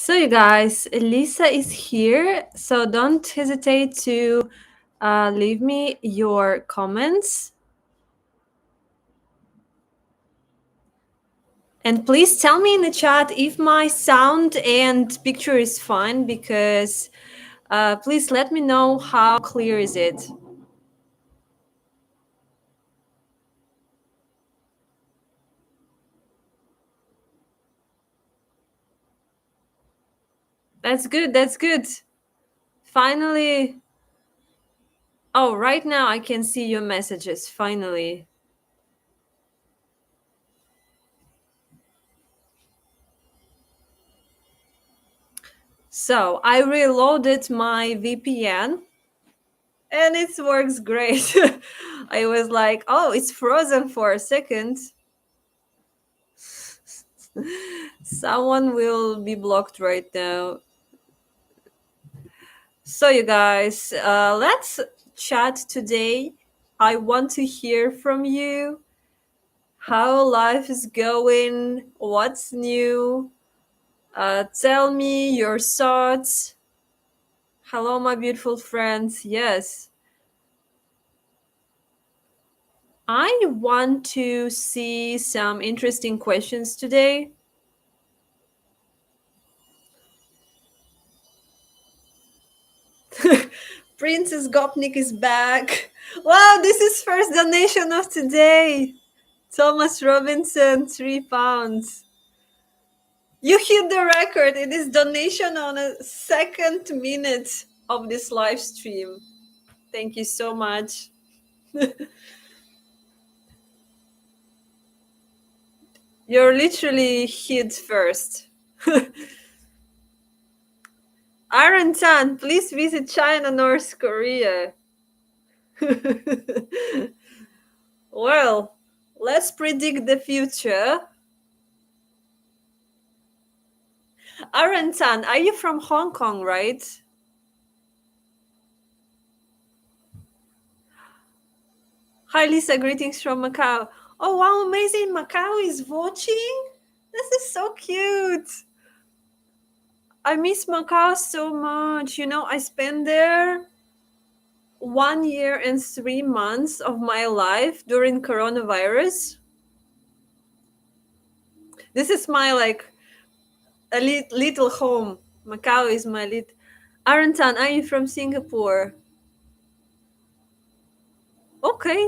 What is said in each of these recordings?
So, you guys, Lisa is here. So, don't hesitate to leave me your comments. And please tell me in the chat if my sound and picture is fine, because please let me know how clear is it. That's good. That's good. Finally. Oh, right now I can see your messages. Finally. So I reloaded my VPN and it works great. I was like, oh, it's frozen for a second. Someone will be blocked right now. So, you guys, let's chat today. I want to hear from you how life is going, what's new. Tell me your thoughts. Hello, my beautiful friends. Yes, I want to see some interesting questions today. Princess Gopnik is back. Wow, this is first donation of today. Thomas Robinson, £3. You hit the record. It is donation on a second minute of this live stream. Thank you so much. You're literally hit first. Aaron Tan, please visit China, North Korea. Well, let's predict the future. Aaron Tan, are you from Hong Kong, right? Hi, Lisa. Greetings from Macau. Oh, wow. Amazing. Macau is watching. This is so cute. I miss Macau so much. I spent there 1 year and 3 months of my life during coronavirus. This is my a little home. Macau is my little. Arantan, are you from Singapore? Okay.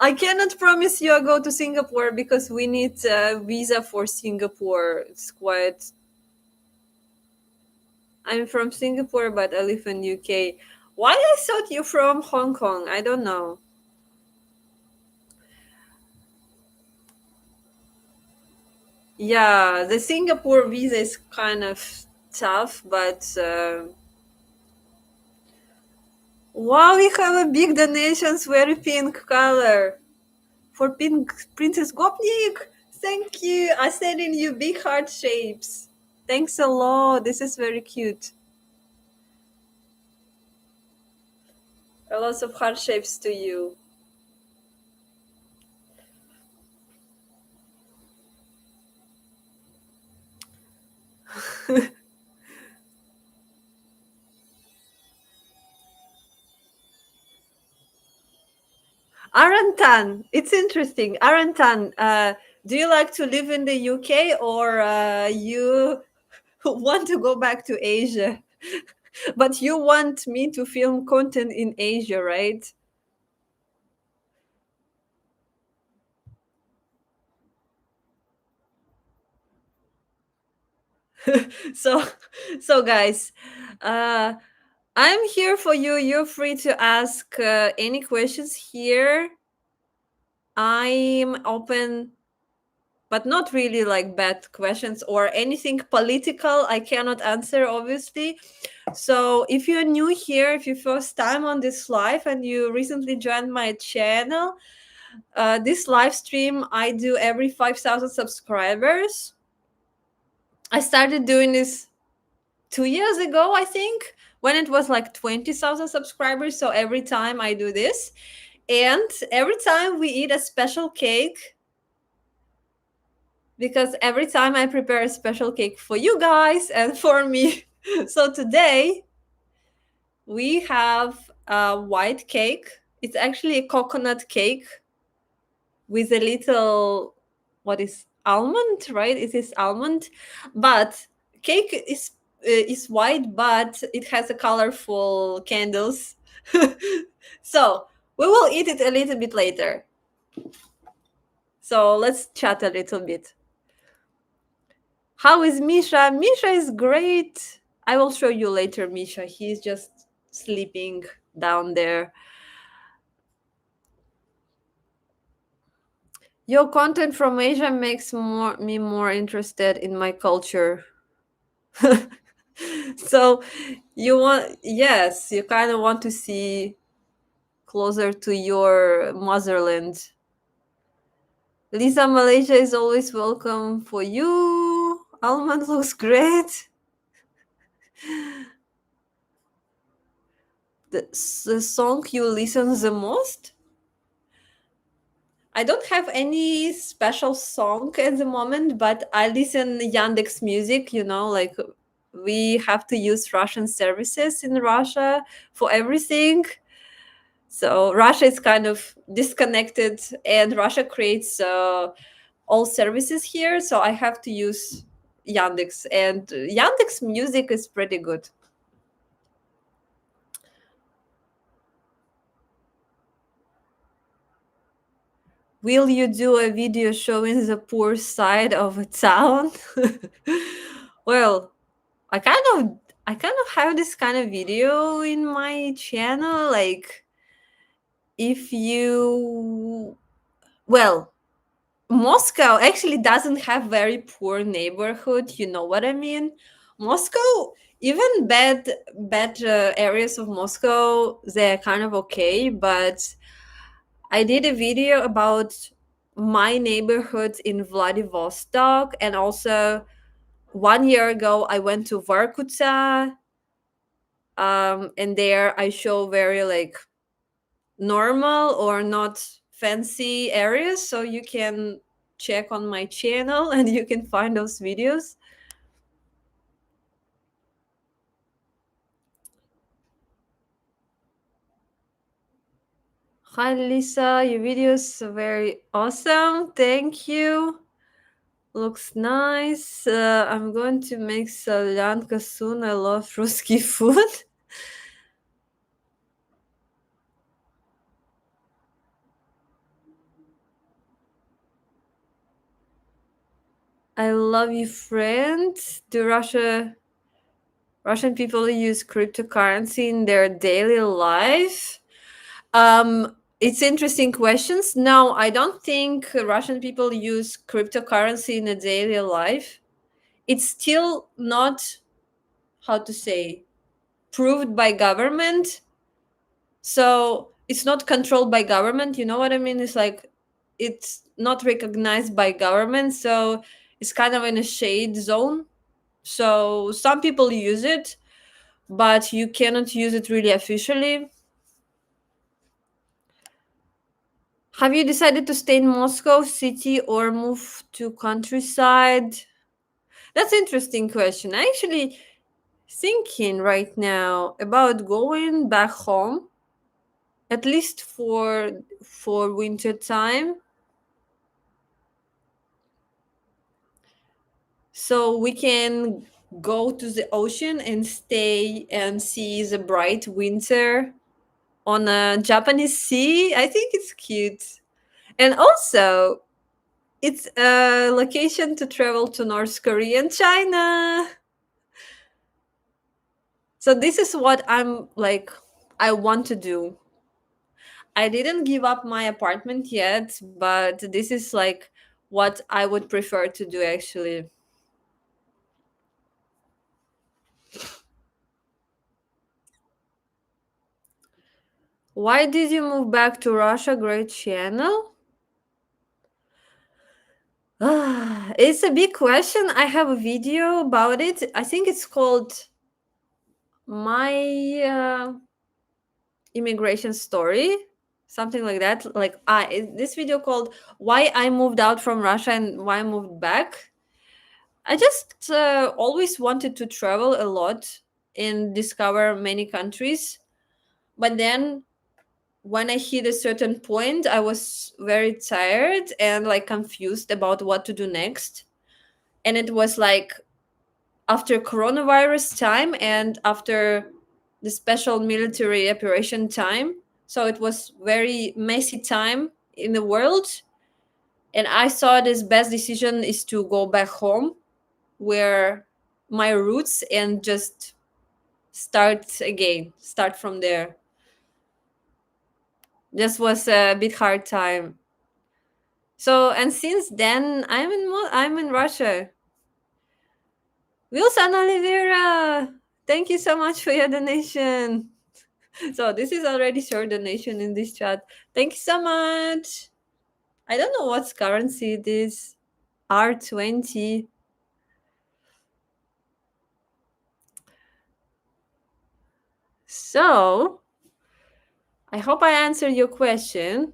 I cannot promise you I go to Singapore because we need a visa for Singapore. It's quite. I'm from Singapore, but I live in UK. Why I thought you from Hong Kong? I don't know. Yeah, the Singapore visa is kind of tough, but wow, we have a big donations, very pink color for pink Princess Gopnik. Thank you. I sent in you big heart shapes. Thanks a lot. This is very cute. A lot of heart shapes to you. Arantan, it's interesting. Arantan, do you like to live in the UK or you want to go back to Asia? But you want me to film content in Asia, right? so so guys, I'm here for you. You're free to ask any questions here. I'm open, but not really like bad questions or anything political. I cannot answer, obviously. So if you're new here, if you first time on this live and you recently joined my channel, this live stream I do every 5,000 subscribers. I started doing this 2 years ago, I think, when it was like 20,000 subscribers. So every time I do this, and every time we eat a special cake, because every time I prepare a special cake for you guys and for me. So today we have a white cake. It's actually a coconut cake with a little, what is almond, right? It is almond, but cake is white, but it has a colorful candles. So we will eat it a little bit later. So let's chat a little bit. How is Misha? Misha is great. I will show you later, Misha. He's just sleeping down there. Your content from Asia makes me more interested in my culture. So you want, yes, you kind of want to see closer to your motherland. Lisa, Malaysia is always welcome for you. Almond looks great. The song you listen the most? I don't have any special song at the moment, but I listen Yandex Music, like we have to use Russian services in Russia for everything. So Russia is kind of disconnected and Russia creates all services here, so I have to use Yandex, and Yandex Music is pretty good. Will you do a video showing the poor side of a town? Well, I kind of have this kind of video in my channel, like if you, well, Moscow actually doesn't have very poor neighborhood, you know what I mean? Moscow, even bad areas of Moscow, they're kind of okay, but I did a video about my neighborhood in Vladivostok, and also 1 year ago I went to Vorkuta, and there I show very like normal or not fancy areas, so you can check on my channel and you can find those videos. Hi Lisa, your videos are very awesome, thank you. Looks nice. I'm going to make solyanka soon. I love Ruski food. I love you, friend. Do Russian people use cryptocurrency in their daily life? It's interesting questions. No, I don't think Russian people use cryptocurrency in a daily life. It's still not, how to say, proved by government. So it's not controlled by government. You know what I mean? It's like it's not recognized by government. So it's kind of in a shade zone. So some people use it, but you cannot use it really officially. Have you decided to stay in Moscow city or move to countryside? That's interesting question. I actually thinking right now about going back home, at least for winter time, so we can go to the ocean and stay and see the bright winter on a Japanese sea. I think it's cute. And also, it's a location to travel to North Korea and China. So this is what I'm like, I want to do. I didn't give up my apartment yet, but this is like what I would prefer to do actually. Why did you move back to Russia? Great channel. It's a big question. I have a video about it. I think it's called My Immigration Story. something like that. Like this video called "Why I Moved Out from Russia and Why I Moved Back." I just always wanted to travel a lot and discover many countries, but then when I hit a certain point, I was very tired and like confused about what to do next. And it was like after coronavirus time and after the special military operation time. So it was very messy time in the world. And I saw this best decision is to go back home where my roots and just start again, start from there. This was a bit hard time. So and since then I'm in Russia. Wilson Oliveira, thank you so much for your donation. So this is already short donation in this chat. Thank you so much. I don't know what's currency it is. R20. So I hope I answered your question.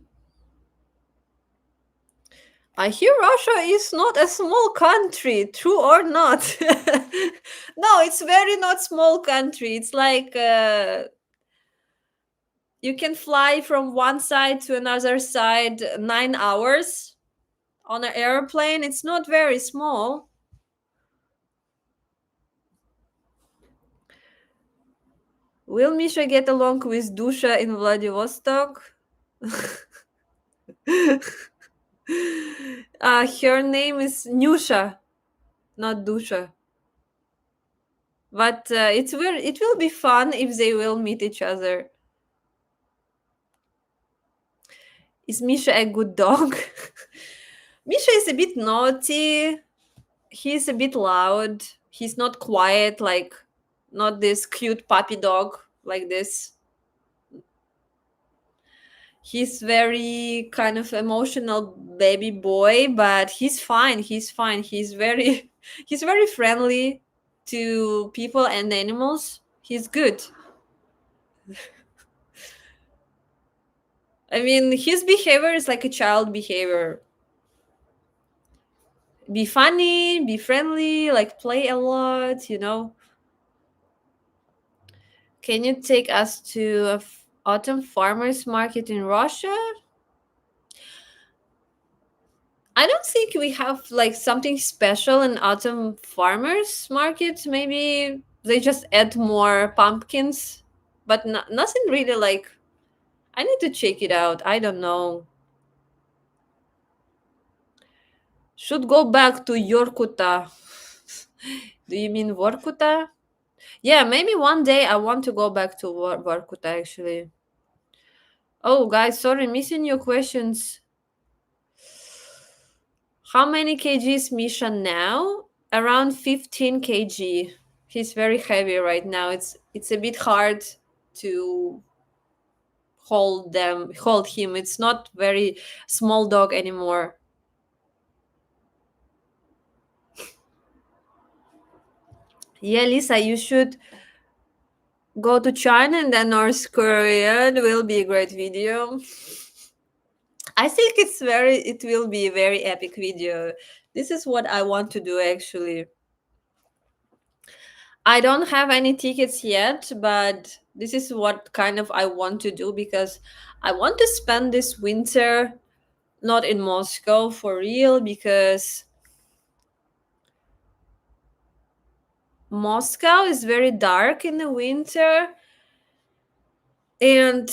I hear Russia is not a small country, true or not? No, it's very not small country. It's like you can fly from one side to another side 9 hours on an airplane. It's not very small. Will Misha get along with Dusha in Vladivostok? Her name is Nyusha, not Dusha. But it will be fun if they will meet each other. Is Misha a good dog? Misha is a bit naughty. He's a bit loud. He's not quiet, like not this cute puppy dog like this. He's very kind of emotional baby boy, but he's fine. He's fine. He's very he's very friendly to people and animals. He's good. I mean, his behavior is like a child behavior. Be funny, be friendly, like play a lot, you know. Can you take us to autumn farmers market in Russia? I don't think we have like something special in autumn farmers market. Maybe they just add more pumpkins, but nothing really like. I need to check it out. I don't know. Should go back to Yorkuta. Do you mean Vorkuta? Yeah, maybe one day I want to go back to Vorkuta actually. Oh, guys, sorry, missing your questions. How many kg is Misha now? Around 15 kg. He's very heavy right now. It's a bit hard to hold him. It's not very small dog anymore. Yeah, Lisa, you should go to China and then North Korea. It will be a great video. I think it will be a very epic video. This is what I want to do actually. I don't have any tickets yet, but this is what kind of I want to do because I want to spend this winter not in Moscow for real because Moscow is very dark in the winter and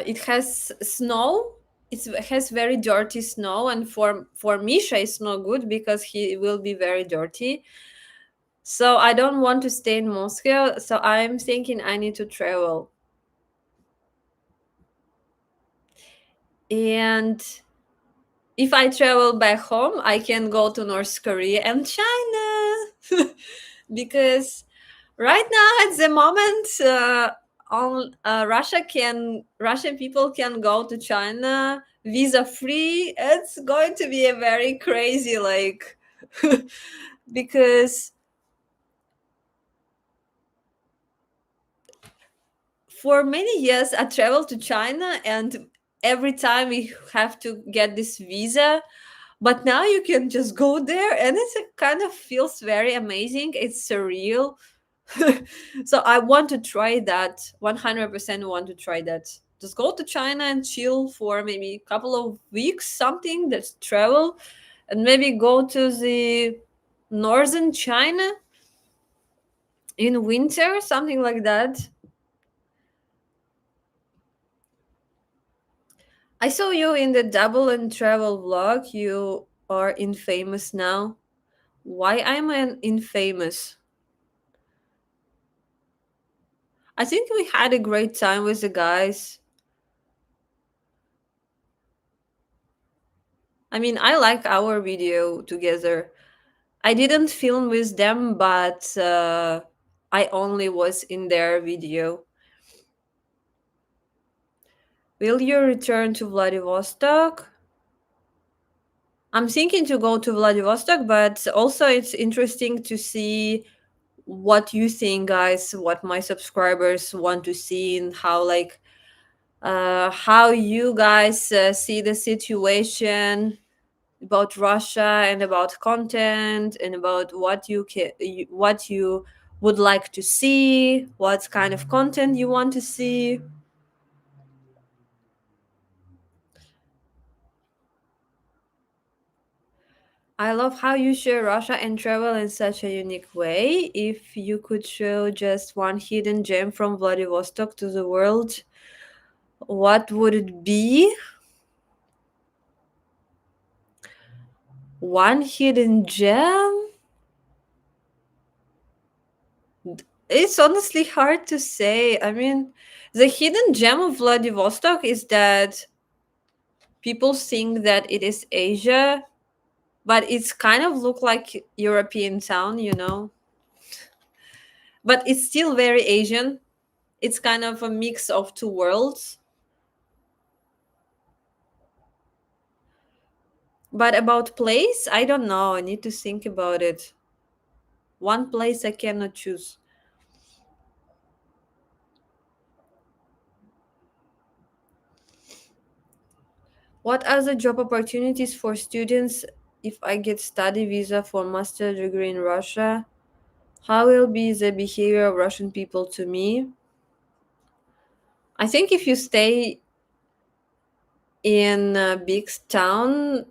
it has snow. It has very dirty snow, and for Misha, it's not good because he will be very dirty. So I don't want to stay in Moscow. So I'm thinking I need to travel. And if I travel back home, I can go to North Korea and China. Because right now at the moment on Russian people can go to China visa free. It's going to be a very crazy like because For many years I traveled to China, and every time we have to get this visa, but now you can just go there, and it kind of feels very amazing. It's surreal. So I want to try that. 100% want to try that. Just go to China and chill for maybe a couple of weeks, something. That's travel, and maybe go to the northern China in winter, something like that. I saw you in the double and travel vlog. You are infamous now. Why I'm an infamous? I think we had a great time with the guys. I mean, I like our video together. I didn't film with them, but I only was in their video. Will you return to Vladivostok? I'm thinking to go to Vladivostok, but also it's interesting to see what you think, guys, what my subscribers want to see, and how you guys see the situation about Russia, and about content, and about what you would like to see, what kind of content you want to see. I love how you share Russia and travel in such a unique way. If you could show just one hidden gem from Vladivostok to the world, what would it be? One hidden gem? It's honestly hard to say. I mean, the hidden gem of Vladivostok is that people think that it is Asia, but it's kind of look like European town, you know. But it's still very Asian. It's kind of a mix of two worlds. But about place, I don't know. I need to think about it. One place I cannot choose. What are the job opportunities for students if I get study visa for master degree in Russia? How will be the behavior of Russian people to me? I think if you stay in a big town,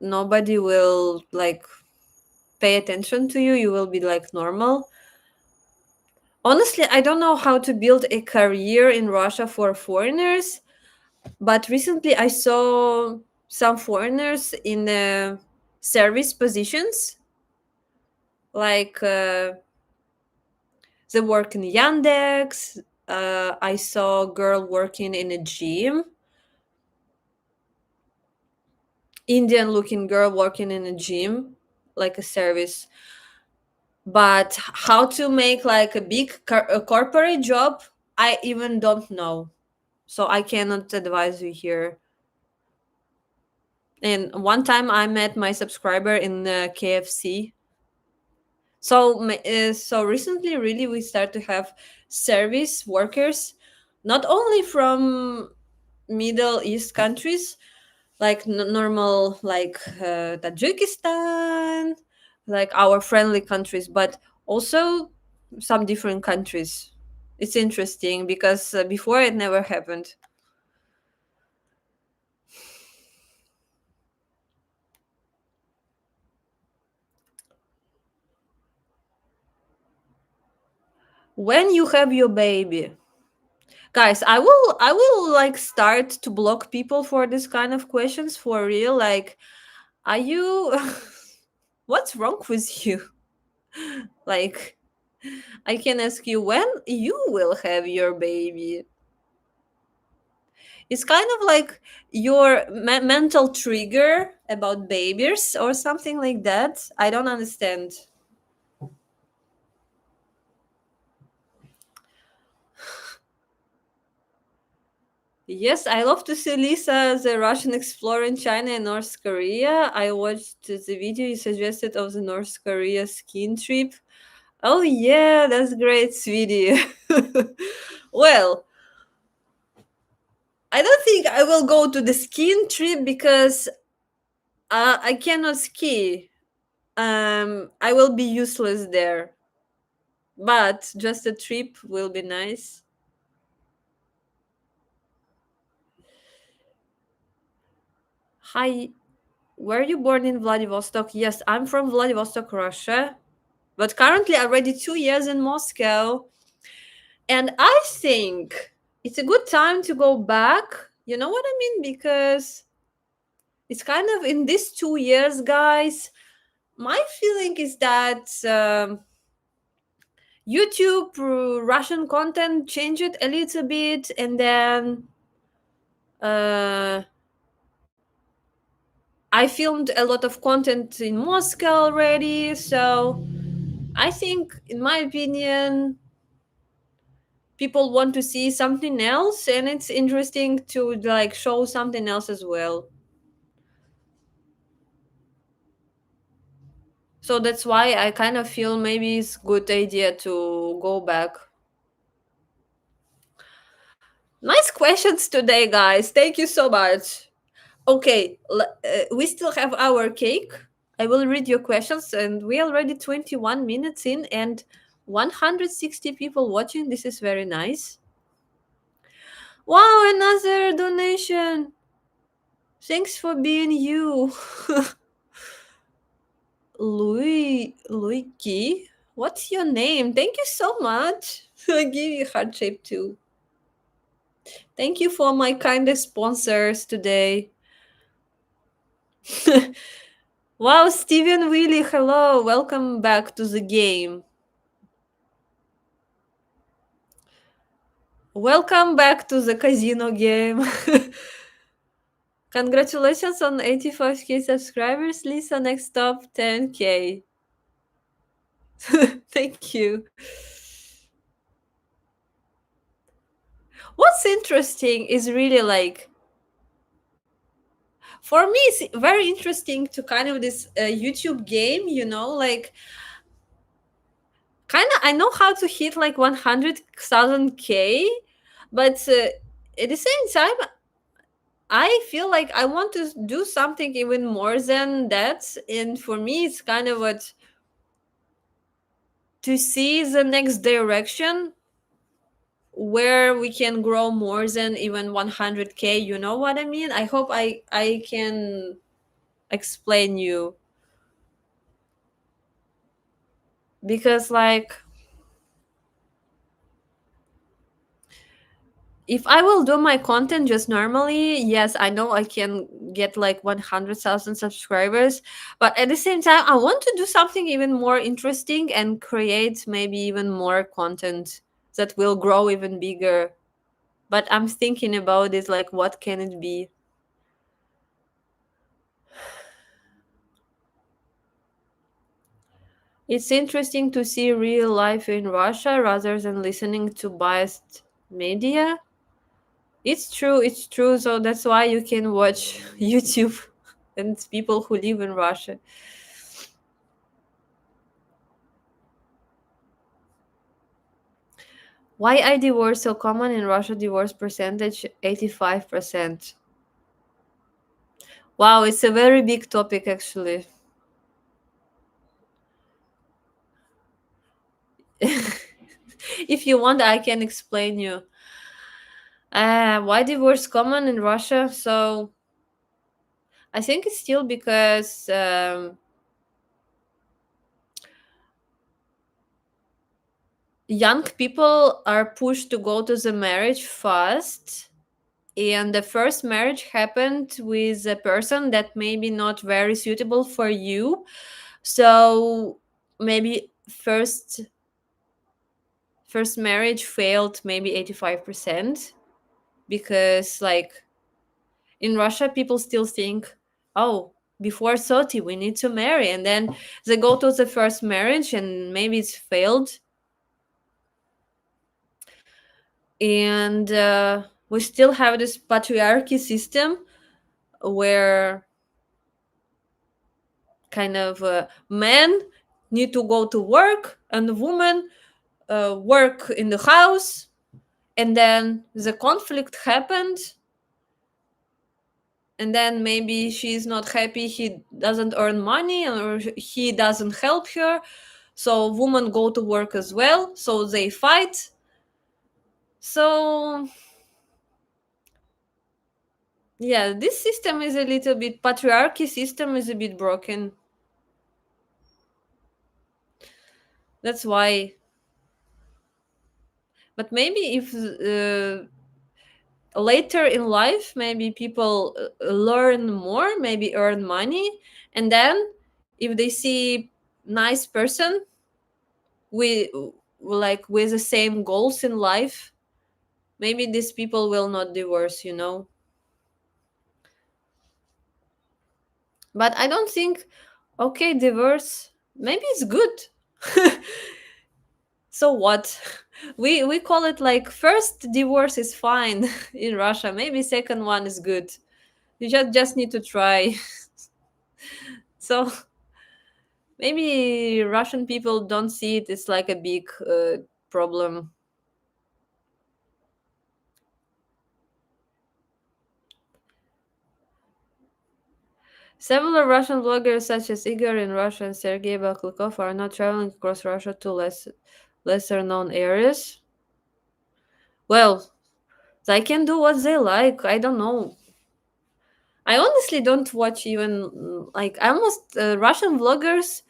nobody will pay attention to you. You will be like normal. Honestly, I don't know how to build a career in Russia for foreigners, but recently I saw some foreigners in service positions, like they work in Yandex. I saw a girl working in a gym, Indian looking girl working in a gym, like a service. But how to make like a a corporate job, I even don't know. So I cannot advise you here. And one time I met my subscriber in the KFC. So recently, really, we start to have service workers, not only from Middle East countries, like normal, like Tajikistan, like our friendly countries, but also some different countries. It's interesting because before it never happened. When you have your baby, guys, I will like start to block people for this kind of questions for real. Like, are you what's wrong with you? Like, I can ask you when you will have your baby. It's kind of like your mental trigger about babies or something like that. I don't understand. Yes, I love to see Lisa, the Russian explorer in China and North Korea. I watched the video you suggested of the North Korea skiing trip. Oh yeah, that's great, sweetie. Well, I don't think I will go to the skiing trip because I cannot ski. I will be useless there. But just a trip will be nice. Hi, were you born in Vladivostok? Yes, I'm from Vladivostok, Russia. But currently already 2 years in Moscow. And I think it's a good time to go back. You know what I mean? Because it's kind of in these 2 years, guys. My feeling is that YouTube Russian content changed a little bit, and then uh, I filmed a lot of content in Moscow already. So I think, in my opinion, people want to see something else, and it's interesting to like show something else as well. So that's why I kind of feel maybe it's good idea to go back. Nice questions today, guys. Thank you so much. Okay, we still have our cake. I will read your questions, and we already 21 minutes in and 160 people watching. This is very nice. Wow, another donation. Thanks for being you. Luigi, what's your name? Thank you so much. I give you heart shape too. Thank you for my kindest sponsors today. Wow, Steven Willie, hello. Welcome back to the game. Welcome back to the casino game. Congratulations on 85k subscribers, Lisa. Next stop 10k. Thank you. What's interesting is really like, for me it's very interesting to kind of this YouTube game, like kind of I know how to hit like 100,000k, but at the same time I feel like I want to do something even more than that. And for me, it's kind of what to see the next direction where we can grow more than even 100k. You know what I mean? I hope I can explain you, because like if I will do my content just normally, yes, I know I can get like 100,000 subscribers. But at the same time, I want to do something even more interesting and create maybe even more content that will grow even bigger. But I'm thinking about it like, what can it be? It's interesting to see real life in Russia rather than listening to biased media. It's true, it's true. So that's why you can watch YouTube and people who live in Russia. Why I divorce so common in Russia? Divorce percentage 85%. Wow, it's a very big topic actually. If you want, I can explain you. Why divorce common in Russia? So I think it's still because young people are pushed to go to the marriage fast, and the first marriage happened with a person that maybe not very suitable for you. So maybe first marriage failed maybe 85%, because like in Russia people still think, oh, before 30 we need to marry, and then they go to the first marriage and maybe it's failed. And we still have this patriarchy system where kind of men need to go to work, and the woman work in the house, and then the conflict happened, and then maybe she's not happy, he doesn't earn money, or he doesn't help her, so women go to work as well, so they fight. So yeah, this system is a little bit, patriarchy system is a bit broken. That's why. But maybe if later in life, maybe people learn more, maybe earn money, and then if they see nice person with, like, with the same goals in life, maybe these people will not divorce. But I don't think, okay, divorce, maybe it's good. So what? We call it like first divorce is fine in Russia, maybe second one is good. You just need to try. So maybe Russian people don't see it as like a big problem. Several Russian bloggers such as Igor in Russia and Sergei Baklykov are not traveling across Russia to lesser known areas. Well, they can do what they like. I don't know. I honestly don't watch even like almost Russian vloggers.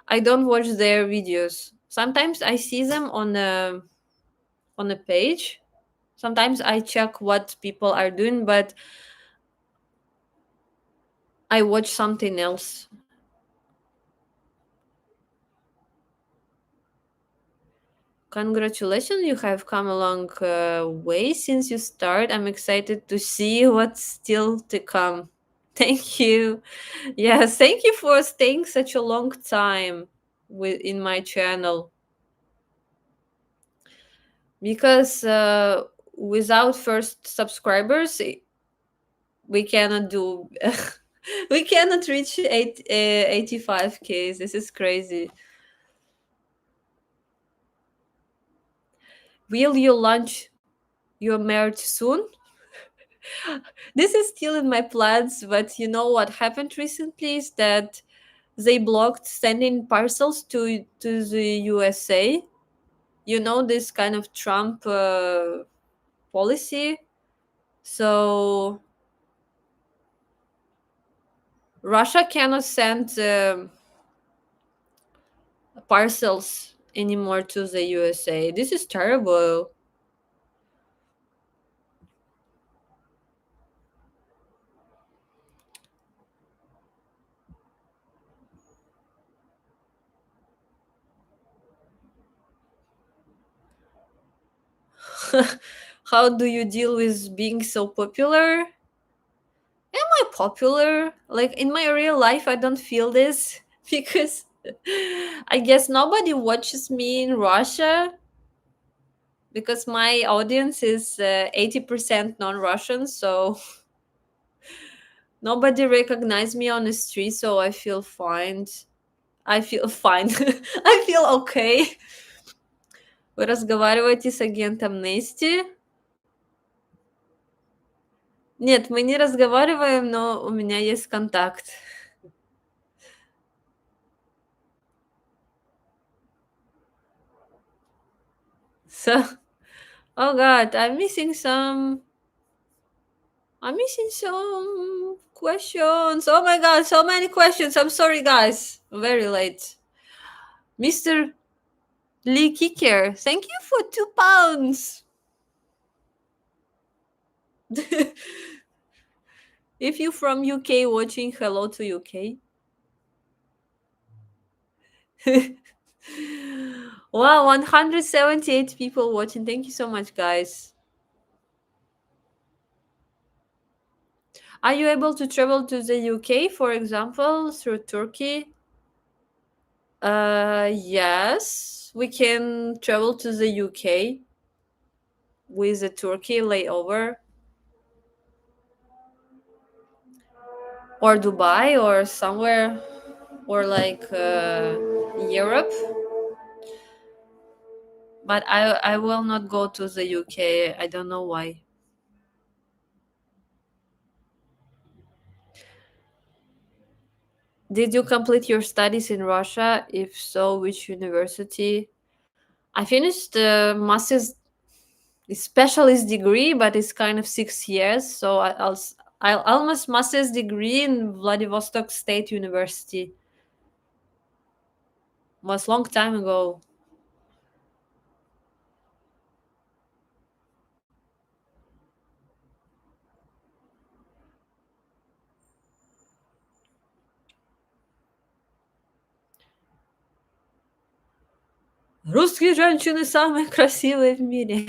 I don't watch their videos. Sometimes I see them on a page. Sometimes I check what people are doing, but I watch something else. Congratulations, you have come a long way since you start. I'm excited to see what's still to come. Thank you. Yes, thank you for staying such a long time in my channel, because without first subscribers we cannot do we cannot reach 85K. This is crazy. Will you launch your merch soon? This is still in my plans, but you know what happened recently is that they blocked sending parcels to the USA. You know, this kind of Trump policy. So Russia cannot send parcels anymore to the USA. This is terrible. How do you deal with being so popular? Am I popular? Like in my real life, I don't feel this because I guess nobody watches me in Russia, because my audience is 80% non-Russian, so nobody recognize me on the street, so I feel fine. I feel fine. I feel okay. Вы разговариваете с агентом Нести? Нет, мы не разговариваем, но у меня есть контакт. So, oh god, I'm missing some questions. Oh my god, so many questions. I'm sorry, guys. Very late. Mr. Lee Kicker, thank you for £2. If you from UK watching, hello to UK. Wow, 178 people watching. Thank you so much, guys. Are you able to travel to the UK, for example, through Turkey? Yes, we can travel to the UK with a Turkey layover, or Dubai, or somewhere, or like Europe, but I will not go to the UK. I don't know why. Did you complete your studies in Russia? If so, which university? I finished the master's specialist degree, but it's kind of 6 years. So I'll almost master's degree in Vladivostok State University. Was long time ago. Русские женщины самые красивые в мире.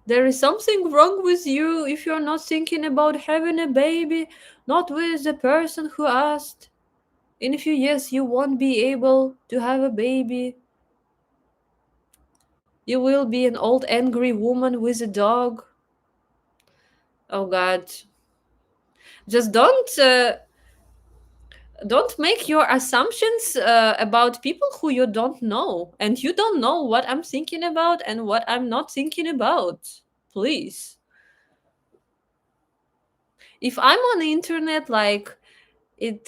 There is something wrong with you if you're not thinking about having a baby, not with the person who asked. In a few years, you won't be able to have a baby. You will be an old angry woman with a dog. Oh God. Just don't make your assumptions about people who you don't know, and you don't know what I'm thinking about and what I'm not thinking about. Please. If I'm on the internet, like it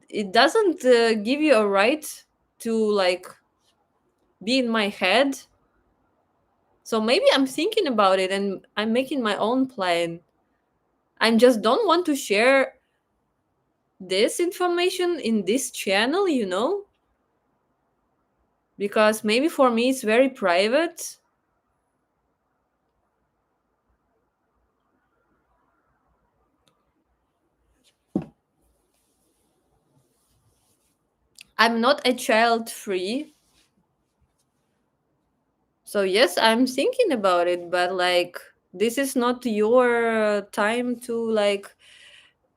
it doesn't give you a right to like be in my head. So maybe I'm thinking about it and I'm making my own plan. I just don't want to share this information in this channel, because maybe for me it's very private. I'm not a child free. So yes, I'm thinking about it, but like this is not your time to like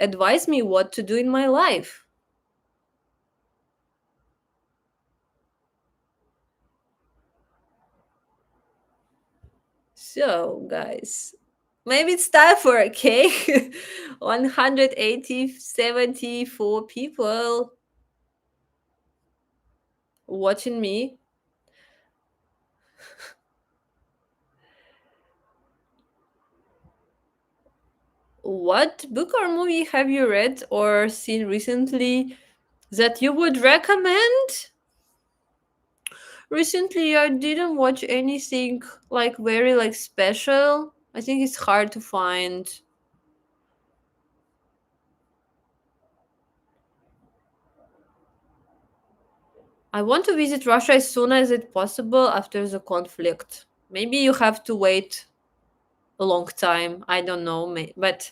advise me what to do in my life. So, guys, maybe it's time for a cake. 180, 74 people watching me. What book or movie have you read or seen recently that you would recommend? Recently, I didn't watch anything like very like special. I think it's hard to find. I want to visit Russia as soon as it possible after the conflict. Maybe you have to wait a long time. I don't know, but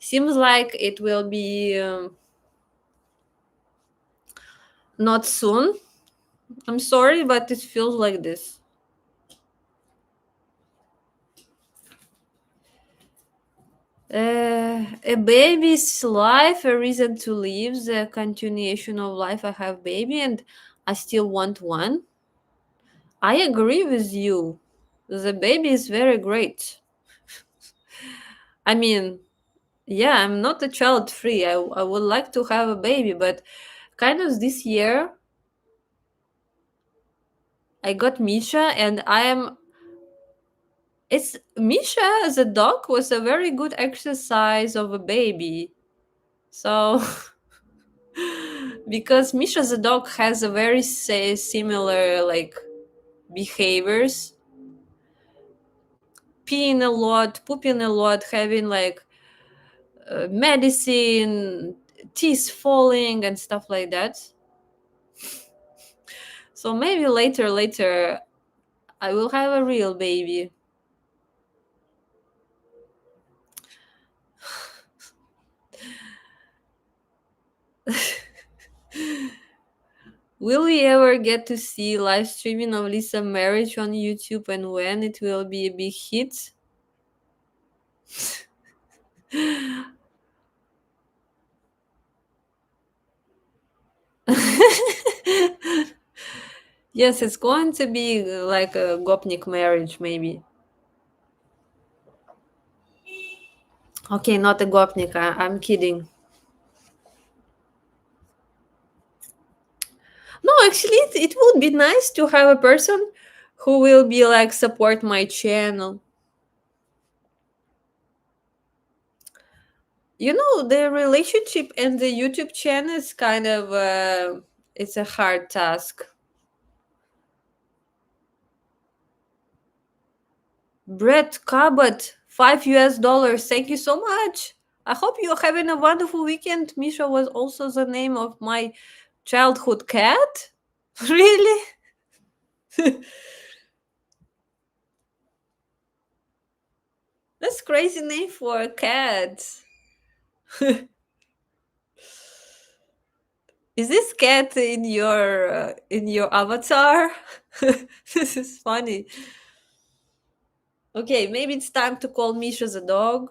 seems like it will be not soon. I'm sorry, but it feels like this. A baby's life, a reason to live, the continuation of life. I have baby, and I still want one. I agree with you. The baby is very great. I mean, yeah, I'm not a child free. I would like to have a baby, but kind of this year I got Misha, and I am it's Misha as a dog was a very good exercise of a baby. So because Misha as a dog has a very similar like behaviors, peeing a lot, pooping a lot, having like medicine, teeth falling and stuff like that. So maybe later I will have a real baby. Will we ever get to see live streaming of Lisa marriage on YouTube, and when it will be a big hit? Yes, it's going to be like a gopnik marriage, maybe. Okay, not a gopnik. I'm kidding. No, actually, it would be nice to have a person who will be like support my channel. You know, the relationship and the YouTube channel is kind of it's a hard task. Brett Cabot, $5 US. Thank you so much. I hope you're having a wonderful weekend. Misha was also the name of my childhood cat. Really? That's crazy name for a cat. Is this cat in your avatar? This is funny. Okay, maybe it's time to call Misha the dog.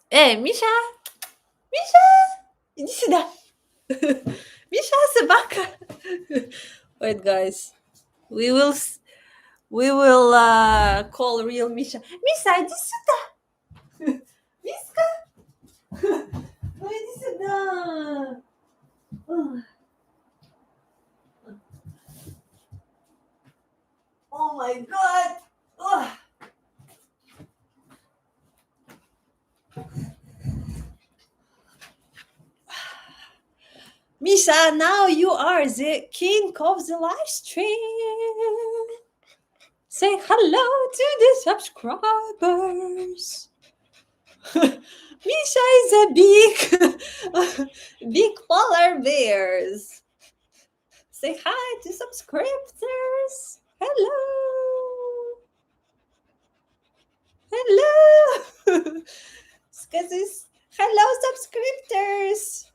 Эй, Миша! Миша! Иди сюда! Миша, собака! Wait, guys. We will we will call real Misha. Миша, иди сюда! Миска! Ну иди сюда! Oh my god! Ugh. Misha, now you are the king of the live stream. Say hello to the subscribers. Misha is a big polar bears. Say hi to subscribers. Hello. Hello. Hello, subscribers.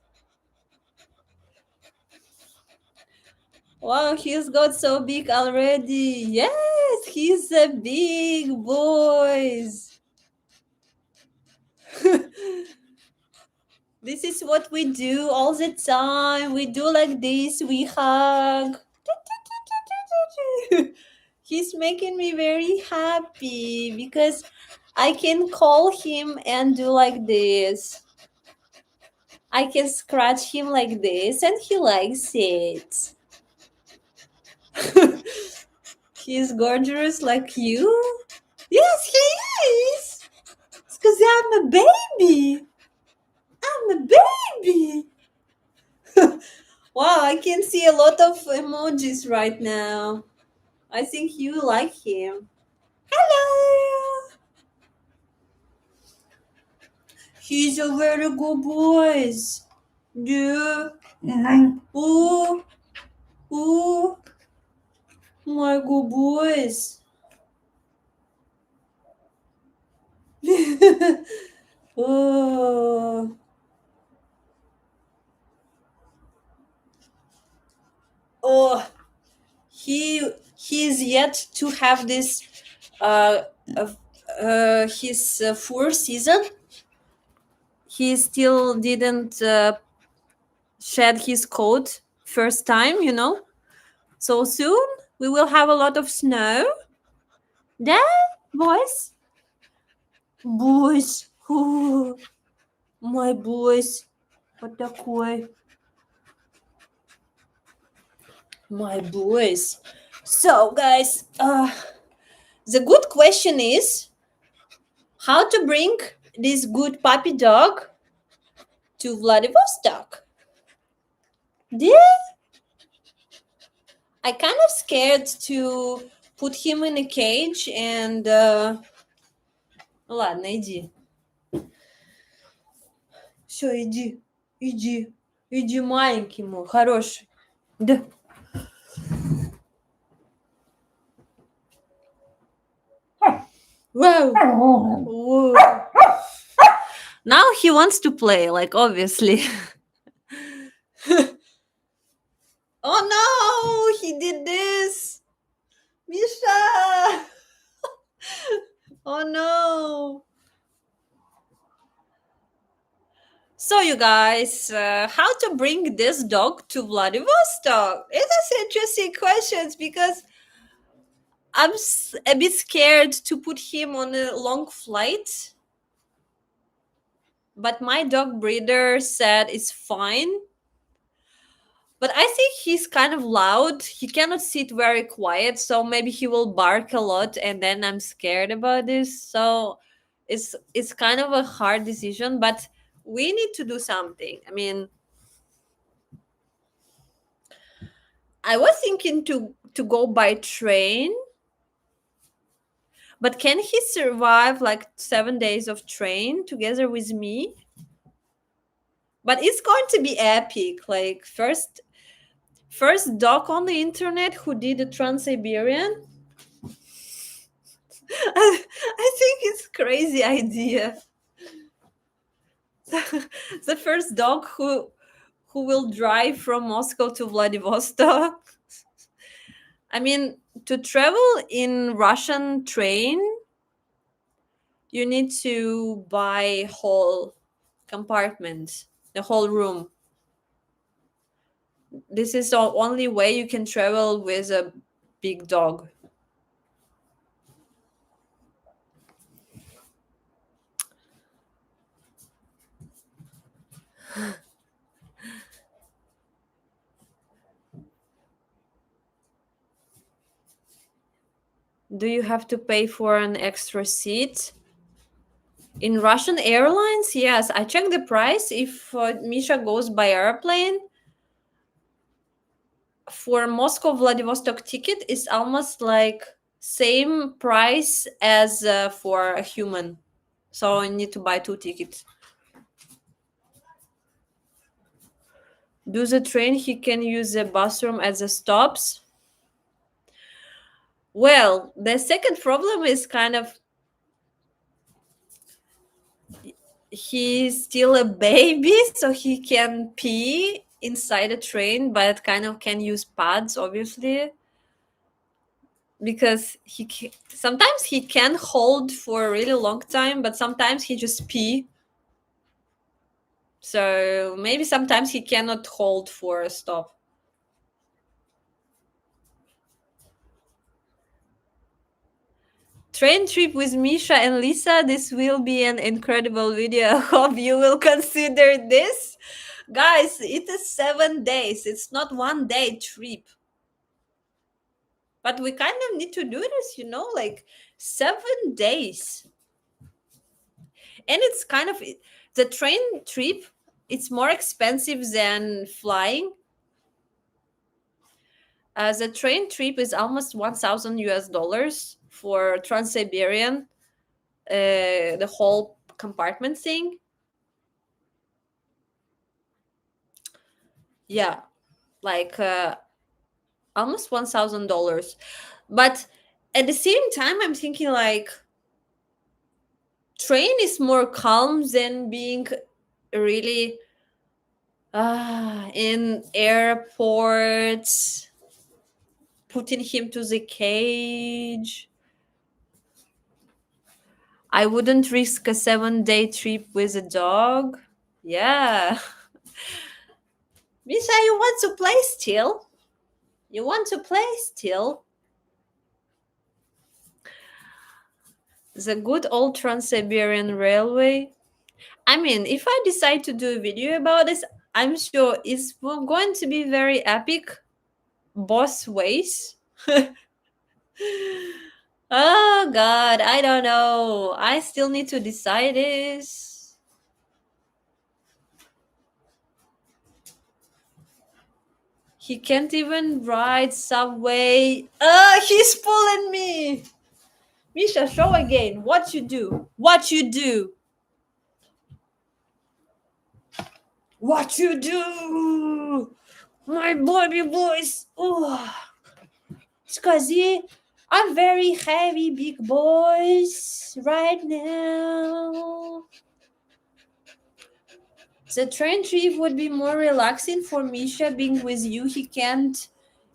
Wow, he's got so big already. Yes, he's a big boys. This is what we do all the time. We do like this. We hug. He's making me very happy because I can call him and do like this. I can scratch him like this and he likes it. He's gorgeous like you? Yes, he is. It's because I'm a baby. I'm a baby. Wow, I can see a lot of emojis right now. I think you like him. Hello. He's a very good boy. Yeah. Oh, oh, my good boys. Oh. Oh, he's yet to have this uh, his fourth season. He still didn't shed his coat first time, you know. So soon we will have a lot of snow. Да, boys? Boys. Ooh, my boys. Вот такой. My boys. So, guys, the good question is how to bring this good puppy dog to Vladivostok. Yeah, I kind of scared to put him in a cage and ладно, иди. Все, иди, маленький мой, хороший. Да. Wow. Whoa. Now he wants to play, like obviously. Oh no, he did this. Misha. Oh no. So, you guys, how to bring this dog to Vladivostok? It is interesting questions because I'm a bit scared to put him on a long flight. But my dog breeder said it's fine. But I think he's kind of loud. He cannot sit very quiet, so maybe he will bark a lot, and then I'm scared about this. So it's kind of a hard decision, but we need to do something. I mean, I was thinking to go by train, but can he survive like 7 days of train together with me? But it's going to be epic. Like first doc on the internet who did the Trans-Siberian. I think it's crazy idea. The first dog who will drive from Moscow to Vladivostok. I mean, to travel in Russian train, you need to buy whole compartment, the whole room. This is the only way you can travel with a big dog. Do you have to pay for an extra seat? In Russian airlines, yes. I checked the price. If Misha goes by airplane, for Moscow Vladivostok ticket is almost like same price as for a human. So I need to buy 2 tickets. Do the train he can use the bathroom at the stops? Well, the second problem is kind of he's still a baby, so he can pee inside a train, but kind of can use pads, obviously, because sometimes he can hold for a really long time, but sometimes he just pee. So maybe sometimes he cannot hold for a stop. Train trip with Misha and Lisa. This will be an incredible video. I hope you will consider this. Guys, it is 7 days. It's not 1 day trip. But we kind of need to do this, like 7 days. And it's kind of the train trip, it's more expensive than flying. The train trip is almost $1,000 for Trans-Siberian, the whole compartment thing. Yeah, like almost $1,000. But at the same time, I'm thinking like train is more calm than being really in airports, putting him to the cage. I wouldn't risk a 7-day trip with a dog. Yeah. Misha, you want to play still? You want to play still? The good old Trans-Siberian Railway. I mean, if I decide to do a video about this, I'm sure it's going to be very epic both ways. Oh God, I don't know. I still need to decide this. He can't even ride subway. He's pulling me. Misha, show again. What you do? What you do? What you do? My baby boys. Oh, Skazi, I'm very heavy, big boys right now. The train trip would be more relaxing for Misha being with you. He can't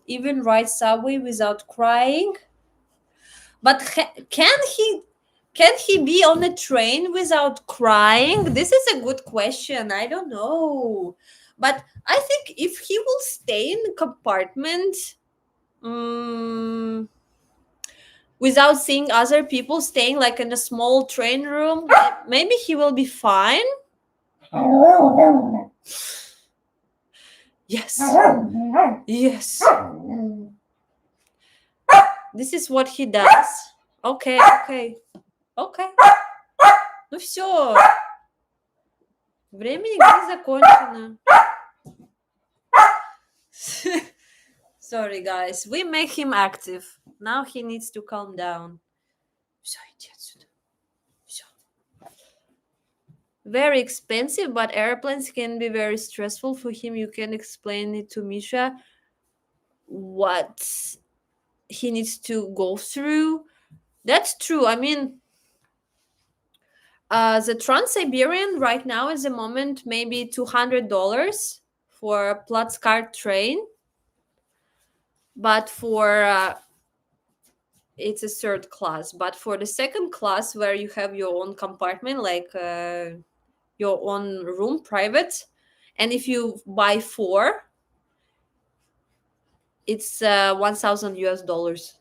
even ride subway without crying. But can Can he be on a train without crying? This is a good question. I don't know. But I think if he will stay in the compartment um, without seeing other people staying like in a small train room, maybe he will be fine. Yes. Yes. This is what he does. Okay, okay. Okay. Ну все. Время игры закончено. Sorry, guys. We make him active. Now he needs to calm down. Все, иди отсюда. Все. Very expensive, but airplanes can be very stressful for him. You can explain it to Misha what he needs to go through. That's true. I mean, the Trans-Siberian right now is a moment maybe $200 for a Platzkart train, but for it's a third class. But for the second class, where you have your own compartment, like your own room, private, and if you buy 4, it's 1,000 US dollars.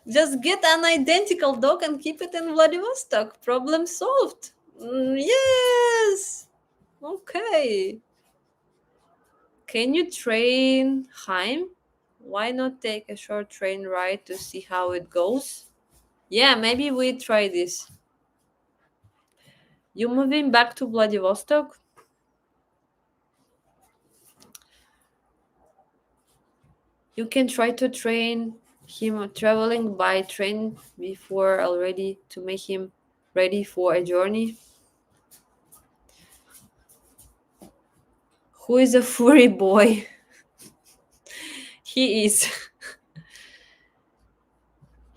Just get an identical dog and keep it in Vladivostok. Problem solved. Yes. Okay. Can you train Chaim? Why not take a short train ride to see how it goes? Yeah, maybe we try this. You moving back to Vladivostok? You can try to train him traveling by train before already to make him ready for a journey. Who is a furry boy? He is.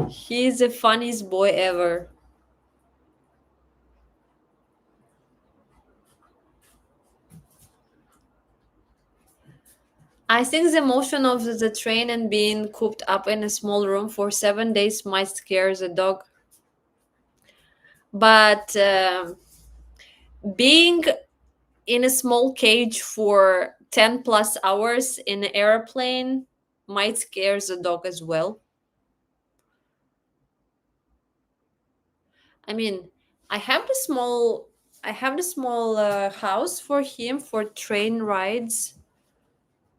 He is the funniest boy ever. I think the motion of the train and being cooped up in a small room for 7 days might scare the dog. But being in a small cage for 10 plus hours in an airplane might scare the dog as well. I mean, I have the small house for him for train rides.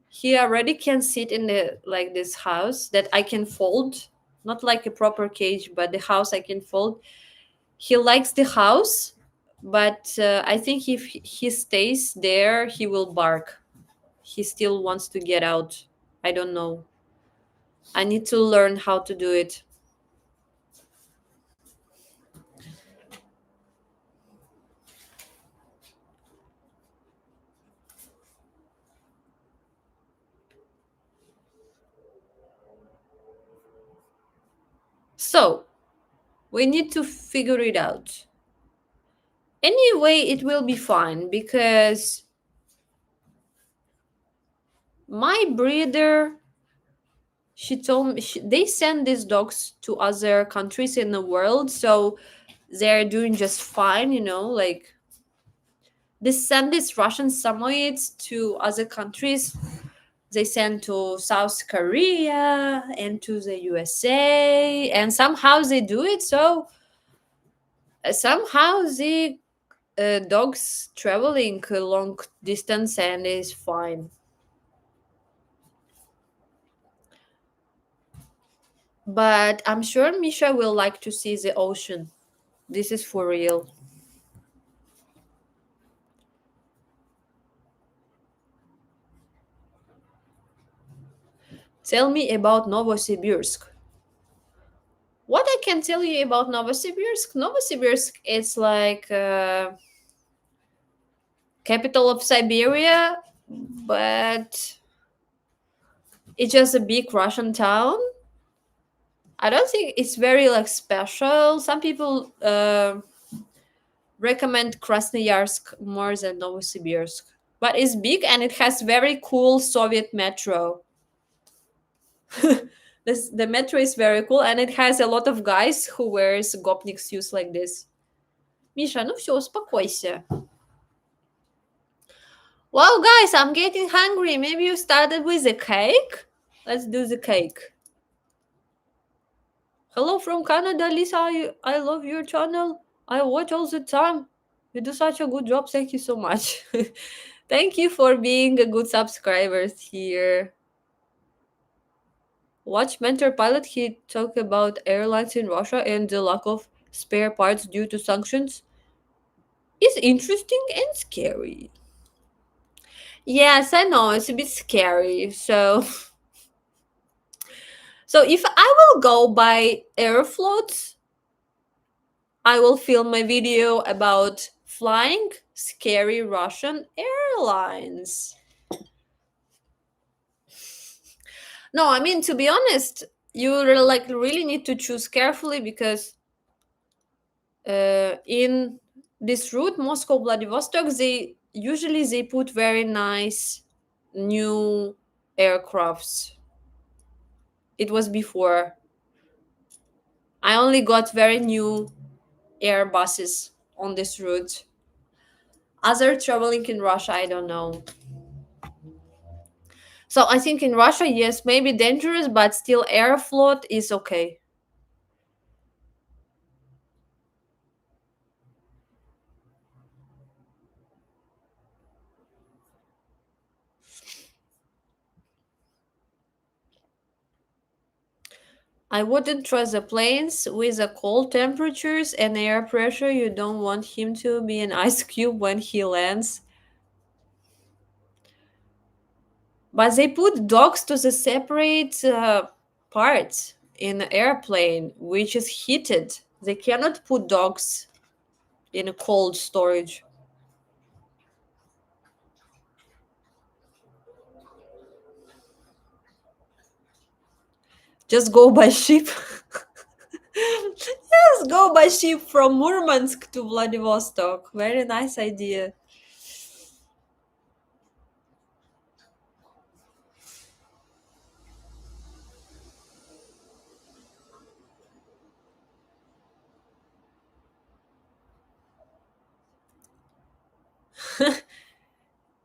He already can sit in the like this house that I can fold, not like a proper cage, but the house I can fold. He likes the house, but I think if he stays there, he will bark. He still wants to get out. I don't know. I need to learn how to do it. So, we need to figure it out. Anyway, it will be fine because my breeder, she told me they send these dogs to other countries in the world, so they're doing just fine, like they send these Russian Samoyeds to other countries. They send to South Korea and to the USA, and somehow they do it. So somehow the dogs traveling a long distance and is fine. But I'm sure Misha will like to see the ocean. This is for real. Tell me about Novosibirsk. What I can tell you about Novosibirsk? Novosibirsk is like capital of Siberia, but it's just a big Russian town. I don't think it's very like special. Some people recommend Krasnoyarsk more than Novosibirsk, but it's big and it has very cool Soviet metro. The metro is very cool, and it has a lot of guys who wears gopnik shoes like this. Misha, ну все, успокойся. Wow, guys, I'm getting hungry. Maybe you started with a cake? Let's do the cake. Hello from Canada, Lisa. I love your channel. I watch all the time. You do such a good job. Thank you so much. Thank you for being a good subscriber here. Watch Mentor Pilot. He talked about airlines in Russia and the lack of spare parts due to sanctions. It's interesting and scary. Yes, I know it's a bit scary. So if I will go by Aeroflot, I will film a video about flying scary Russian airlines. No, I mean, to be honest, you really need to choose carefully, because in this route, Moscow Vladivostok, they put very nice new aircrafts. It was before. I only got very new Airbuses on this route. Other traveling in Russia, I don't know. So I think in Russia, yes, maybe dangerous, but still Aeroflot is okay. I wouldn't trust the planes with the cold temperatures and air pressure. You don't want him to be an ice cube when he lands. But they put dogs to the separate parts in the airplane, which is heated. They cannot put dogs in a cold storage. Just go by ship. Yes, go by ship from Murmansk to Vladivostok. Very nice idea.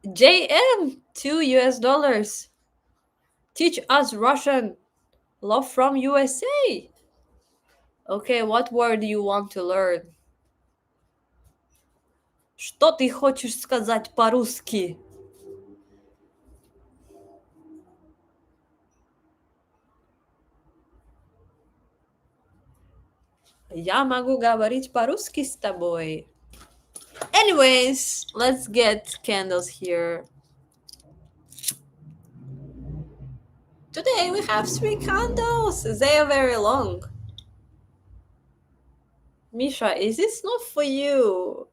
JM, $2. Teach us Russian. Love from USA. Okay, what word do you want to learn? Что ты хочешь сказать по-русски? Я могу говорить по-русски с тобой. Anyways, let's get candles here. Today we have 3 candles. They are very long. Misha, is this not for you?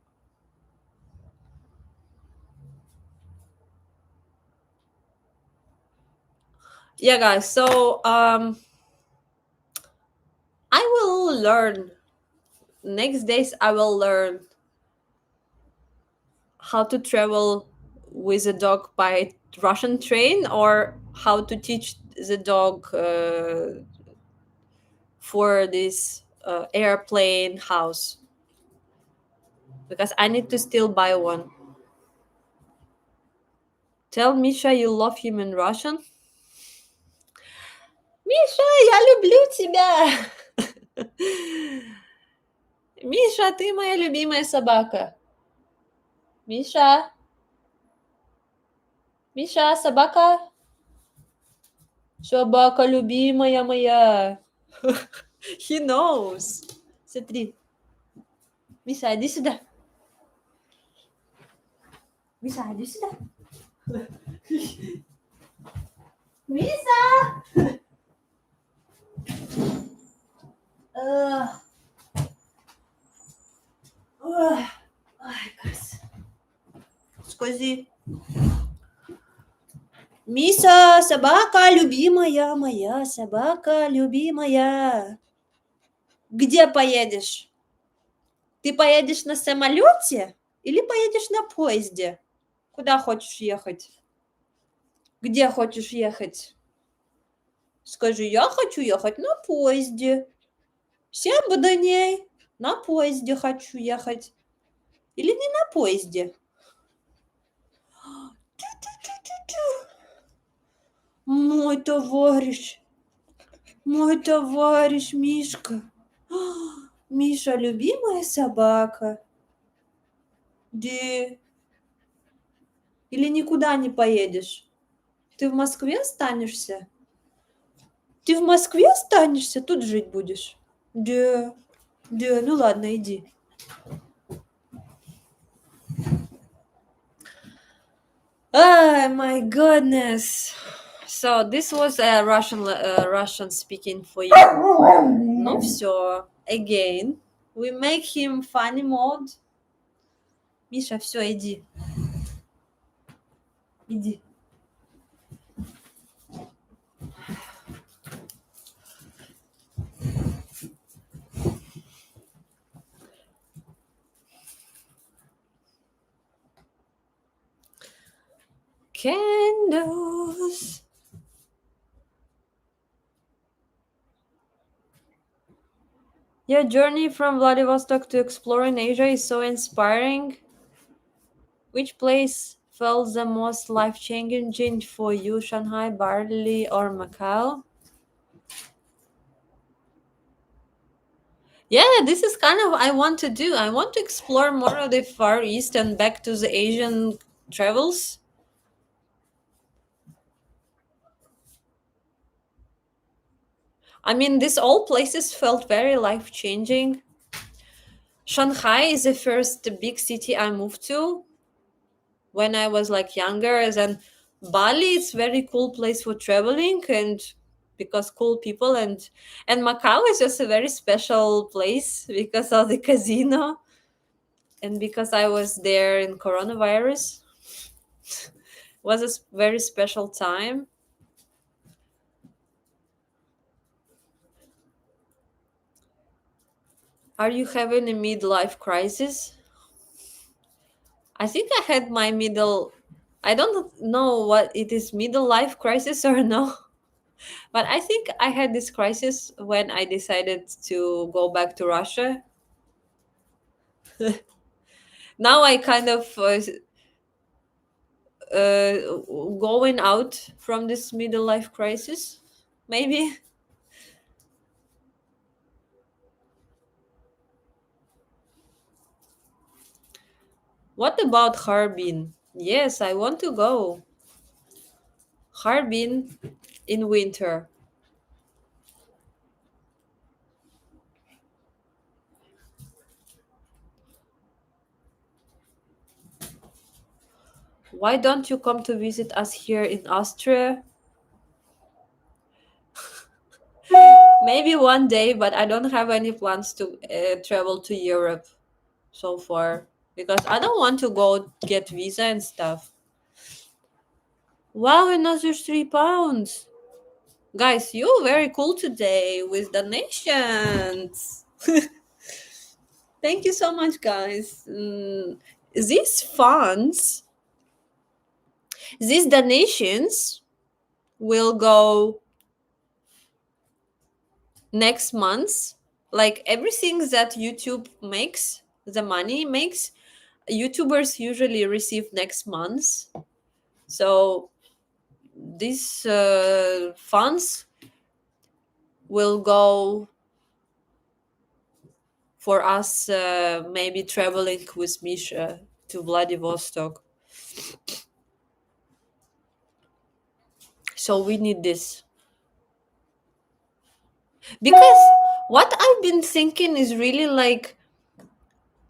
Yeah, guys, so I will learn. Next days I will learn how to travel with a dog by Russian train, or how to teach the dog for this airplane house, because I need to still buy one. Tell Misha you love him in Russian. Misha, я люблю тебя. Миша, ты моя любимая собака. Misha. Misha, собака. Собака любимая моя. He knows. Смотри. Миша, иди сюда. Миша, иди сюда. Миша! Ай, guys. Скажи. Миша, собака любимая моя, собака любимая. Где поедешь? Ты поедешь на самолете или поедешь на поезде? Куда хочешь ехать? Где хочешь ехать? Скажи, я хочу ехать на поезде. 7 дней на поезде хочу ехать. Или не на поезде? Мой товарищ Мишка. Миша, любимая собака. Где? Или никуда не поедешь? Ты в Москве останешься? Ты в Москве останешься? Тут жить будешь? Да. Да, ну ладно, иди. Oh my goodness. So this was a Russian speaking for you. Ну все. Again. We make him funny mode. Миша, все, иди. Иди. Candles. Your journey from Vladivostok to exploring Asia is so inspiring. Which place felt the most life-changing for you, Shanghai, Bali, or Macau? Yeah, this is kind of I want to do. I want to explore more of the Far East and back to the Asian travels. I mean, these all places felt very life-changing. Shanghai is the first big city I moved to when I was like younger, and Bali is very cool place for traveling and because cool people, and Macau is just a very special place because of the casino and because I was there in coronavirus. Was a very special time. Are you having a midlife crisis? I think I had my middle. I don't know what it is, middle life crisis or no. But I think I had this crisis when I decided to go back to Russia. Now I kind of going out from this middle life crisis, maybe. What about Harbin? Yes, I want to go. Harbin in winter. Why don't you come to visit us here in Austria? Maybe one day, but I don't have any plans to travel to Europe so far because I don't want to go get visa and stuff. Wow, another £3. Guys, you're very cool today with donations. Thank you so much, guys. These funds, these donations will go next month. Like everything that YouTube makes, the money makes, YouTubers usually receive next month. So these funds will go for us maybe traveling with Misha to Vladivostok. So we need this. Because what I've been thinking is really like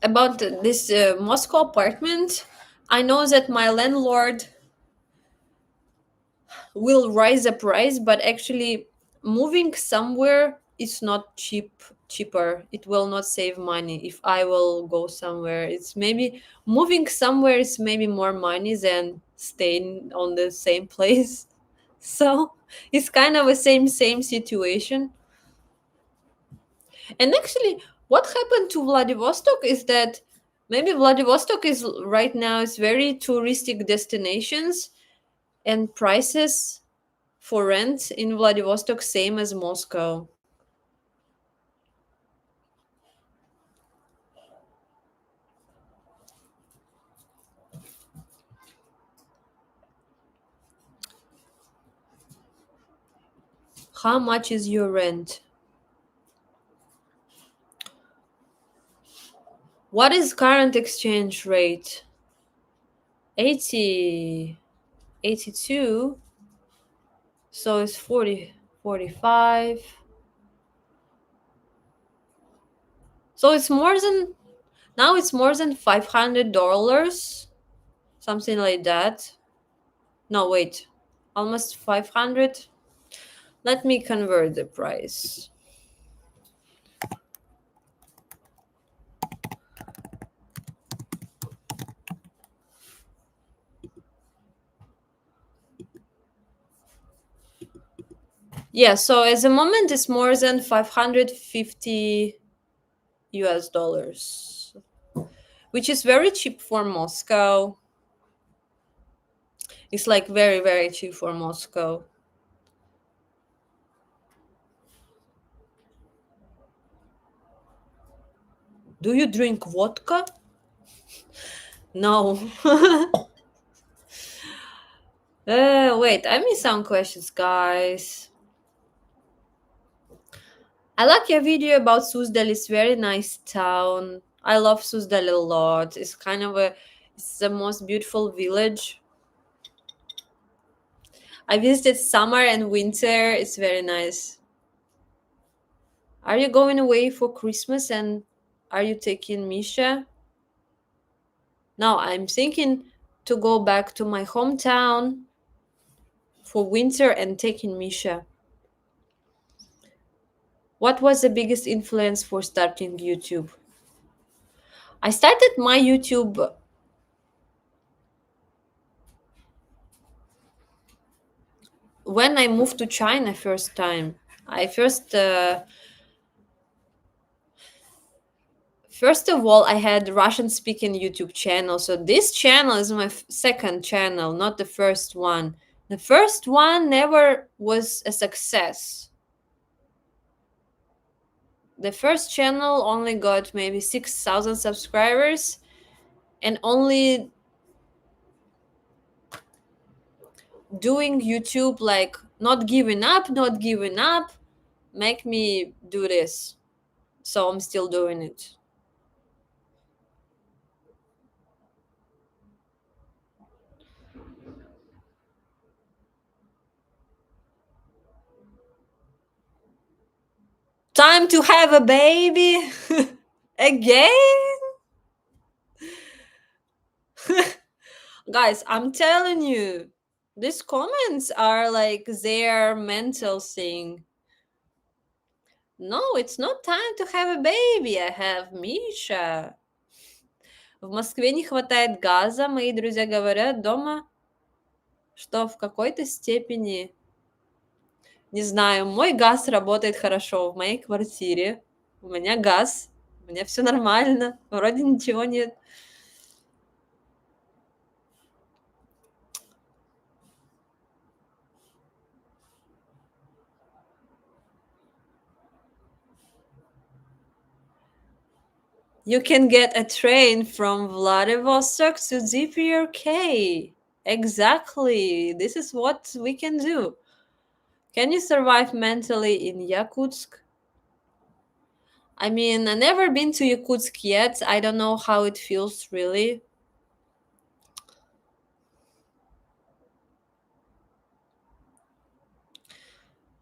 about this Moscow apartment. I know that my landlord will raise the price, but actually moving somewhere is not cheaper. It will not save money if I will go somewhere. It's maybe moving somewhere is maybe more money than staying on the same place. So it's kind of a same situation. And actually, what happened to Vladivostok is that maybe Vladivostok is right now is very touristic destinations and prices for rent in Vladivostok, same as Moscow. How much is your rent? What is current exchange rate? 80, 82. So it's 40, 45. So it's more than, now it's more than $500, something like that. No, wait, almost 500. Let me convert the price. Yeah, so at the moment it's more than 550 US dollars, which is very cheap for Moscow. It's like very, very cheap for Moscow. Do you drink vodka? No. Wait, I missed some questions, guys. I like your video about Suzdal. It's very nice town. I love Suzdal a lot. It's kind of it's the most beautiful village. I visited summer and winter. It's very nice. Are you going away for Christmas and are you taking Misha? No, I'm thinking to go back to my hometown for winter and taking Misha. What was the biggest influence for starting YouTube? I started my YouTube when I moved to China first time. I first of all I had Russian speaking YouTube channel. So this channel is my second channel, not the first one. The first one never was a success. The first channel only got maybe 6,000 subscribers, and only doing YouTube, like not giving up, make me do this. So I'm still doing it. Time to have a baby again. Guys, I'm telling you, these comments are like their mental thing. No, it's not time to have a baby. I have Misha. В Москве не хватает газа, мои друзья говорят дома, что в какой-то степени, не знаю, мой газ работает хорошо в моей квартире. У меня газ, у меня все нормально, вроде ничего нет. You can get a train from Vladivostok to ZPRK. Exactly. This is what we can do. Can you survive mentally in Yakutsk? I mean, I've never been to Yakutsk yet. I don't know how it feels really.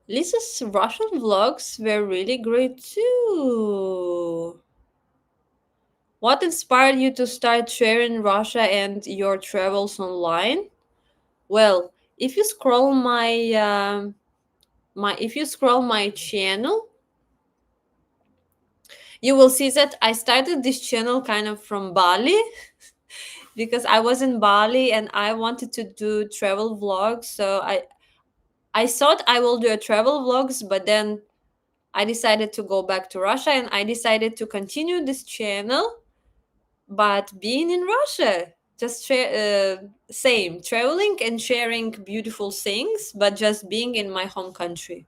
Lisa's Russian vlogs were really great too. What inspired you to start sharing Russia and your travels online? Well, if you scroll my channel, you will see that I started this channel kind of from Bali because I was in Bali and I wanted to do travel vlogs. So I thought I will do a travel vlogs, but then I decided to go back to Russia and I decided to continue this channel but being in Russia. just same traveling and sharing beautiful things, but just being in my home country.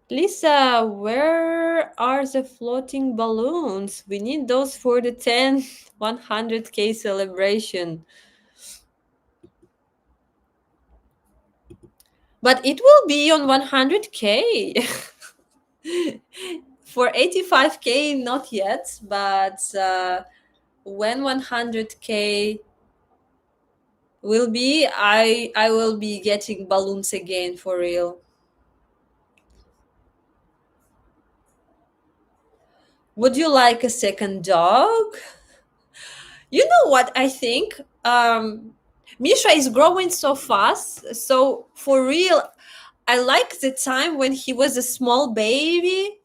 Lisa, where are the floating balloons? We need those for the 10 100K celebration. But it will be on 100K. For 85K, not yet, but when 100K will be, I will be getting balloons again for real. Would you like a second dog? You know what I think? Misha is growing so fast. So for real, I like the time when he was a small baby,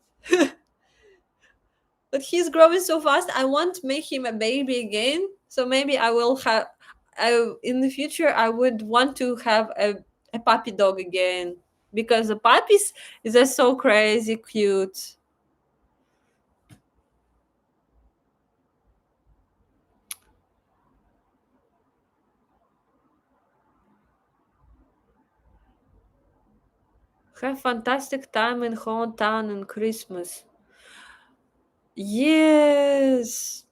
but he's growing so fast. I want to make him a baby again. So maybe I will have. I in the future I would want to have a puppy dog again because the puppies is just so crazy cute. Have fantastic time in hometown and Christmas. Yes,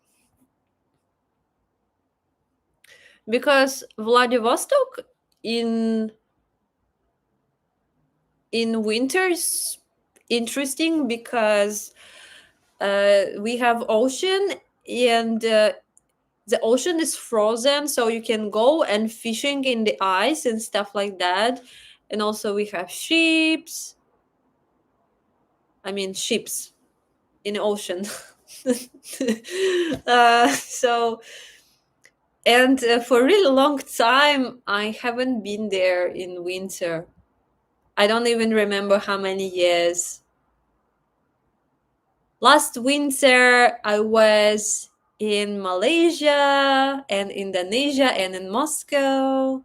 because Vladivostok in winters interesting because we have ocean, and the ocean is frozen, so you can go and fishing in the ice and stuff like that. And also we have ships. I mean ships in the ocean. So and for a really long time I haven't been there in winter. I don't even remember how many years. Last winter, I was in Malaysia and Indonesia and in Moscow.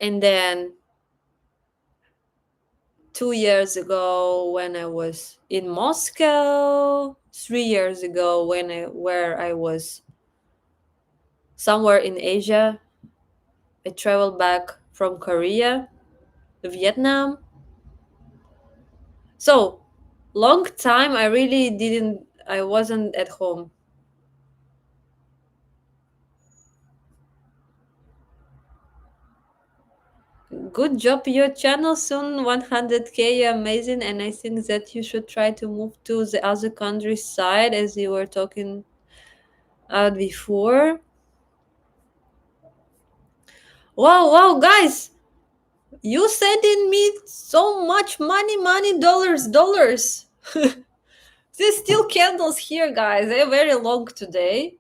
And then 2 years ago when I was in Moscow, 3 years ago where I was somewhere in Asia. I traveled back from Korea, Vietnam. So long time I wasn't at home. Good job, your channel soon 100K, amazing. And I think that you should try to move to the other countryside as you were talking out before. Wow, wow, guys, you sending me so much money, dollars. There's still candles here, guys. They're very long today.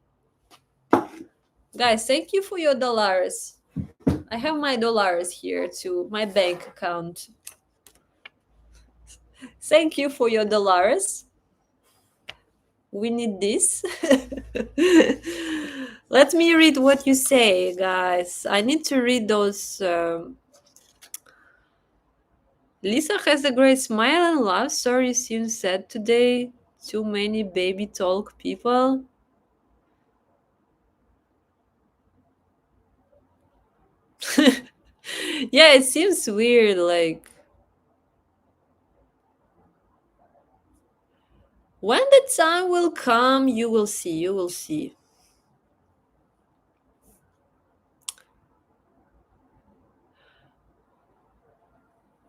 Guys, thank you for your dollars. I have my dollars here to my bank account. Thank you for your dollars. We need this. Let me read what you say, guys. I need to read those. Lisa has a great smile and laugh. Sorry, you seem sad today. Too many baby talk people. Yeah, it seems weird. Like, when the time will come, you will see. You will see.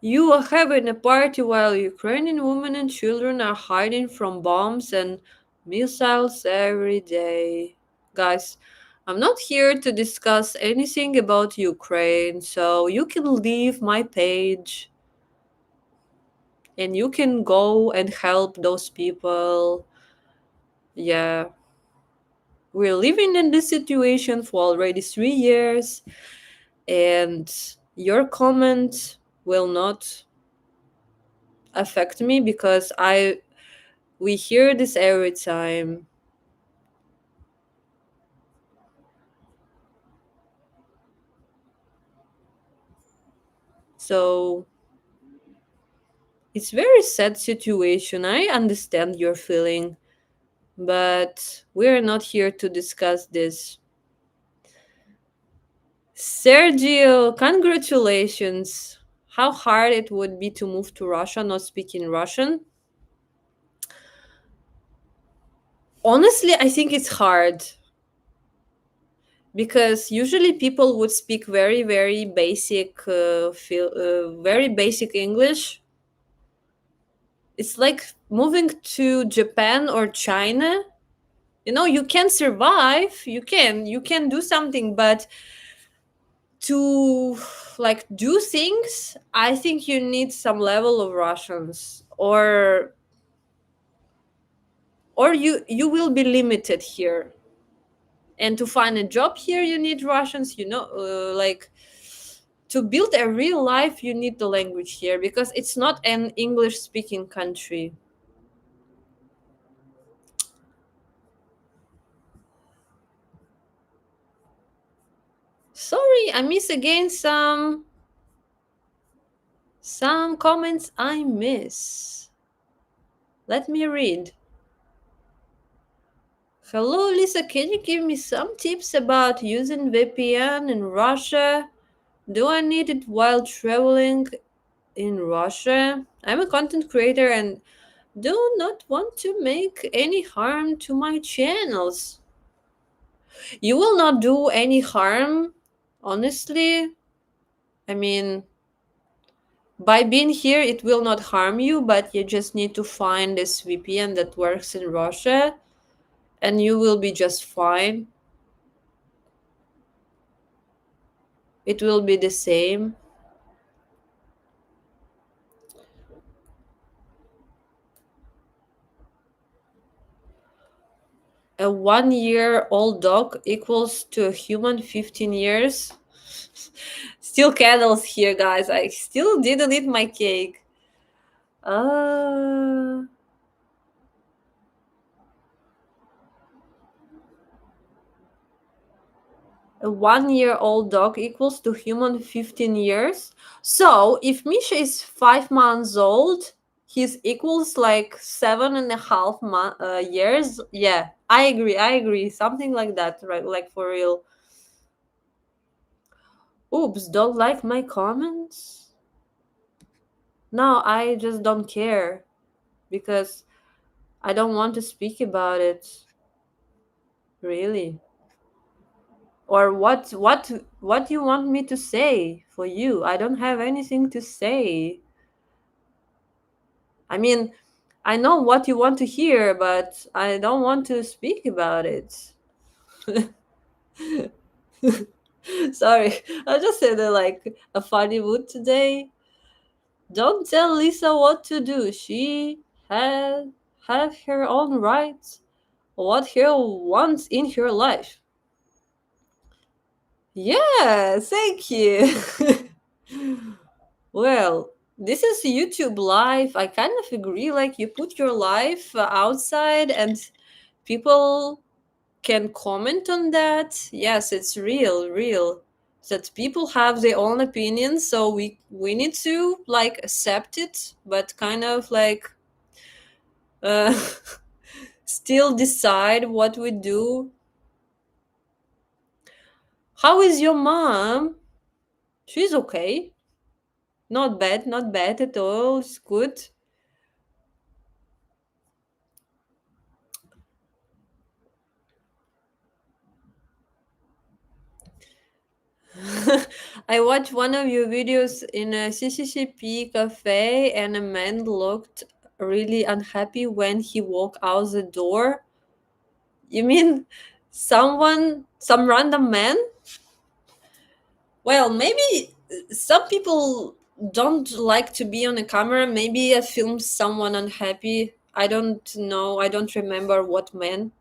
You are having a party while Ukrainian women and children are hiding from bombs and missiles every day. Guys, I'm not here to discuss anything about Ukraine, so you can leave my page and you can go and help those people. Yeah, we're living in this situation for already 3 years, and your comment will not affect me because we hear this every time. So It's very sad situation. I understand your feeling, but we're not here to discuss this. Sergio, congratulations. How hard it would be to move to Russia not speaking Russian? Honestly, I think it's hard because usually people would speak very very basic very basic English. It's like moving to Japan or China. You know, you can survive, you can do something, but to like do things, I think you need some level of Russians, or you will be limited here. And to find a job here you need Russians, like to build a real life you need the language here because it's not an English speaking country. Sorry, I miss again some comments I miss. Let me read. Hello Lisa, can you give me some tips about using VPN in Russia? Do I need it while traveling in Russia? I'm a content creator and do not want to make any harm to my channels. You will not do any harm, honestly. I mean, by being here, it will not harm you, but you just need to find this VPN that works in Russia and you will be just fine. It will be the same. A 1 year old dog equals to a human 15 years. Still candles here, guys. I still didn't eat my cake. Uh, a 1 year old dog equals to human 15 years. So if Misha is 5 months old, his equals like 7.5 years. Yeah, I agree. I agree. Something like that, right? Like for real. Oops, don't like my comments? No, I just don't care because I don't want to speak about it. Really. Or what you want me to say for you? I don't have anything to say. I mean, I know what you want to hear, but I don't want to speak about it. Sorry, I just said like a funny mood today. Don't tell Lisa what to do. She had have her own rights. What she wants in her life. Yeah, thank you. Well, this is YouTube live. I kind of agree. Like, you put your life outside and people can comment on that. Yes, it's real, real. That people have their own opinions, so we need to like accept it, but kind of like uh, still decide what we do. How is your mom? She's okay. Not bad, not bad at all. It's good. I watched one of your videos in a CCCP cafe, and a man looked really unhappy when he walked out the door. You mean some random man? Well, maybe some people don't like to be on a camera. Maybe I filmed someone unhappy. I don't know. I don't remember what man.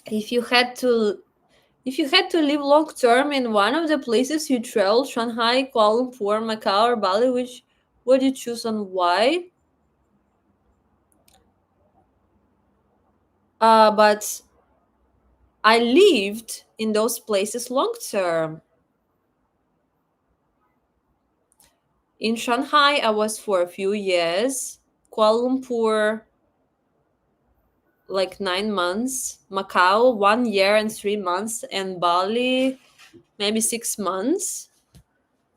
If you had to If you had to live long term in one of the places you traveled, Shanghai, Kuala Lumpur, Macau, or Bali, which would you choose and why? But I lived in those places long term. In Shanghai, I was for a few years. Kuala Lumpur, like 9 months. Macau, 1 year and 3 months. And Bali, maybe 6 months.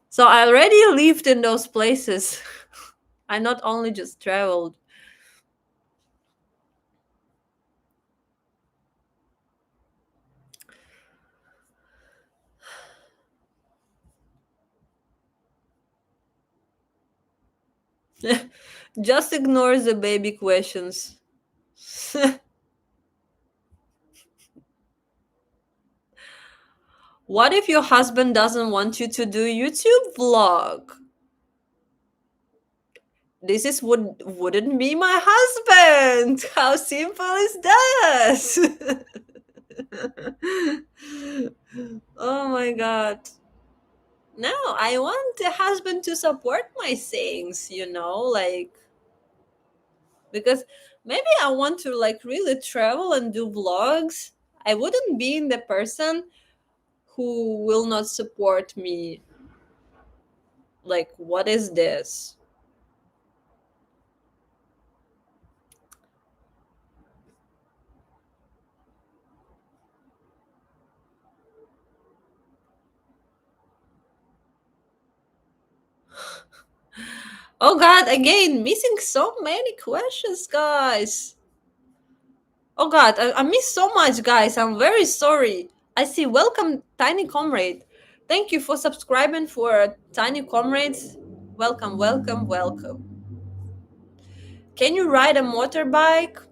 So I already lived in those places. I not only just traveled. Just ignore the baby questions. What if your husband doesn't want you to do YouTube vlog? This is wouldn't be my husband. How simple is that? Oh my god. No, I want the husband to support my things, like, because maybe I want to like really travel and do vlogs. I wouldn't be the person who will not support me. Like, what is this? Oh god, again, missing so many questions, guys. Oh god, I missed so much, guys. I'm very sorry. I see. Welcome, Tiny Comrade. Thank you for subscribing for Tiny Comrades. Welcome, welcome, welcome. Can you ride a motorbike?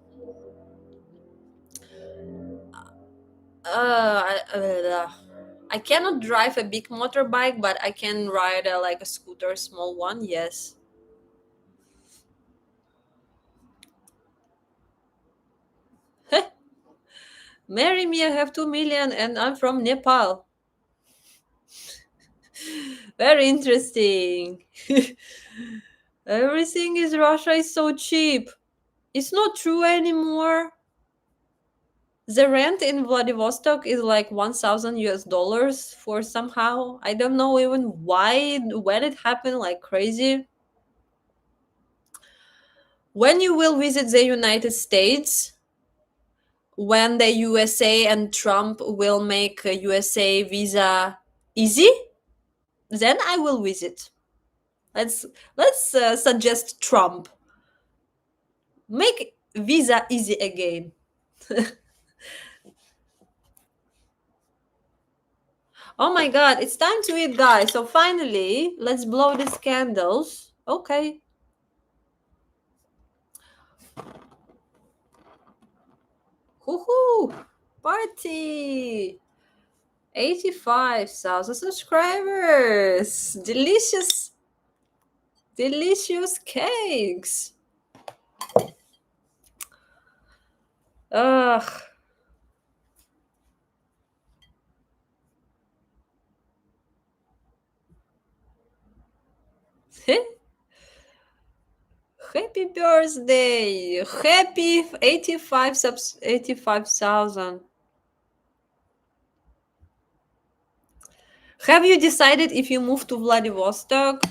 I cannot drive a big motorbike, but I can ride like a scooter, small one. Yes. Marry me. I have 2 million, and I'm from Nepal. Very interesting. Everything is Russia is so cheap. It's not true anymore. The rent in Vladivostok is like 1,000 US dollars for somehow. I don't know even why, when it happened, like crazy. When you will visit the United States, when the USA and Trump will make a USA visa easy, then I will visit. Let's suggest Trump. Make visa easy again. Oh my god, it's time to eat, guys. So finally, let's blow these candles. Okay. Hoo-hoo! Party! 85,000 subscribers! Delicious, delicious cakes! Ugh. Happy birthday! Happy 85,000. Have you decided if you move to Vladivostok?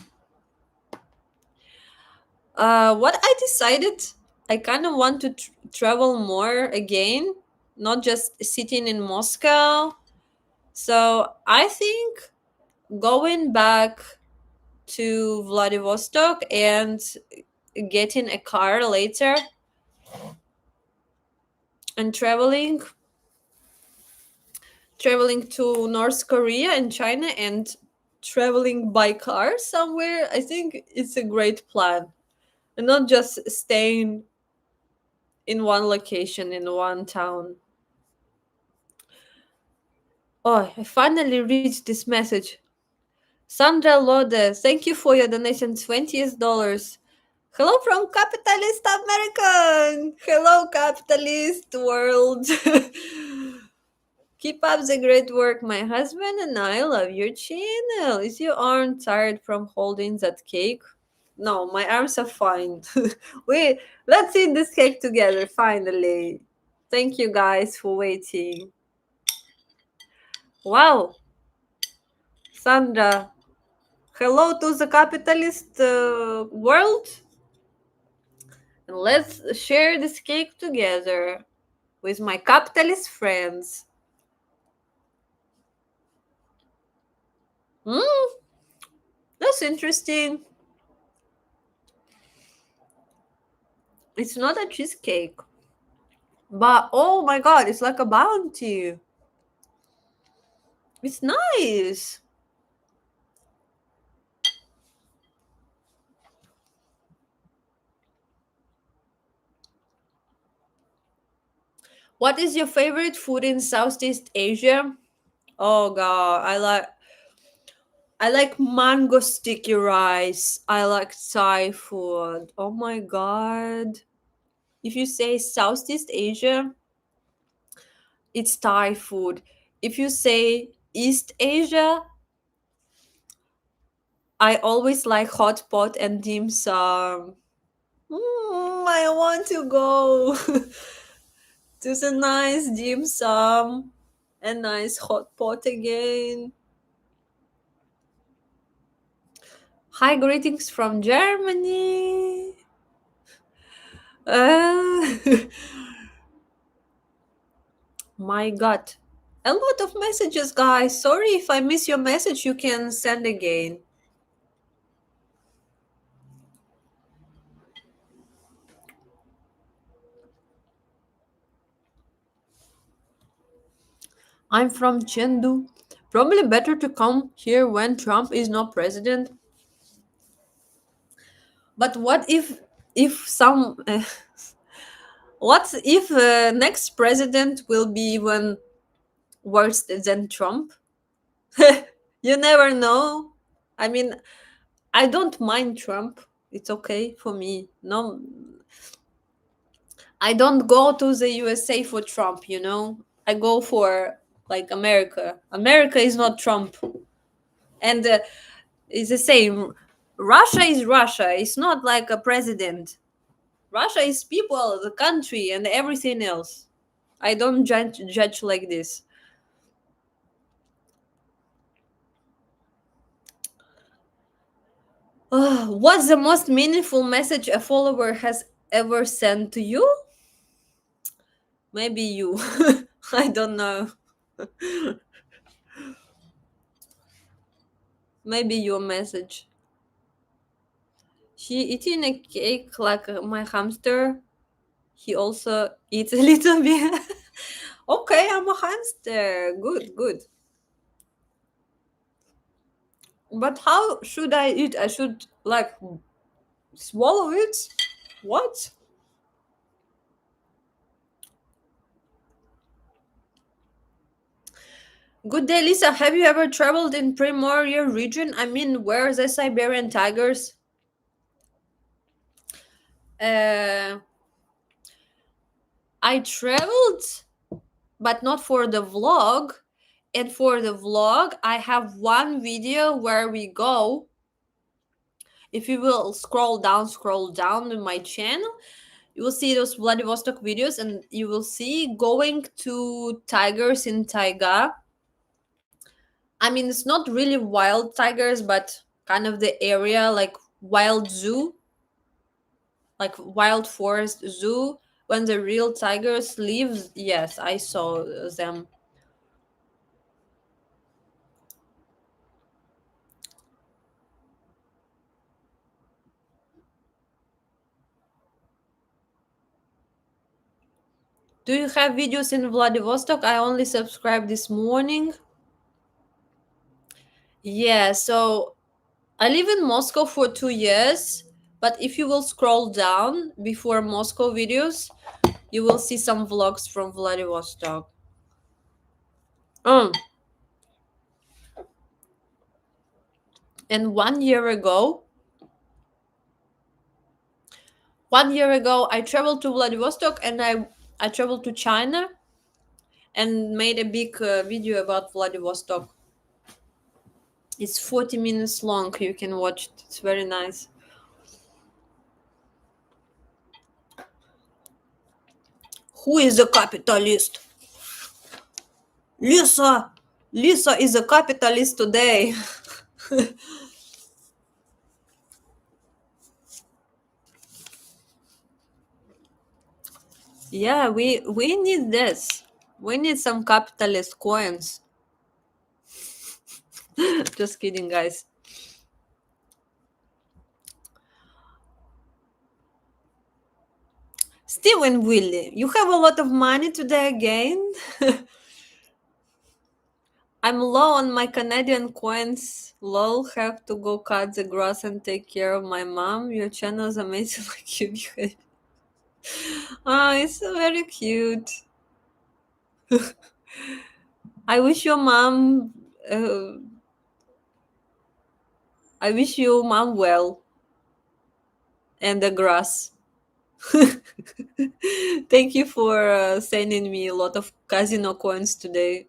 What I decided, I kind of want to travel more again, not just sitting in Moscow. So I think going back to Vladivostok and getting a car later and traveling to North Korea and China and traveling by car somewhere. I think it's a great plan, and not just staying in one location in one town. Oh, I finally reached this message. Sandra Lode, thank you for your donation, $20. Hello from capitalist American. Hello, capitalist world. Keep up the great work. My husband and I love your channel. Is your arm tired from holding that cake? No, my arms are fine. Wait, let's eat this cake together finally. Thank you guys for waiting. Wow, Sandra. Hello to the capitalist world. And let's share this cake together with my capitalist friends. Hmm, that's interesting. It's not a cheesecake, but oh my god, it's like a bounty. It's nice. What is your favorite food in Southeast Asia? Oh god, I like mango sticky rice. I like Thai food. Oh my god. If you say Southeast Asia, it's Thai food. If you say East Asia, I always like hot pot and dim sum. I want to go to the nice dim sum and nice hot pot again. Hi, greetings from Germany. Uh, my God. A lot of messages, guys. Sorry if I miss your message, you can send again. I'm from Chengdu. Probably better to come here when Trump is not president. But what if some what if next president will be even worse than Trump? You never know. I mean, I don't mind Trump. It's okay for me. No, I don't go to the USA for Trump, you know? I go for like America. America is not Trump. And it's the same. Russia is Russia. It's not like a president. Russia is people, the country, and everything else. I don't judge like this. What's the most meaningful message a follower has ever sent to you? Maybe you. I don't know. Maybe your message. She eating a cake like my hamster. He also eats a little bit. Okay, I'm a hamster. Good, good. But how should I eat? I should like swallow it? What? Good day, Lisa. Have you ever traveled in Primorye region? I mean, where are the Siberian tigers? Uh, I traveled, but not for the vlog. And for the vlog, I have one video where we go. If you will scroll down in my channel, you will see those Vladivostok videos, and you will see going to tigers in taiga. I mean, it's not really wild tigers, but kind of the area like wild zoo, like wild forest zoo. When the real tigers live, yes, I saw them. Do you have videos in Vladivostok? I only subscribed this morning. Yeah, so I live in Moscow for 2 years, but if you will scroll down before Moscow videos, you will see some vlogs from Vladivostok. Um, and 1 year ago, 1 year ago, I traveled to Vladivostok, and I traveled to China and made a big video about Vladivostok. It's 40 minutes long. You can watch it. It's very nice. Who is the capitalist? Lisa. Lisa is a capitalist today. Yeah, we need this. We need some capitalist coins. Just kidding, guys. Steven Willie, you have a lot of money today again. I'm low on my Canadian coins. Lol, have to go cut the grass and take care of my mom. Your channel is amazing, like you behave. Oh, it's so very cute. I wish your mom. Uh, I wish your mom well and the grass. Thank you for sending me a lot of casino coins today.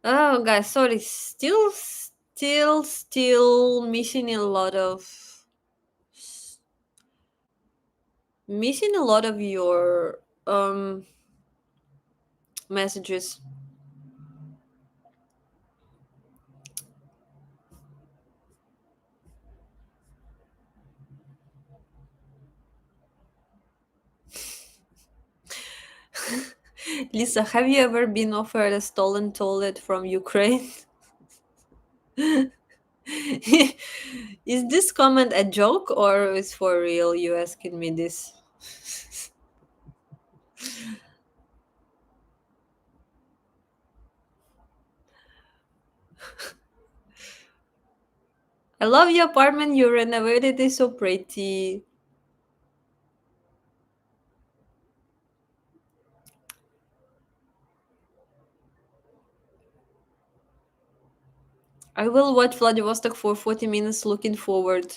Oh, guys, sorry. Still missing a lot of your messages. Lisa, have you ever been offered a stolen toilet from Ukraine? Is this comment a joke or is for real? You asking me this? I love your apartment you renovated. It's so pretty. I will watch Vladivostok for 40 minutes looking forward.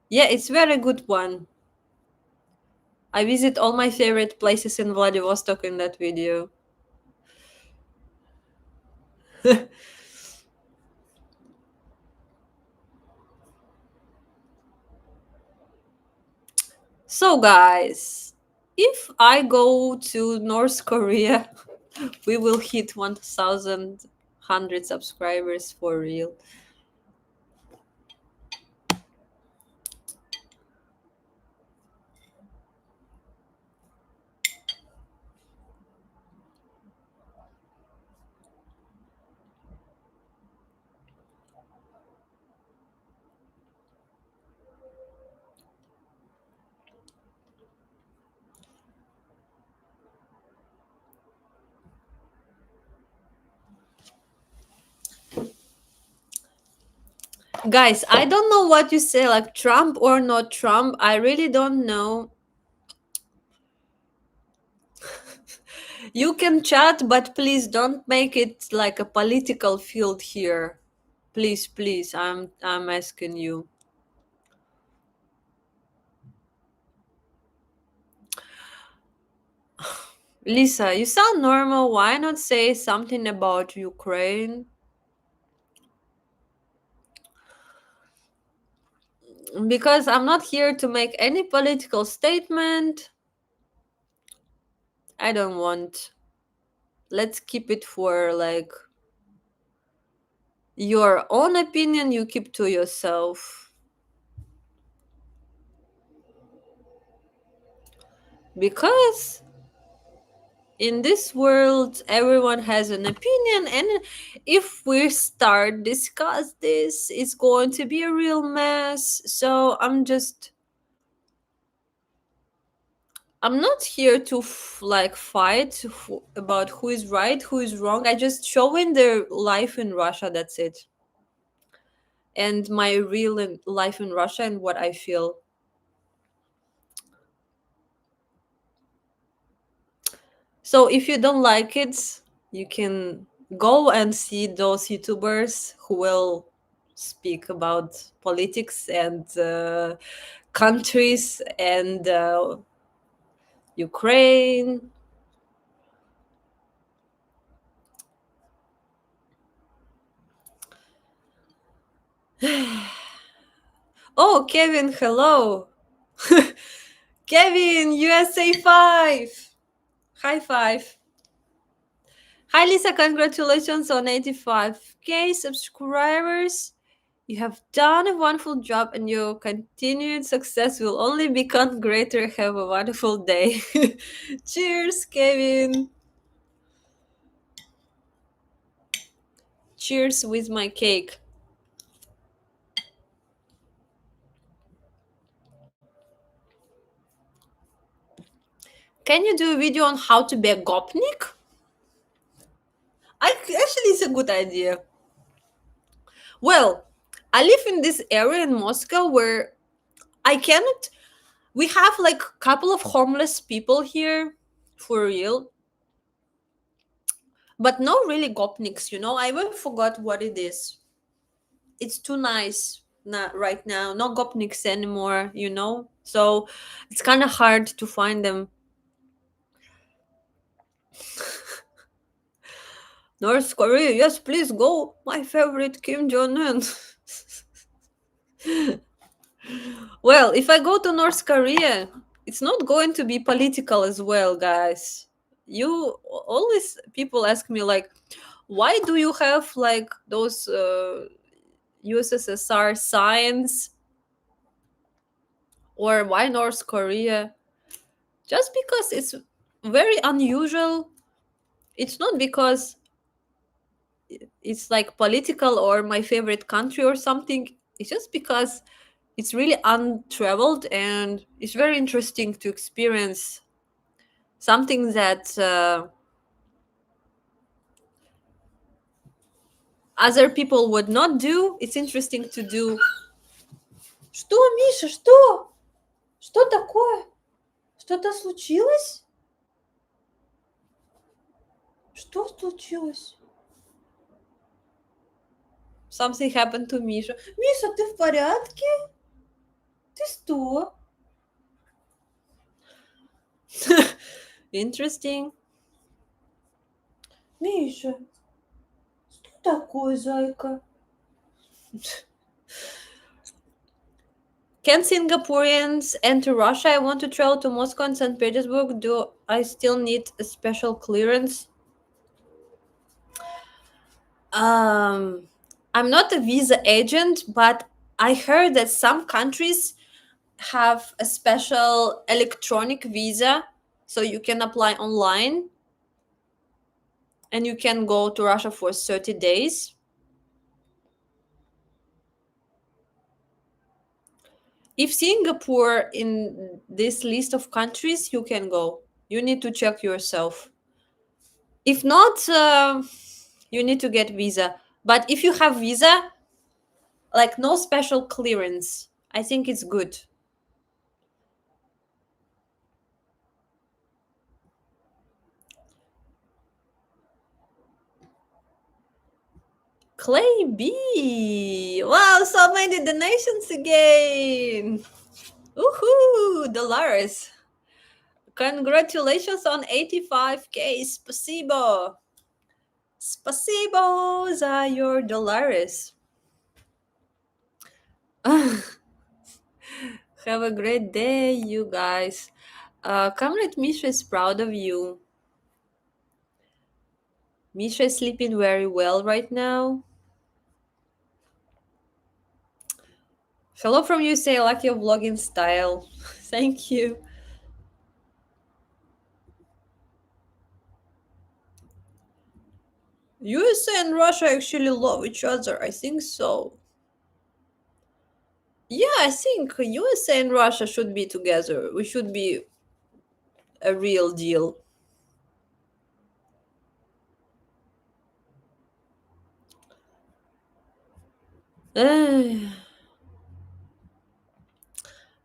Yeah, it's very good one. I visit all my favorite places in Vladivostok in that video. So guys, if I go to North Korea, we will hit 1,100 subscribers for real. Guys, I don't know what you say, like Trump or not Trump. I really don't know. You can chat, but please don't make it like a political field here. Please, please, I'm asking you. Lisa, you sound normal. Why not say something about Ukraine? Because I'm not here to make any political statement. I don't want. Let's keep it for like your own opinion, you keep to yourself. Because in this world everyone has an opinion, and if we start discuss this, it's going to be a real mess. So I'm not here to like fight about who is right, who is wrong. I just showing their life in Russia, that's it. And my real life in Russia and what I feel. So if you don't like it, you can go and see those YouTubers who will speak about politics and countries and Ukraine. Oh, Kevin, hello. Kevin, USA 5. High five. Hi, Lisa. Congratulations on 85K subscribers. You have done a wonderful job, and your continued success will only become greater. Have a wonderful day. Cheers, Kevin. Cheers with my cake. Can you do a video on how to be a gopnik? Actually, it's a good idea. Well, I live in this area in Moscow where I cannot. We have like a couple of homeless people here, for real, but no really gopniks. I even forgot what it is. It's too nice not right now. No gopniks anymore. So it's kind of hard to find them. North Korea, yes, please go. My favorite Kim Jong Un. Well, if I go to North Korea, it's not going to be political as well, guys. You always people ask me like, why do you have like those USSR signs, or why North Korea? Just because it's very unusual. It's not because it's like political or my favorite country or something. It's just because it's really untraveled, and it's very interesting to experience something that other people would not do. It's interesting to do. Что, Миша, что? Что такое? Что-то случилось? Что случилось? Something happened to Misha. Миша, ты в порядке? Ты что? Interesting. Миша, что такое, зайка? Can Singaporeans enter Russia? I want to travel to Moscow and St. Petersburg. Do I still need a special clearance? Um, I'm not a visa agent, but I heard that some countries have a special electronic visa, so you can apply online and you can go to Russia for 30 days. If Singapore in this list of countries, you can go. You need to check yourself. If not, you need to get visa. But if you have visa, like no special clearance, I think it's good. Clay B. Wow, so many donations again. Woohoo, dollars. Congratulations on 85K. Spasibo. Spasibo za your dollars. Have a great day, you guys. Comrade Misha is proud of you. Misha is sleeping very well right now. Hello from USA. I like your vlogging style. Thank you. USA and Russia actually love each other. I think so. Yeah, I think USA and Russia should be together. We should be a real deal.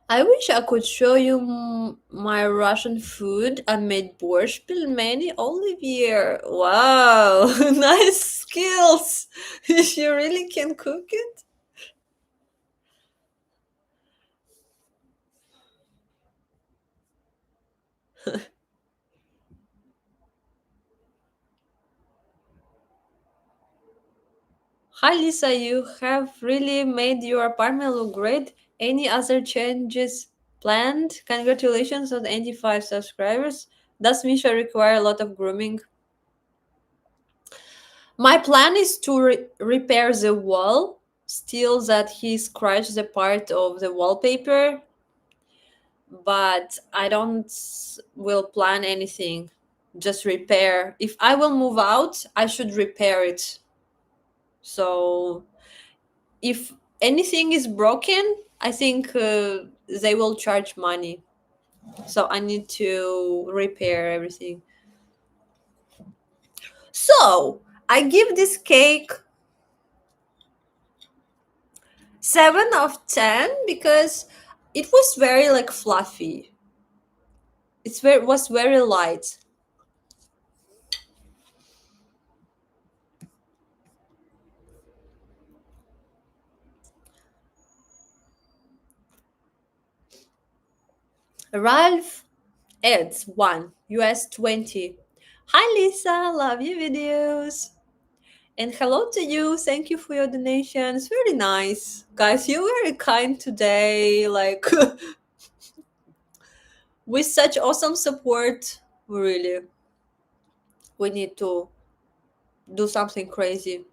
I wish I could show you my Russian food. I made borscht pelmeni Olivier. Wow, nice skills. You really can cook it? Hi Lisa, you have really made your apartment look great. Any other changes planned? Congratulations on 85 subscribers. Does Misha require a lot of grooming? My plan is to repair the wall, still that he scratched the part of the wallpaper, but I don't will plan anything. Just repair. If I will move out, I should repair it. So if anything is broken, I think they will charge money. So I need to repair everything. So I give this cake 7 of 10 because it was very like fluffy. Was very light. Ralph adds 1 US 20. Hi Lisa, love your videos. And hello to you. Thank you for your donations. Very nice. Guys, you're very kind today. Like with such awesome support, really. We need to do something crazy.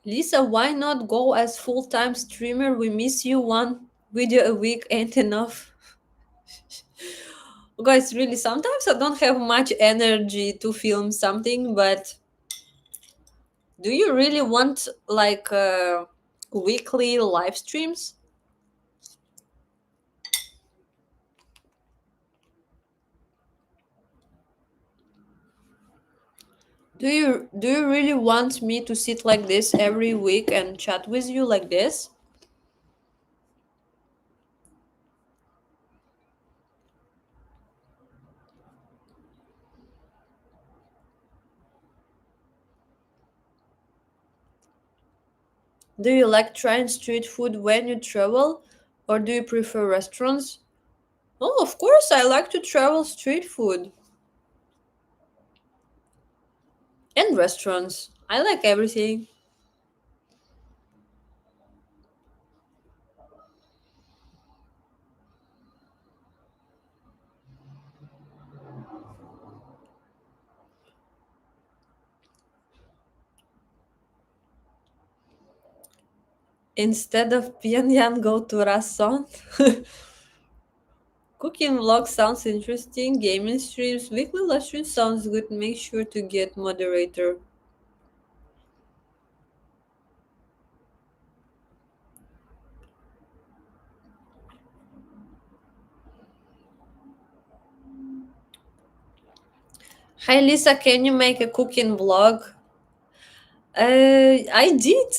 Lisa, why not go as full-time streamer? We miss you. One video a week ain't enough. Guys, really, sometimes I don't have much energy to film something, but do you really want like weekly live streams? Do you really want me to sit like this every week and chat with you like this? Do you like trying street food when you travel, or do you prefer restaurants? Oh, of course, I like to travel street food and restaurants. I like everything. Instead of Pyongyang, go to Rason. Cooking vlog sounds interesting. Gaming streams, weekly live stream sounds good. Make sure to get moderator. Hi Lisa, can you make a cooking vlog? I did.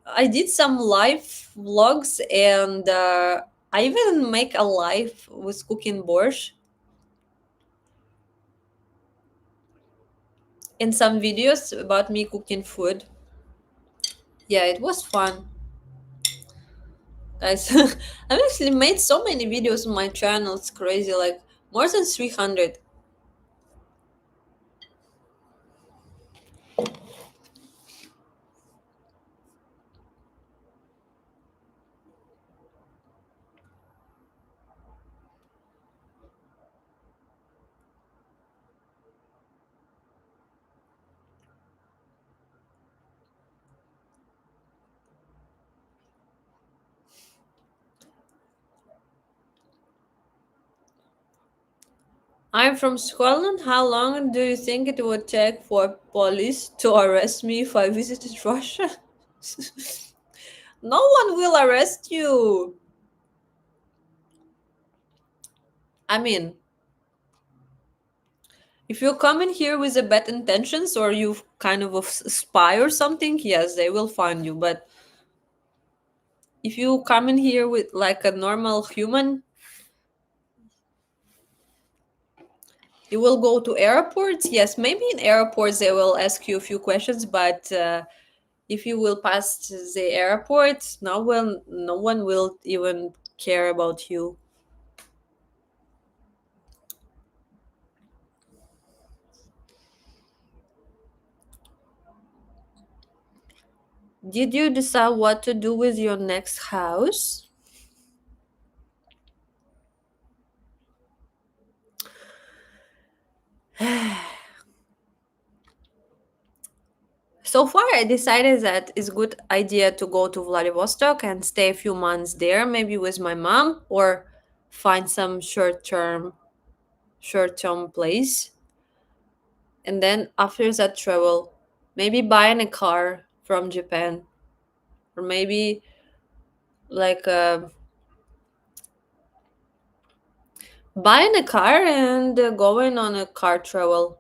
I did some live vlogs, and I even make a live with cooking borscht and some videos about me cooking food. Yeah, it was fun, guys. I've actually made so many videos on my channel. It's crazy, like more than 300. I'm from Scotland. How long do you think it would take for police to arrest me if I visited Russia? No one will arrest you. I mean, if you come in here with a bad intentions or you kind of a spy or something, yes, they will find you. But if you come in here with like a normal human, you will go to airports. Yes, maybe in airports they will ask you a few questions, but If you will pass the airport, no one will even care about you. Did you decide what to do with your next house? So far, I decided that it's a good idea to go to Vladivostok and stay a few months there, maybe with my mom, or find some short term place. And then after that travel, maybe buying a car from Japan, or maybe like buying a car and going on a car travel.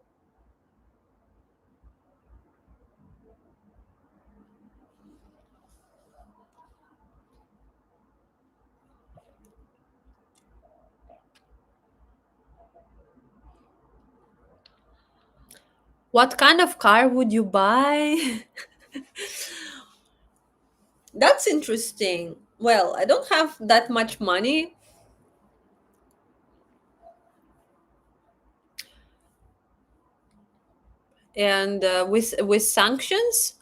What kind of car would you buy? That's interesting. Well, I don't have that much money, and with sanctions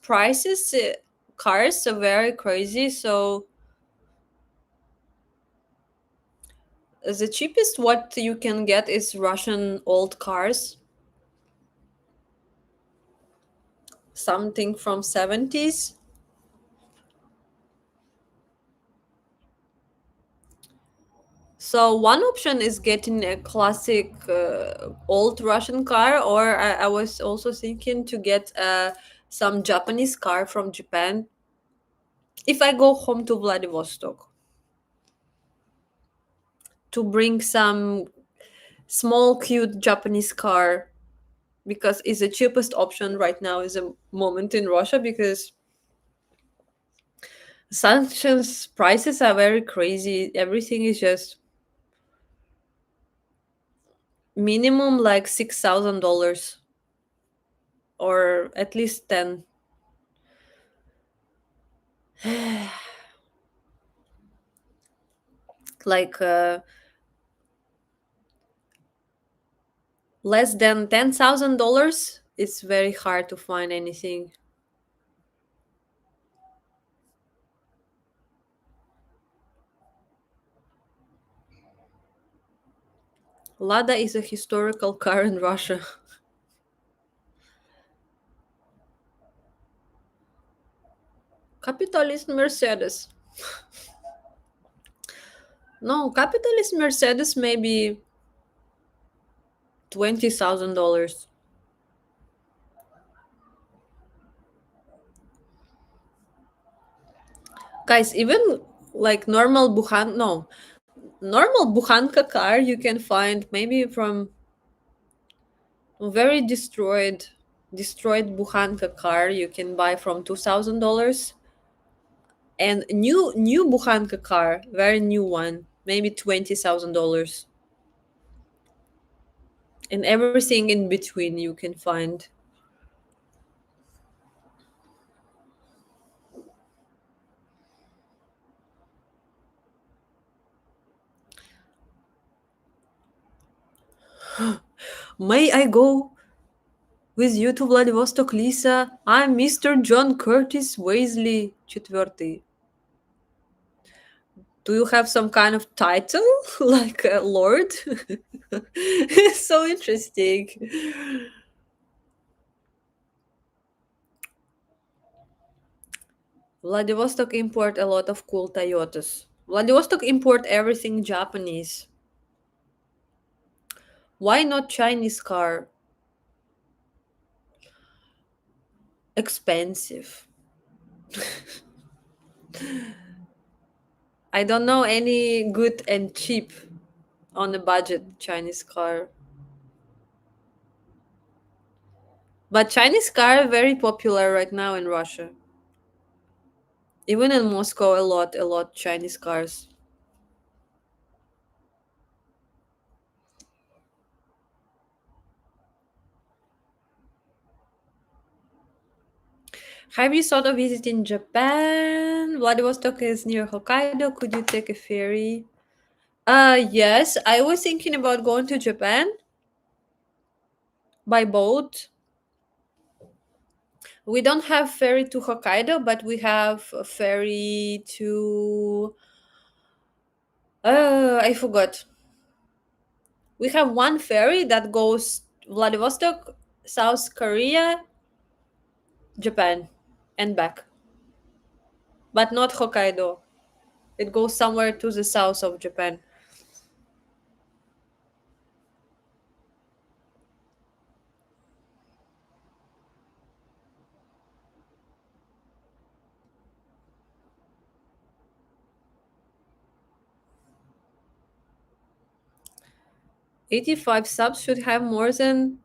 prices, cars are very crazy. So the cheapest what you can get is Russian old cars, something from 70s. So one option is getting a classic old Russian car, or I was also thinking to get some Japanese car from Japan if I go home to Vladivostok, to bring some small cute Japanese car, because it's the cheapest option right now is a moment in Russia, because sanctions prices are very crazy. Everything is just minimum like $6,000, or at least 10. Like less than $10,000, it's very hard to find anything. Lada is a historical car in Russia. Capitalist Mercedes. No, capitalist Mercedes maybe $20,000. Guys, even like normal Bukhanka car you can find maybe from very destroyed Bukhanka car you can buy from $2,000, and new Bukhanka car, very new one, maybe $20,000, and everything in between you can find. May I go with you to Vladivostok, Lisa? I'm Mr. John Curtis Weasley IV. Do you have some kind of title like a lord? It's so interesting. Vladivostok import a lot of cool Toyotas. Vladivostok import everything Japanese. Why not Chinese car? Expensive. I don't know any good and cheap on a budget Chinese car. But Chinese car are very popular right now in Russia. Even in Moscow, a lot Chinese cars. Have you thought of visiting Japan? Vladivostok is near Hokkaido. Could you take a ferry? Yes, I was thinking about going to Japan by boat. We don't have ferry to Hokkaido, but we have a ferry to I forgot. We have one ferry that goes Vladivostok, South Korea, Japan, and back, but not Hokkaido. It goes somewhere to the south of Japan. 85 subs should have more than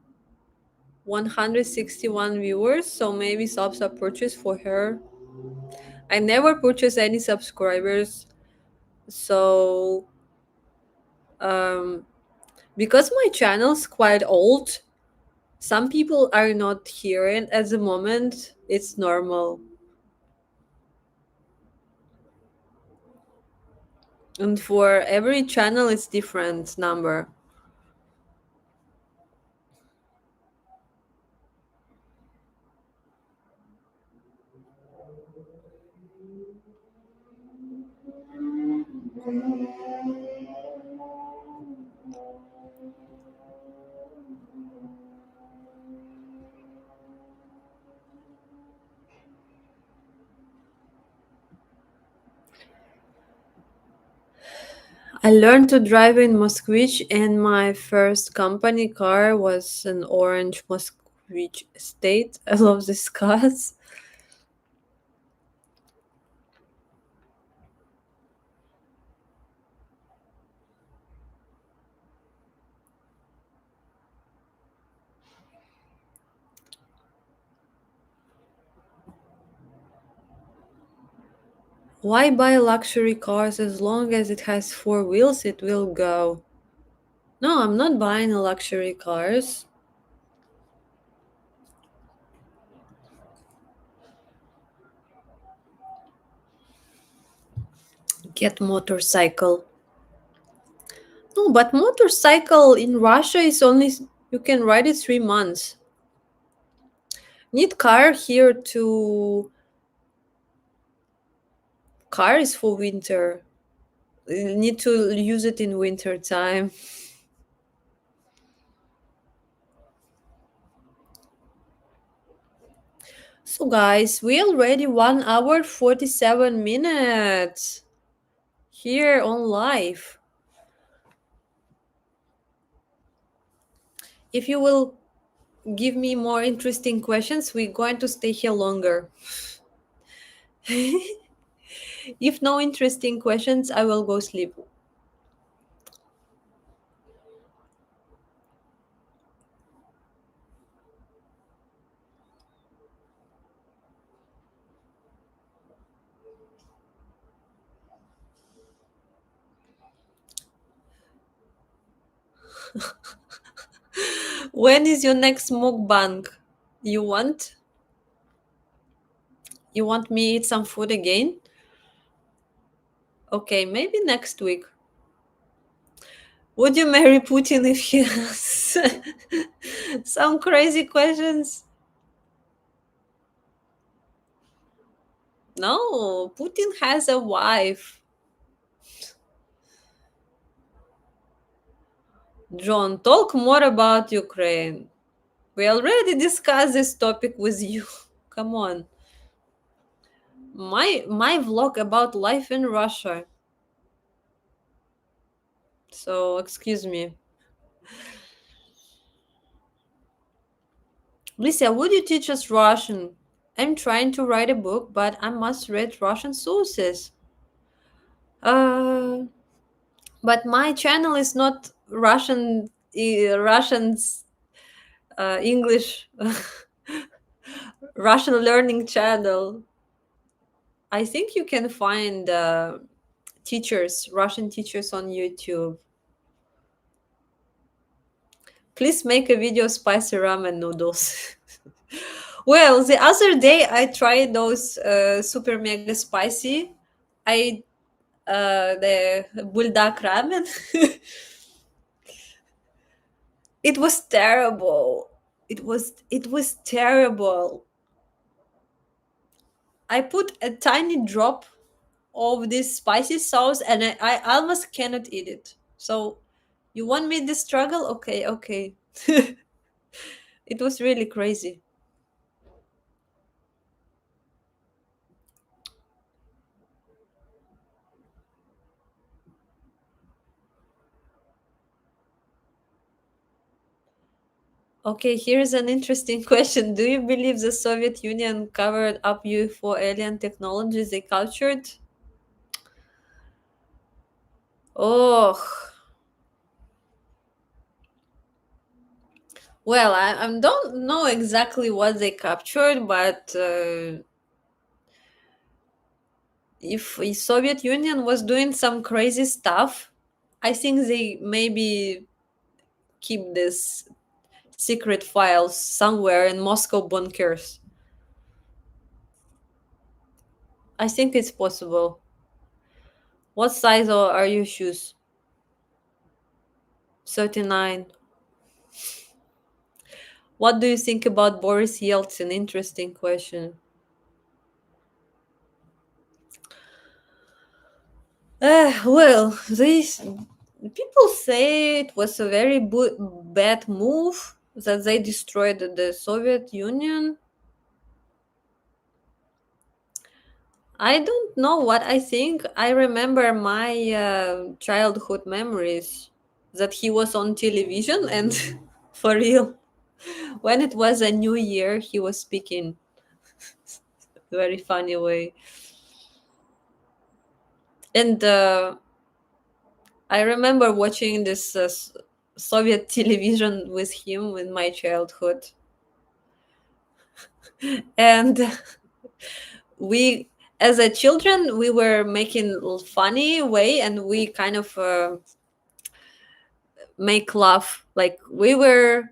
161 viewers, so maybe subs are purchased for her. I never purchase any subscribers, so um, because my channel's quite old, some people are not hearing at the moment. It's normal, and for every channel, it's different number. I learned to drive in Moskvich, and my first company car was an orange Moskvich Estate. I love these cars. Why buy luxury cars? As long as it has four wheels, it will go. No, I'm not buying a luxury cars. Get motorcycle. No, but motorcycle in Russia is only you can ride it 3 months. Need car here to car is for winter. You need to use it in winter time. So guys, we already 1 hour 47 minutes here on live. If you will give me more interesting questions, we're going to stay here longer. If no interesting questions, I will go sleep. When is your next mukbang? You want? You want me eat some food again? Okay, maybe next week. Would you marry Putin if he has some crazy questions? No, Putin has a wife. John, talk more about Ukraine. We already discussed this topic with you. Come on. My vlog about life in Russia. So excuse me. Lisa, would you teach us Russian? I'm trying to write a book, but I must read Russian sources. Uh, but my channel is not Russian's English Russian learning channel. I think you can find teachers, Russian teachers on YouTube. Please make a video spicy ramen noodles. Well, the other day I tried those super mega spicy. I the buldak ramen. It was terrible. It was terrible. I put a tiny drop of this spicy sauce and I almost cannot eat it. So you want me to struggle? Okay, okay. It was really crazy. Okay, here's an interesting question. Do you believe the Soviet Union covered up UFO alien technologies they captured? Oh, well, I don't know exactly what they captured, but if the Soviet Union was doing some crazy stuff, I think they maybe keep this secret files somewhere in Moscow bunkers. I think it's possible. What size are your shoes? 39. What do you think about Boris Yeltsin? Interesting question. Well, these people say it was a very bad move that they destroyed the Soviet Union. I don't know what I think. I remember my childhood memories that he was on television and for real, when it was a new year, he was speaking very funny way. And I remember watching this Soviet television with him in my childhood. And we, as a children, we were making funny way and we kind of make laugh. Like we were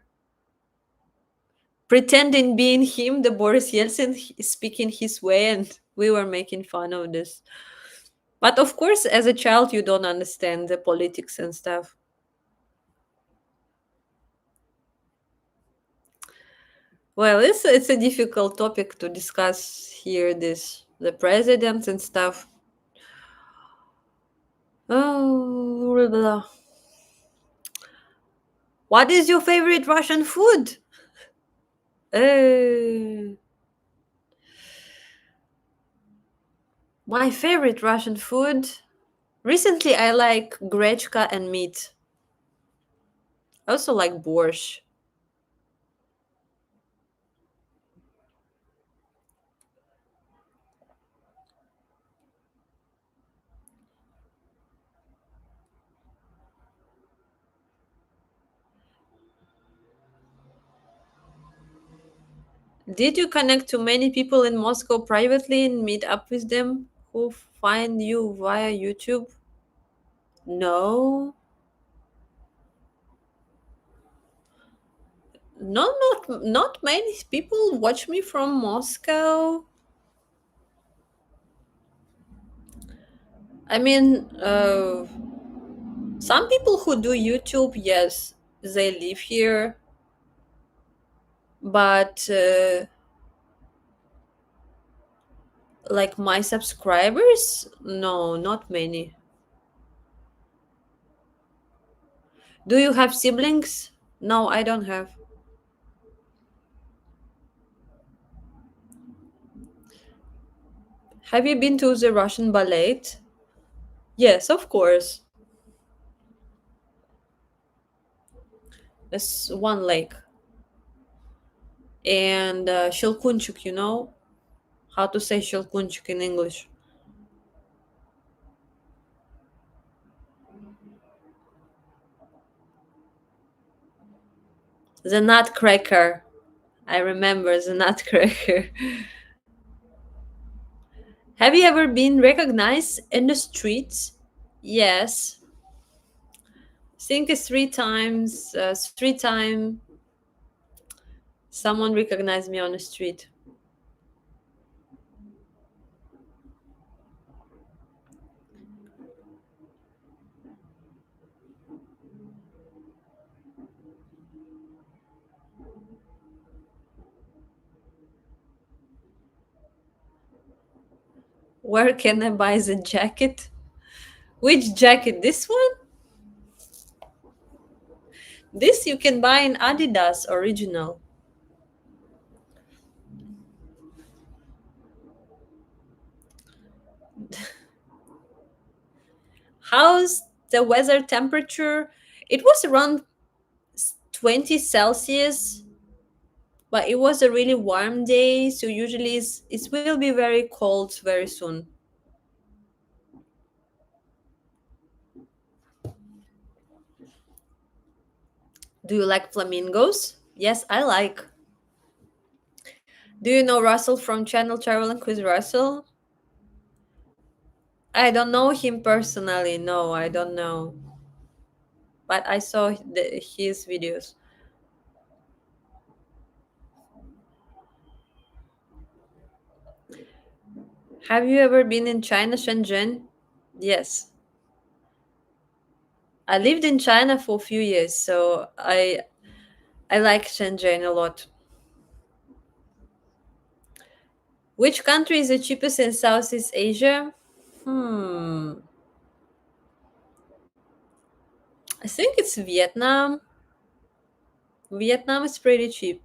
pretending being him, the Boris Yeltsin, speaking his way, and we were making fun of this. But of course, as a child, you don't understand the politics and stuff. Well, it's a difficult topic to discuss here. This the president and stuff. Oh, blah, blah. What is your favorite Russian food? Uh, my favorite Russian food. Recently, I like grechka and meat. I also like borscht. Did you connect to many people in Moscow privately and meet up with them who find you via YouTube? No, no, not many people watch me from Moscow. I mean, some people who do YouTube, yes, they live here, but like my subscribers, no, not many. Do you have siblings? No, I don't have. Have you been to the Russian ballet? Yes, of course. There's one lake. And Shelkunchuk, you know how to say Shelkunchuk in English. The Nutcracker. I remember the Nutcracker. Have you ever been recognized in the streets? Yes. I think it's three times, three time Someone recognized me on the street. Where can I buy the jacket? Which jacket? This one? This you can buy in Adidas original. How's the weather temperature? It was around 20 Celsius, but it was a really warm day, so usually it will be very cold very soon. Do you like flamingos? Yes, I like. Do you know Russell from channel Traveling with Russell? I don't know him personally. No, I don't know. But I saw his videos. Have you ever been in China, Shenzhen? Yes. I lived in China for a few years, so I like Shenzhen a lot. Which country is the cheapest in Southeast Asia? Hmm. I think it's Vietnam. Vietnam is pretty cheap.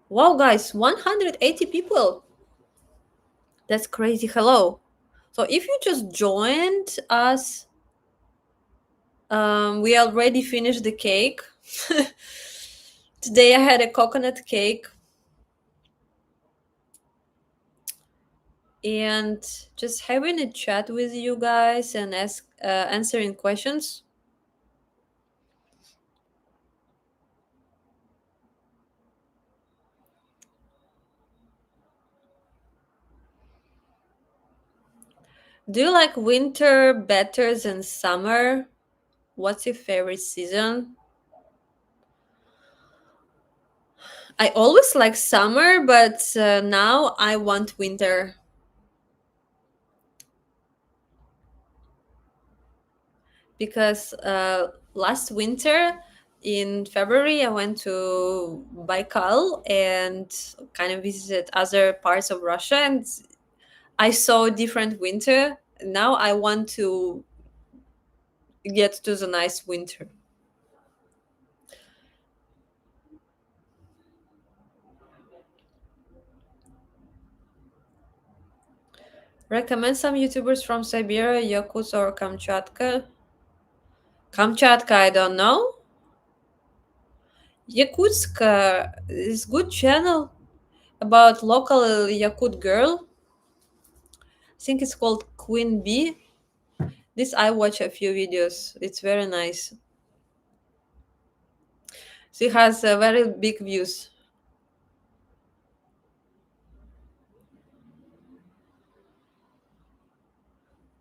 Wow, guys, 180 people. That's crazy. Hello. So if you just joined us, we already finished the cake. Today I had a coconut cake and just having a chat with you guys and answering questions. Do you like winter better than summer? What's your favorite season? I always like summer, but now I want winter because last winter in February I went to Baikal and kind of visited other parts of Russia, and I saw a different winter. Now I want to get to the nice winter. Recommend some YouTubers from Siberia, Yakutsk, or Kamchatka. Kamchatka, I don't know. Yakutsk is good channel about local Yakut girl. I think it's called Queen Bee. This I watch a few videos. It's very nice. She has very big views.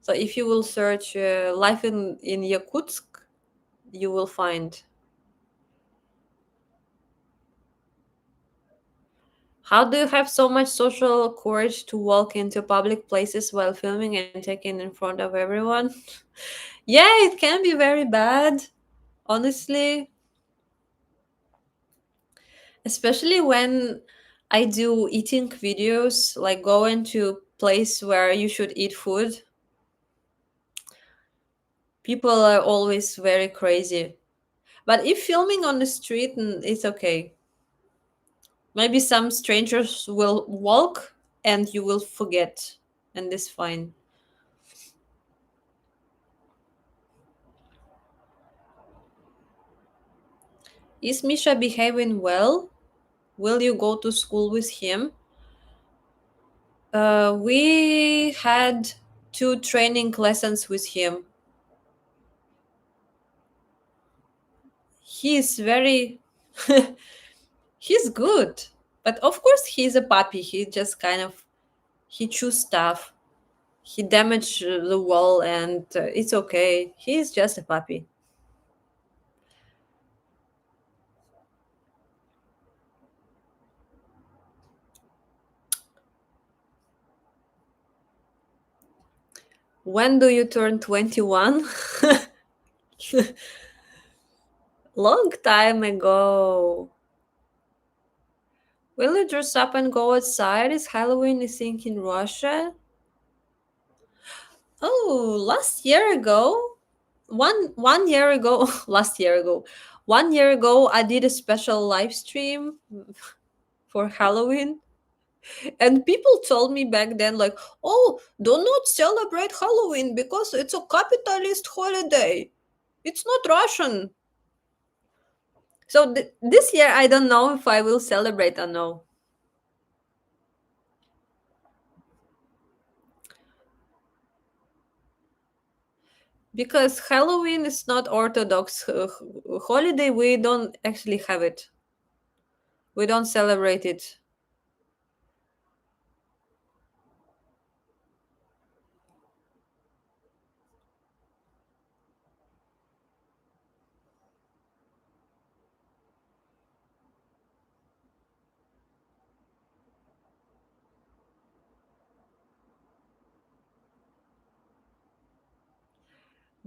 So if you will search life in Yakutsk, you will find. How do you have so much social courage to walk into public places while filming and taking in front of everyone? Yeah, it can be very bad, honestly, especially when I do eating videos, like going to place where you should eat food. People are always very crazy. But if filming on the street, it's okay. Maybe some strangers will walk and you will forget, and it's fine. Is Misha behaving well? Will you go to school with him? We had two training lessons with him. He's very, he's good. But of course, he's a puppy. He just kind of, he chews stuff. He damaged the wall and it's okay. He's just a puppy. When do you turn 21? Long time ago. Will you dress up and go outside? Is Halloween a thing in Russia? Oh, last year ago, one year ago, last year ago, 1 year ago, I did a special live stream for Halloween, and people told me back then, like, "Oh, do not celebrate Halloween because it's a capitalist holiday. It's not Russian." So this year, I don't know if I will celebrate or no, because Halloween is not Orthodox holiday. We don't actually have it. We don't celebrate it.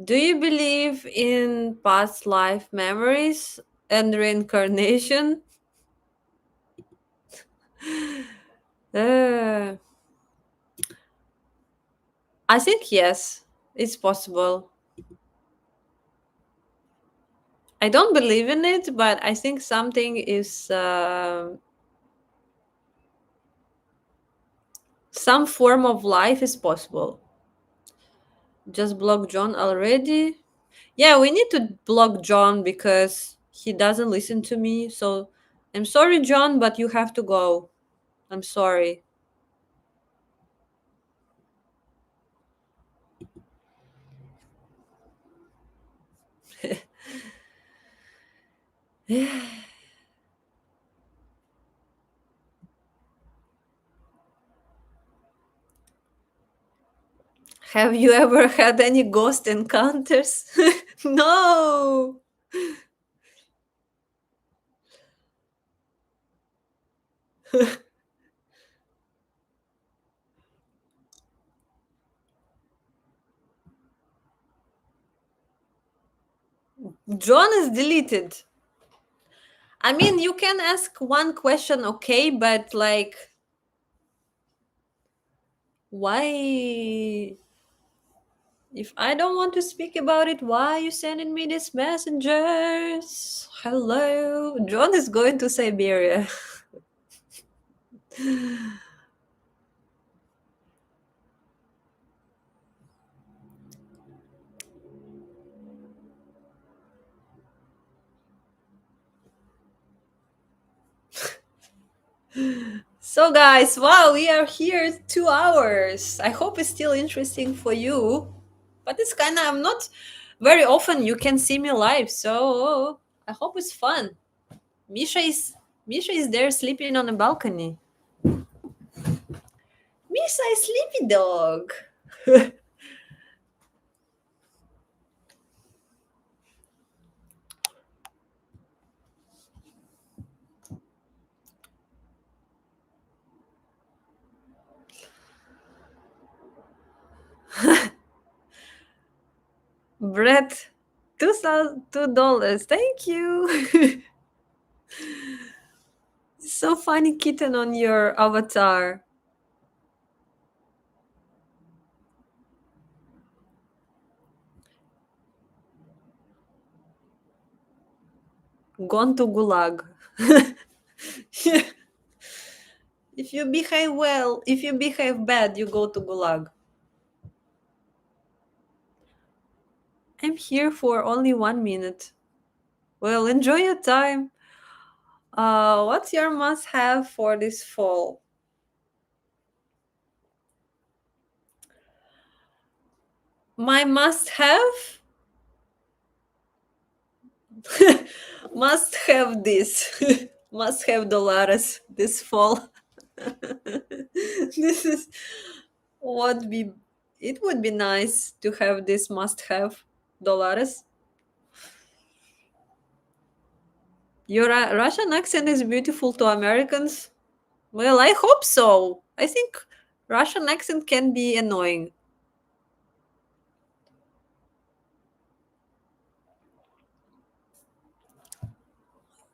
Do you believe in past life memories and reincarnation? Uh, I think yes, it's possible. I don't believe in it, but I think something is some form of life is possible. Just block John already. Yeah, we need to block John because he doesn't listen to me. So I'm sorry, John, but you have to go. I'm sorry. Have you ever had any ghost encounters? No. John is deleted. I mean, you can ask one question, okay, but like, why? If I don't want to speak about it, why are you sending me these messengers? Hello. John is going to Siberia. So, guys, wow, we are here 2 hours. I hope it's still interesting for you. But it's kind of, I'm not very often you can see me live, so I hope it's fun. Misha is Misha is there sleeping on the balcony. Misha is sleepy dog. Brett, $2. Thank you. So funny kitten on your avatar. Gone to gulag. If you behave well, if you behave bad, you go to gulag. I'm here for only 1 minute. Well, enjoy your time. What's your must have for this fall? My must have? Must have this. Must have dollars this fall. This is what be it would be nice to have this must have dollars. Your Russian accent is beautiful to Americans. Well, I hope so. I think Russian accent can be annoying.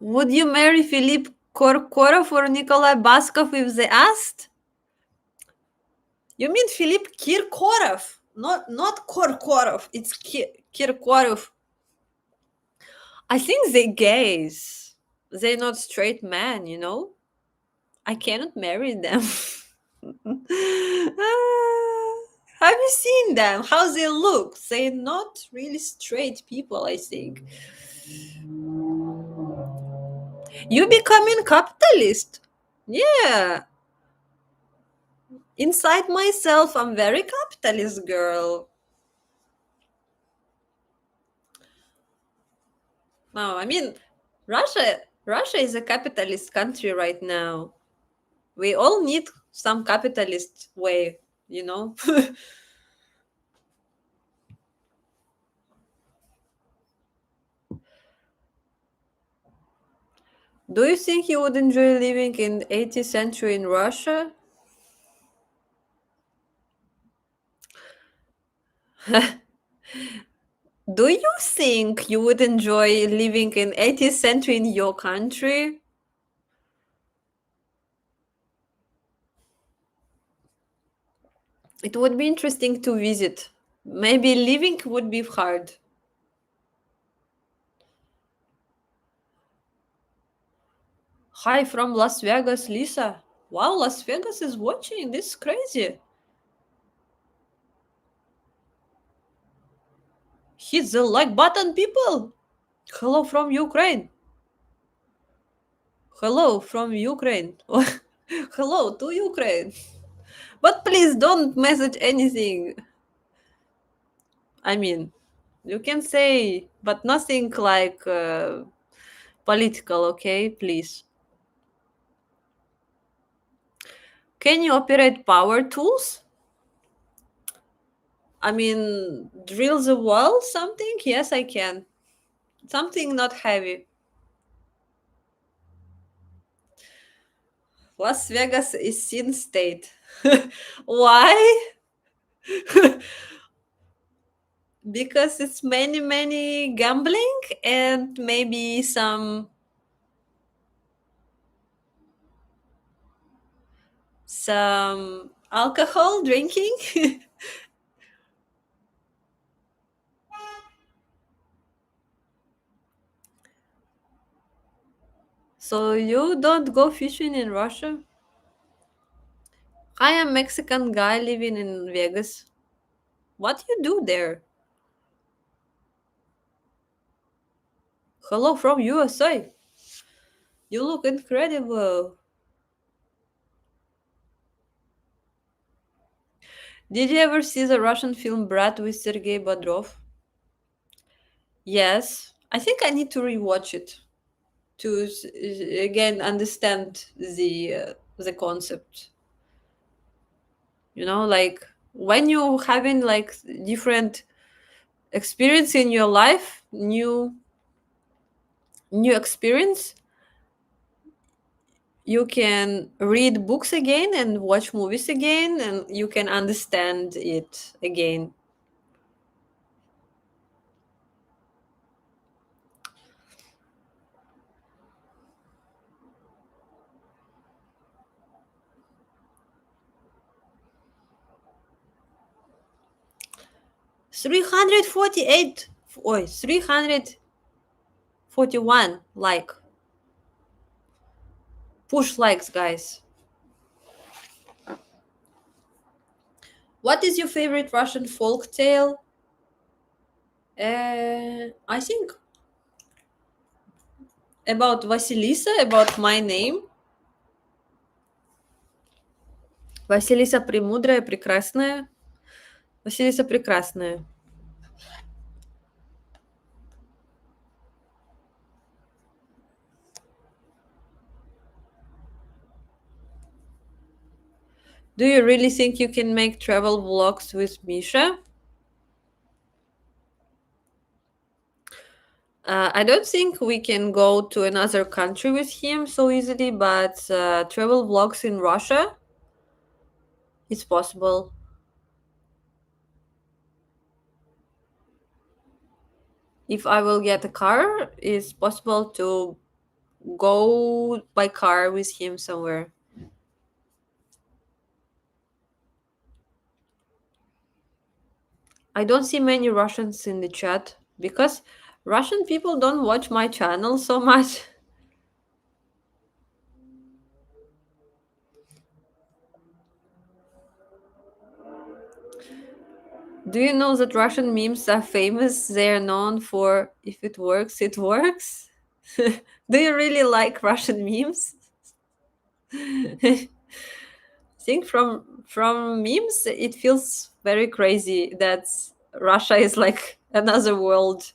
Would you marry Philippe Korkorov or Nikolai Baskov if they asked? You mean Philippe Kirkorov, not Korkorov. It's Kirkorov. I think they gays. They're not straight men, you know? I cannot marry them. Have you seen them? How they look? They're not really straight people, I think. You becoming capitalist. Yeah. Inside myself, I'm very capitalist girl. No, I mean, Russia is a capitalist country right now. We all need some capitalist way, you know? Do you think you would enjoy living in 18th century in Russia? Do you think you would enjoy living in 18th century in your country? It would be interesting to visit. Maybe living would be hard. Hi from Las Vegas, Lisa. Wow, Las Vegas is watching. This is crazy. Hit the like button, people. Hello from Ukraine. Hello from Ukraine. Hello to Ukraine. But please don't message anything. I mean, you can say, but nothing like political, okay? Please. Can you operate power tools? I mean, drill the wall, something? Yes, I can. Something not heavy. Las Vegas is sin state. Why? Because it's many gambling and maybe some alcohol drinking. So you don't go fishing in Russia? I am Mexican guy living in Vegas. What you do there? Hello from USA. You look incredible. Did you ever see the Russian film Brat with Sergei Bodrov? Yes. I think I need to rewatch it to again understand the concept. You know, like when you having like different experience in your life, new experience, you can read books again and watch movies again and you can understand it again. 348, oi, 341 like. Push likes, guys. What is your favorite Russian folk tale? I think about Vasilisa, about my name. Василиса премудрая, прекрасная. Василиса прекрасная. Do you really think you can make travel vlogs with Misha? I don't think we can go to another country with him so easily, but travel vlogs in Russia, it's possible. If I will get a car, it's possible to go by car with him somewhere. I don't see many Russians in the chat because Russian people don't watch my channel so much. Do you know that Russian memes are famous? They're known for if it works, it works. Do you really like Russian memes? I think from memes it feels very crazy that Russia is like another world.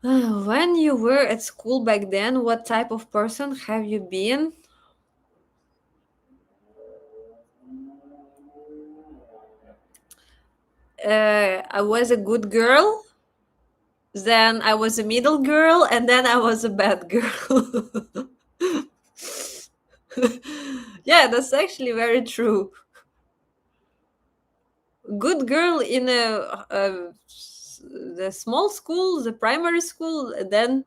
When you were at school back then, what type of person have you been? I was a good girl, then I was a middle girl, and then I was a bad girl. Yeah, that's actually very true. Good girl in the small school, the primary school, then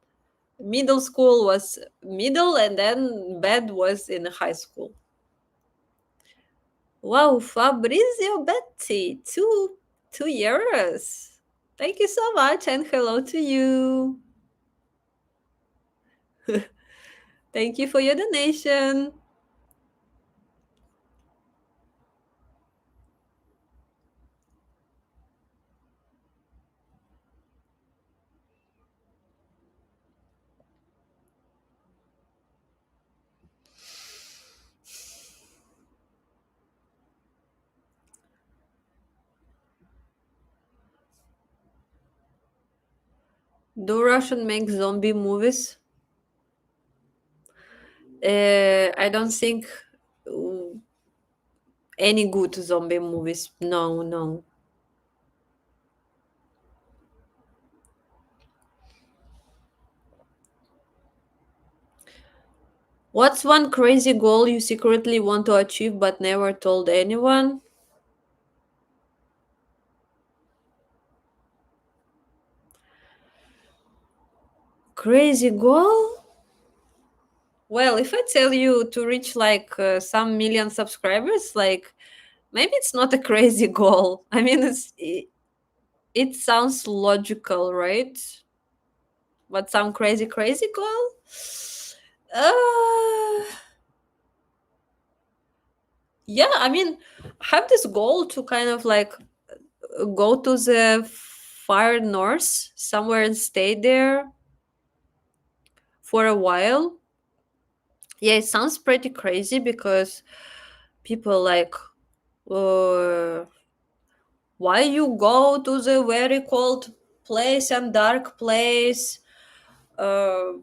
middle school was middle, and then bad was in high school. Wow, Fabrizio Betty, 2 years. Thank you so much, and hello to you. Thank you for your donation. Do Russian make zombie movies? I don't think uh, any good zombie movies. No, no. What's one crazy goal you secretly want to achieve but never told anyone? Crazy goal? Well, if I tell you to reach like some million subscribers, like maybe it's not a crazy goal. I mean, it sounds logical, right? But some crazy goal? Uh, yeah, I mean, I have this goal to kind of like go to the far north somewhere and stay there for a while. Yeah, it sounds pretty crazy because people like, uh, why you go to the very cold place and dark place? Uh,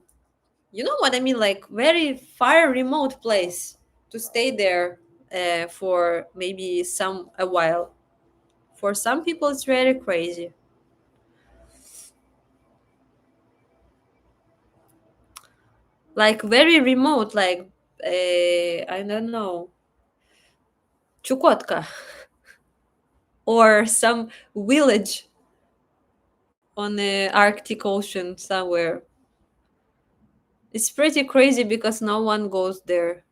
you know what I mean? Like very far remote place to stay there for maybe some a while. For some people, it's very crazy. Like very remote, like I don't know, Chukotka or some village on the Arctic Ocean somewhere. It's pretty crazy because no one goes there.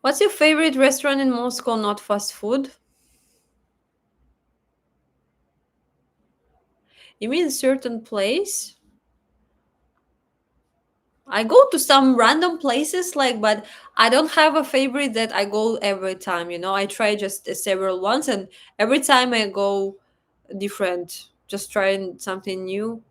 What's your favorite restaurant in Moscow? Not fast food. You mean certain place? I go to some random places, like, but I don't have a favorite that I go every time. You know, I try just several ones, and every time I go different, just trying something new.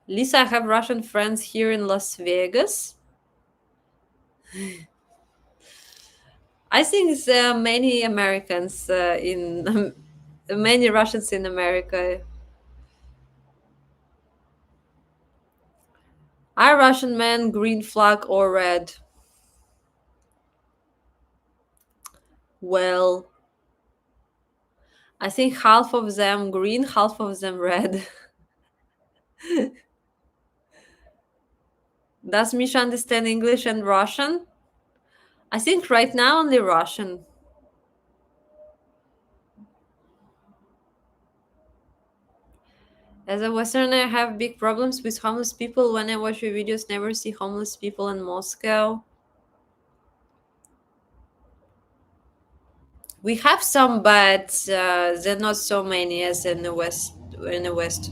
Lisa, I have Russian friends here in Las Vegas. I think it's many Americans in many Russians in America. Are Russian men green flag or red? Well, I think half of them green, half of them red. Does Misha understand English and Russian? I think right now only Russian. As a Westerner, I have big problems with homeless people. When I watch your videos, never see homeless people in Moscow. We have some, but there are not so many as in the West. In the West,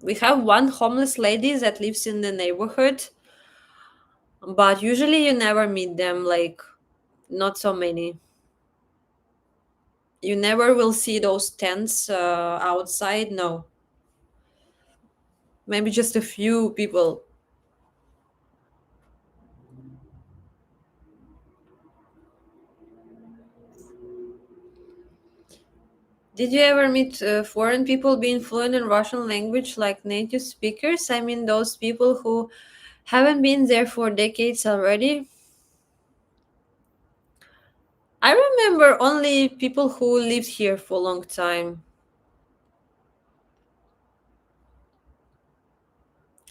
we have one homeless lady that lives in the neighborhood, but usually you never meet them. Like, not so many. You never will see those tents outside. No, maybe just a few people. Did you ever meet foreign people being fluent in Russian language, like native speakers? I mean, those people who haven't been there for decades already. I remember only people who lived here for a long time.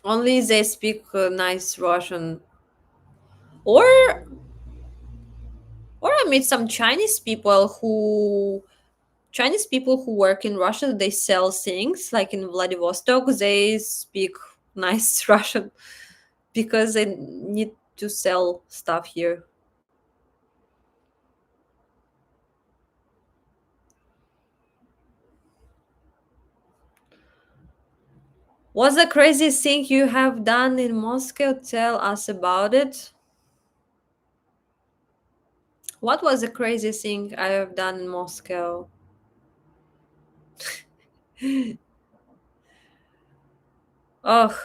Only they speak nice Russian. Or I meet some Chinese people who work in Russia. They sell things like in Vladivostok. They speak nice Russian because they need to sell stuff here. What's the craziest thing you have done in Moscow? Tell us about it. What was the craziest thing I have done in Moscow? Oh,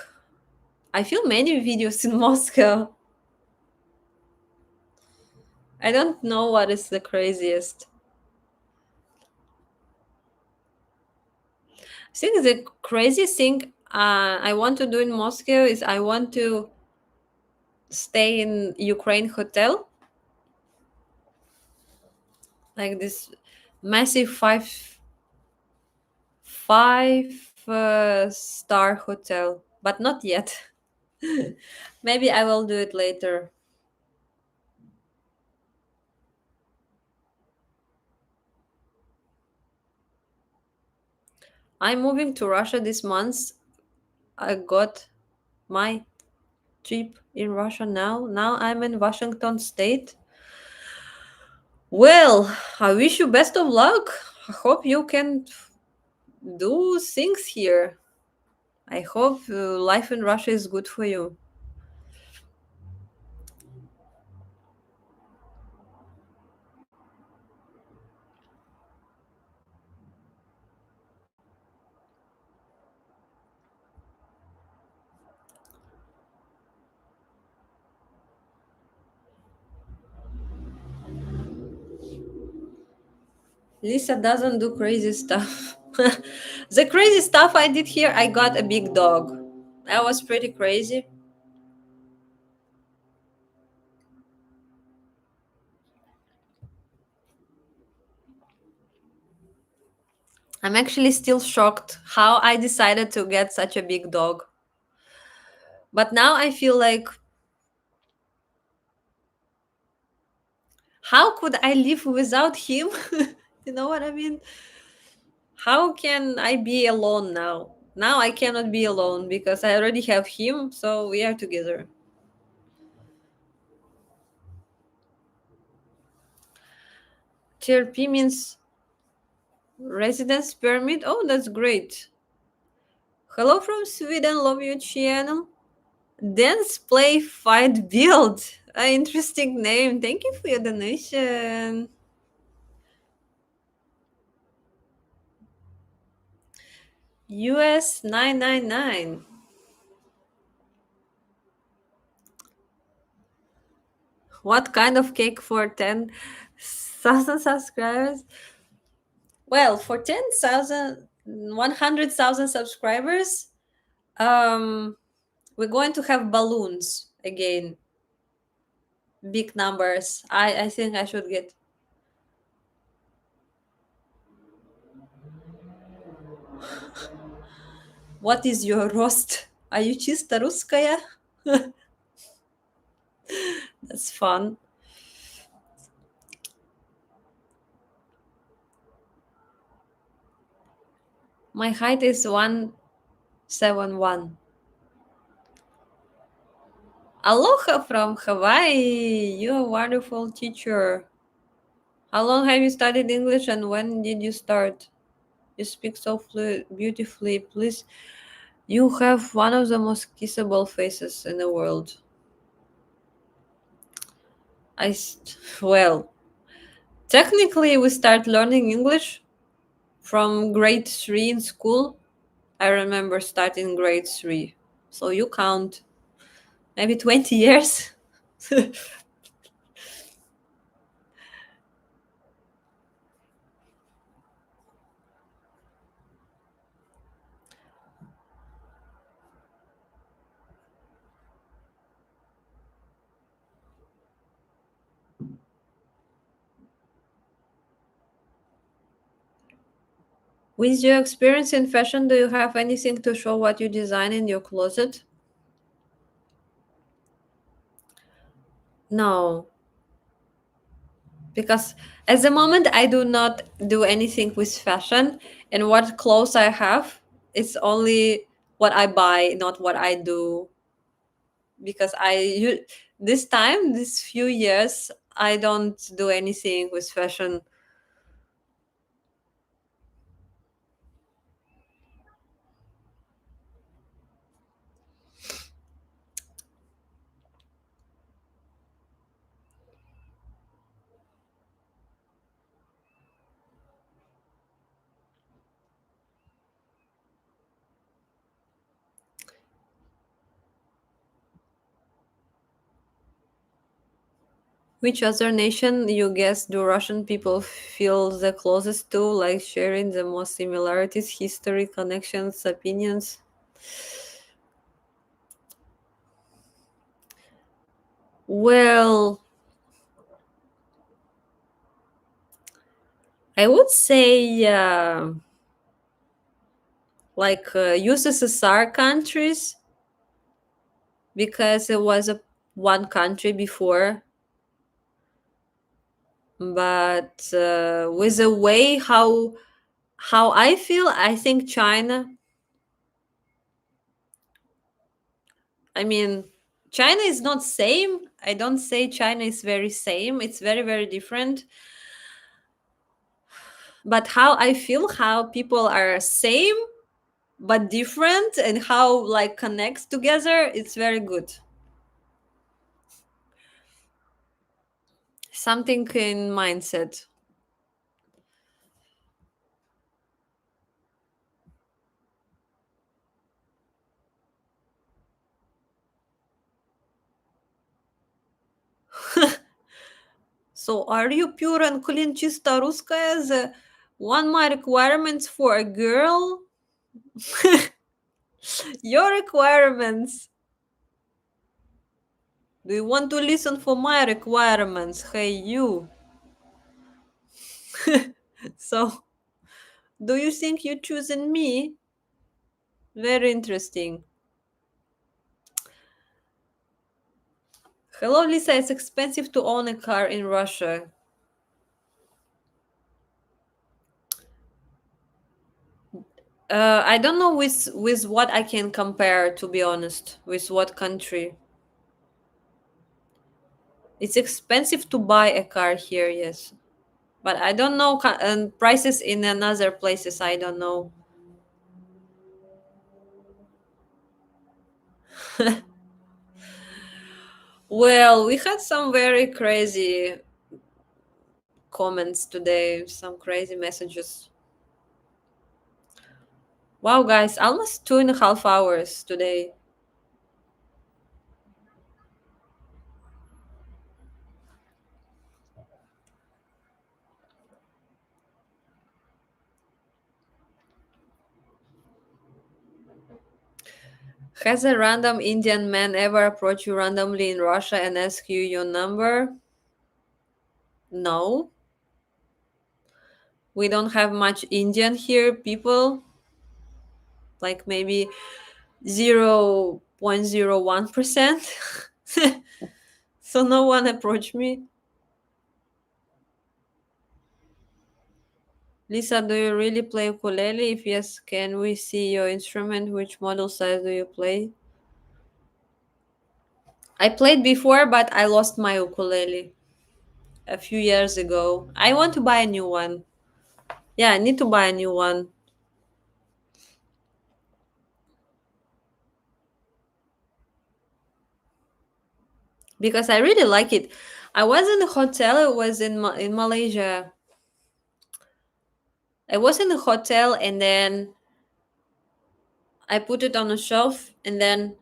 I feel many videos in Moscow. I don't know what is the craziest. I think the craziest thing I want to do in Moscow is I want to stay in Ukraine hotel, like this massive five star hotel, but not yet. Maybe I will do it later. I'm moving to Russia this month. I got my trip in Russia now. Now I'm in Washington State. Well, I wish you best of luck. I hope you can do things here. I hope life in Russia is good for you. Lisa doesn't do crazy stuff. The crazy stuff I did here, I got a big dog. That was pretty crazy. I'm actually still shocked how I decided to get such a big dog. But now I feel like, how could I live without him? You know what I mean? How can I be alone now? Now I cannot be alone because I already have him, so we are together. Tier P means residence permit. Oh, that's great. Hello from Sweden, love your channel. Dance, play, fight, build. An interesting name. Thank you for your donation. US 999. What kind of cake for 10,000 subscribers? Well, for 10,000, 100,000 subscribers, um, We're going to have balloons again. Big numbers. I think I should get. What is your roast? Are you чисто русская? That's fun. My height is 171. Aloha from Hawaii. You're a wonderful teacher. How long have you studied English and when did you start? You speak so beautifully. Please, you have one of the most kissable faces in the world. Well, technically, we start learning English from grade 3 in school. I remember starting grade 3. So you count maybe 20 years. With your experience in fashion, do you have anything to show what you design in your closet? No, because at the moment I do not do anything with fashion, and what clothes I have, it's only what I buy, not what I do. Because this time, this few years, I don't do anything with fashion. Which other nation, you guess, do Russian people feel the closest to, like sharing the most similarities, history, connections, opinions? Well, I would say like USSR countries, because it was a one country before. But with the way how I feel, I think China. I mean, China is not same. I don't say China is very same. It's very very different. But how I feel, how people are same but different, and how like connects together, it's very good. Something in mindset. So are you pure and clean чисто русская? The one my requirements for a girl? Your requirements. Do you want to listen for my requirements? Hey you. So do you think you choosing me? Very interesting. Hello Lisa, it's expensive to own a car in Russia. I don't know with what I can compare, to be honest. With what country? It's expensive to buy a car here, yes, but I don't know prices in another places. I don't know. Well, we had some very crazy comments today, some crazy messages. Wow, guys, almost 2.5 hours today. Has a random Indian man ever approached you randomly in Russia and asked you your number? No. We don't have much Indian here, people. Like maybe 0.01%. So no one approached me. Lisa, do you really play ukulele? If yes, can we see your instrument? Which model size do you play? I played before, but I lost my ukulele a few years ago. I want to buy a new one. Yeah, I need to buy a new one because I really like it. I was in a hotel. It was in Malaysia. I was in a hotel and then I put it on a shelf and then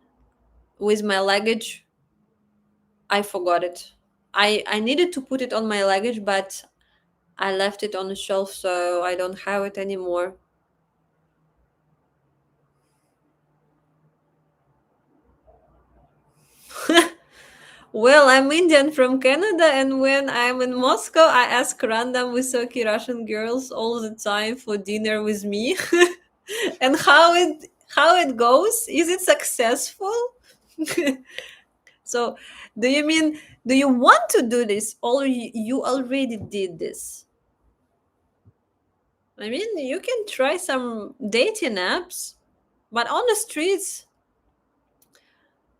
with my luggage I forgot it. I needed to put it on my luggage, but I left it on the shelf, so I don't have it anymore. Well, I'm Indian from Canada, and when I'm in Moscow, I ask random Wysocki Russian girls all the time for dinner with me. And how it goes? Is it successful? So, do you want to do this, or you already did this? I mean, you can try some dating apps, but on the streets,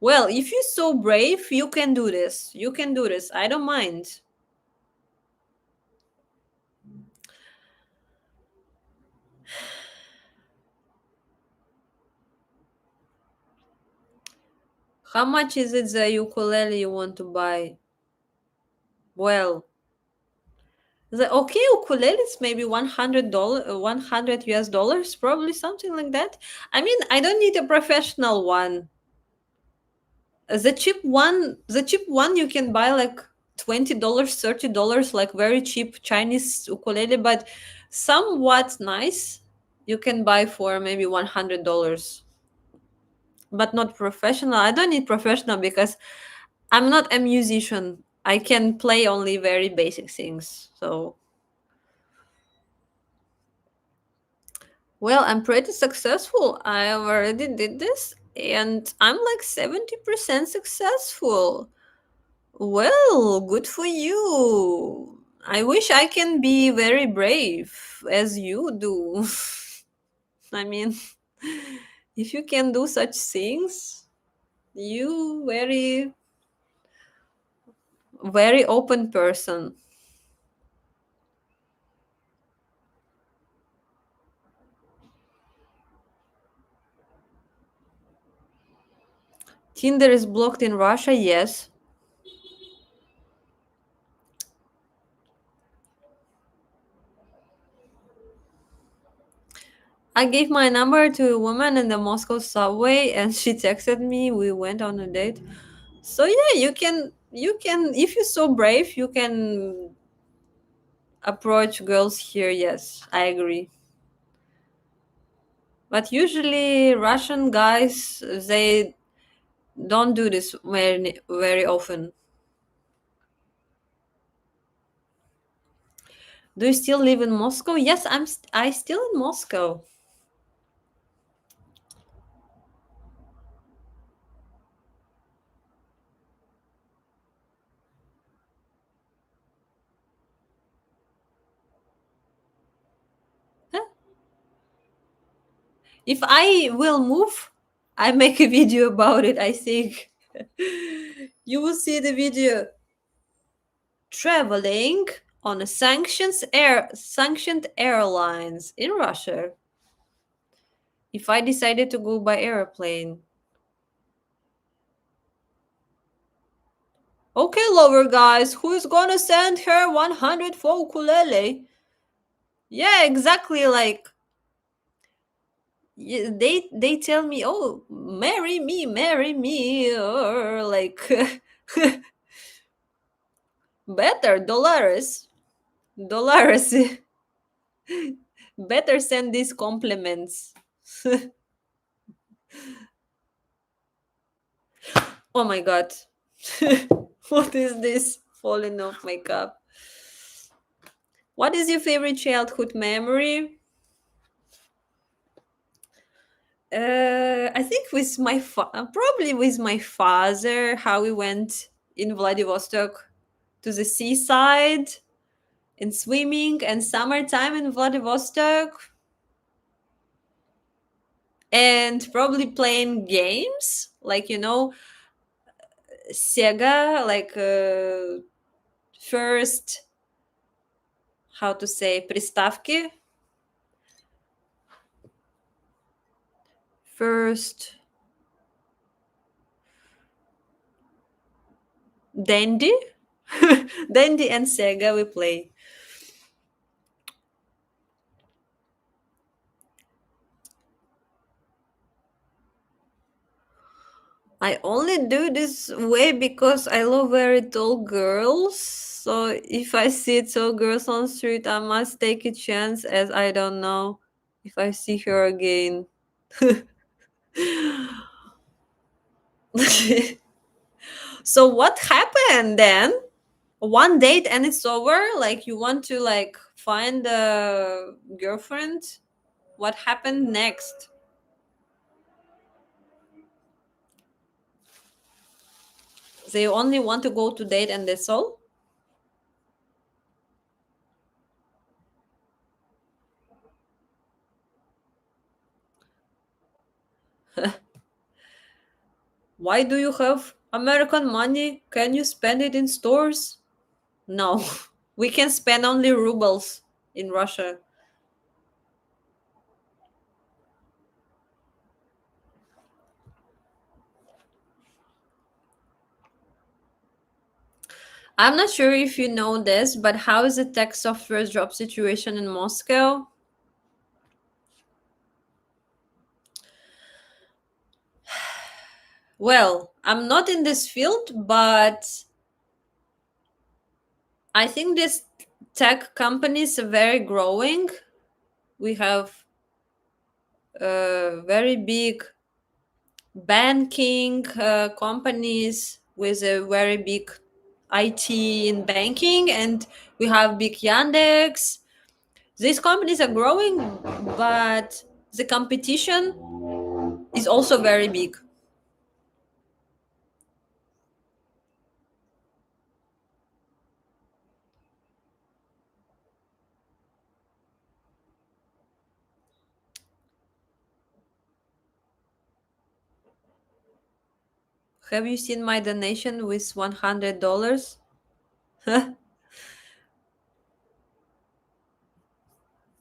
well, if you're so brave, you can do this. You can do this. I don't mind. How much is it the ukulele you want to buy? Well, the okay ukulele is maybe $100, 100 US dollars, probably something like that. I mean, I don't need a professional one. The cheap one you can buy like $20, $30, like very cheap Chinese ukulele, but somewhat nice you can buy for maybe $100, but not professional. I don't need professional because I'm not a musician. I can play only very basic things. So, well, I'm pretty successful. I already did this and I'm like 70% successful. Well, good for you. I wish I can be very brave as you do. I mean, if you can do such things, you very open person. Tinder is blocked in Russia, yes. I gave my number to a woman in the Moscow subway and she texted me. We went on a date. So yeah, you can if you're so brave, you can approach girls here. Yes, I agree. But usually Russian guys they don't do this very often. Do you still live in Moscow? Yes, I still in Moscow. Huh? If I will move, I make a video about it, I think. You will see the video traveling on a sanctioned airlines in Russia. If I decided to go by airplane. Okay, lover guys, who is gonna send her 100 for ukulele? Yeah, exactly. Like they tell me, oh, marry me, or like better dollars. Better send these compliments. Oh my god. What is this falling off my cup? What is your favorite childhood memory? I think with my probably with my father, how we went in Vladivostok to the seaside and swimming and summertime in Vladivostok, and probably playing games like Sega, like first, how to say, приставки, first Dandy, Dandy and Sega we play. I only do this way because I love very tall girls. So if I see tall girls on the street, I must take a chance, as I don't know if I see her again. So what happened then? One date and it's over? Like you want to like find a girlfriend? What happened next? They only want to go to date and that's all? Why do you have American money? Can you spend it in stores? No, we can spend only rubles in Russia. I'm not sure if you know this, but how is the tech software job situation in Moscow? Well, I'm not in this field, but I think these tech companies are very growing. We have very big banking companies with a very big IT in banking, and we have big Yandex. These companies are growing, but the competition is also very big. Have you seen my donation with $100?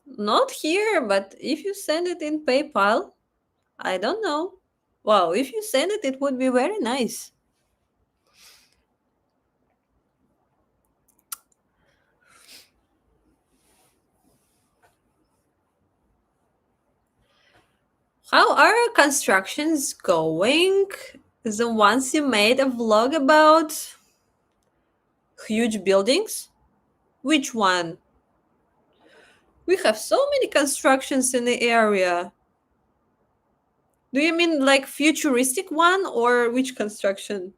Not here, but if you send it in PayPal, I don't know. Wow, if you send it, it would be very nice. How are constructions going? The ones you made a vlog about? Huge buildings? Which one? We have so many constructions in the area. Do you mean like futuristic one or which construction?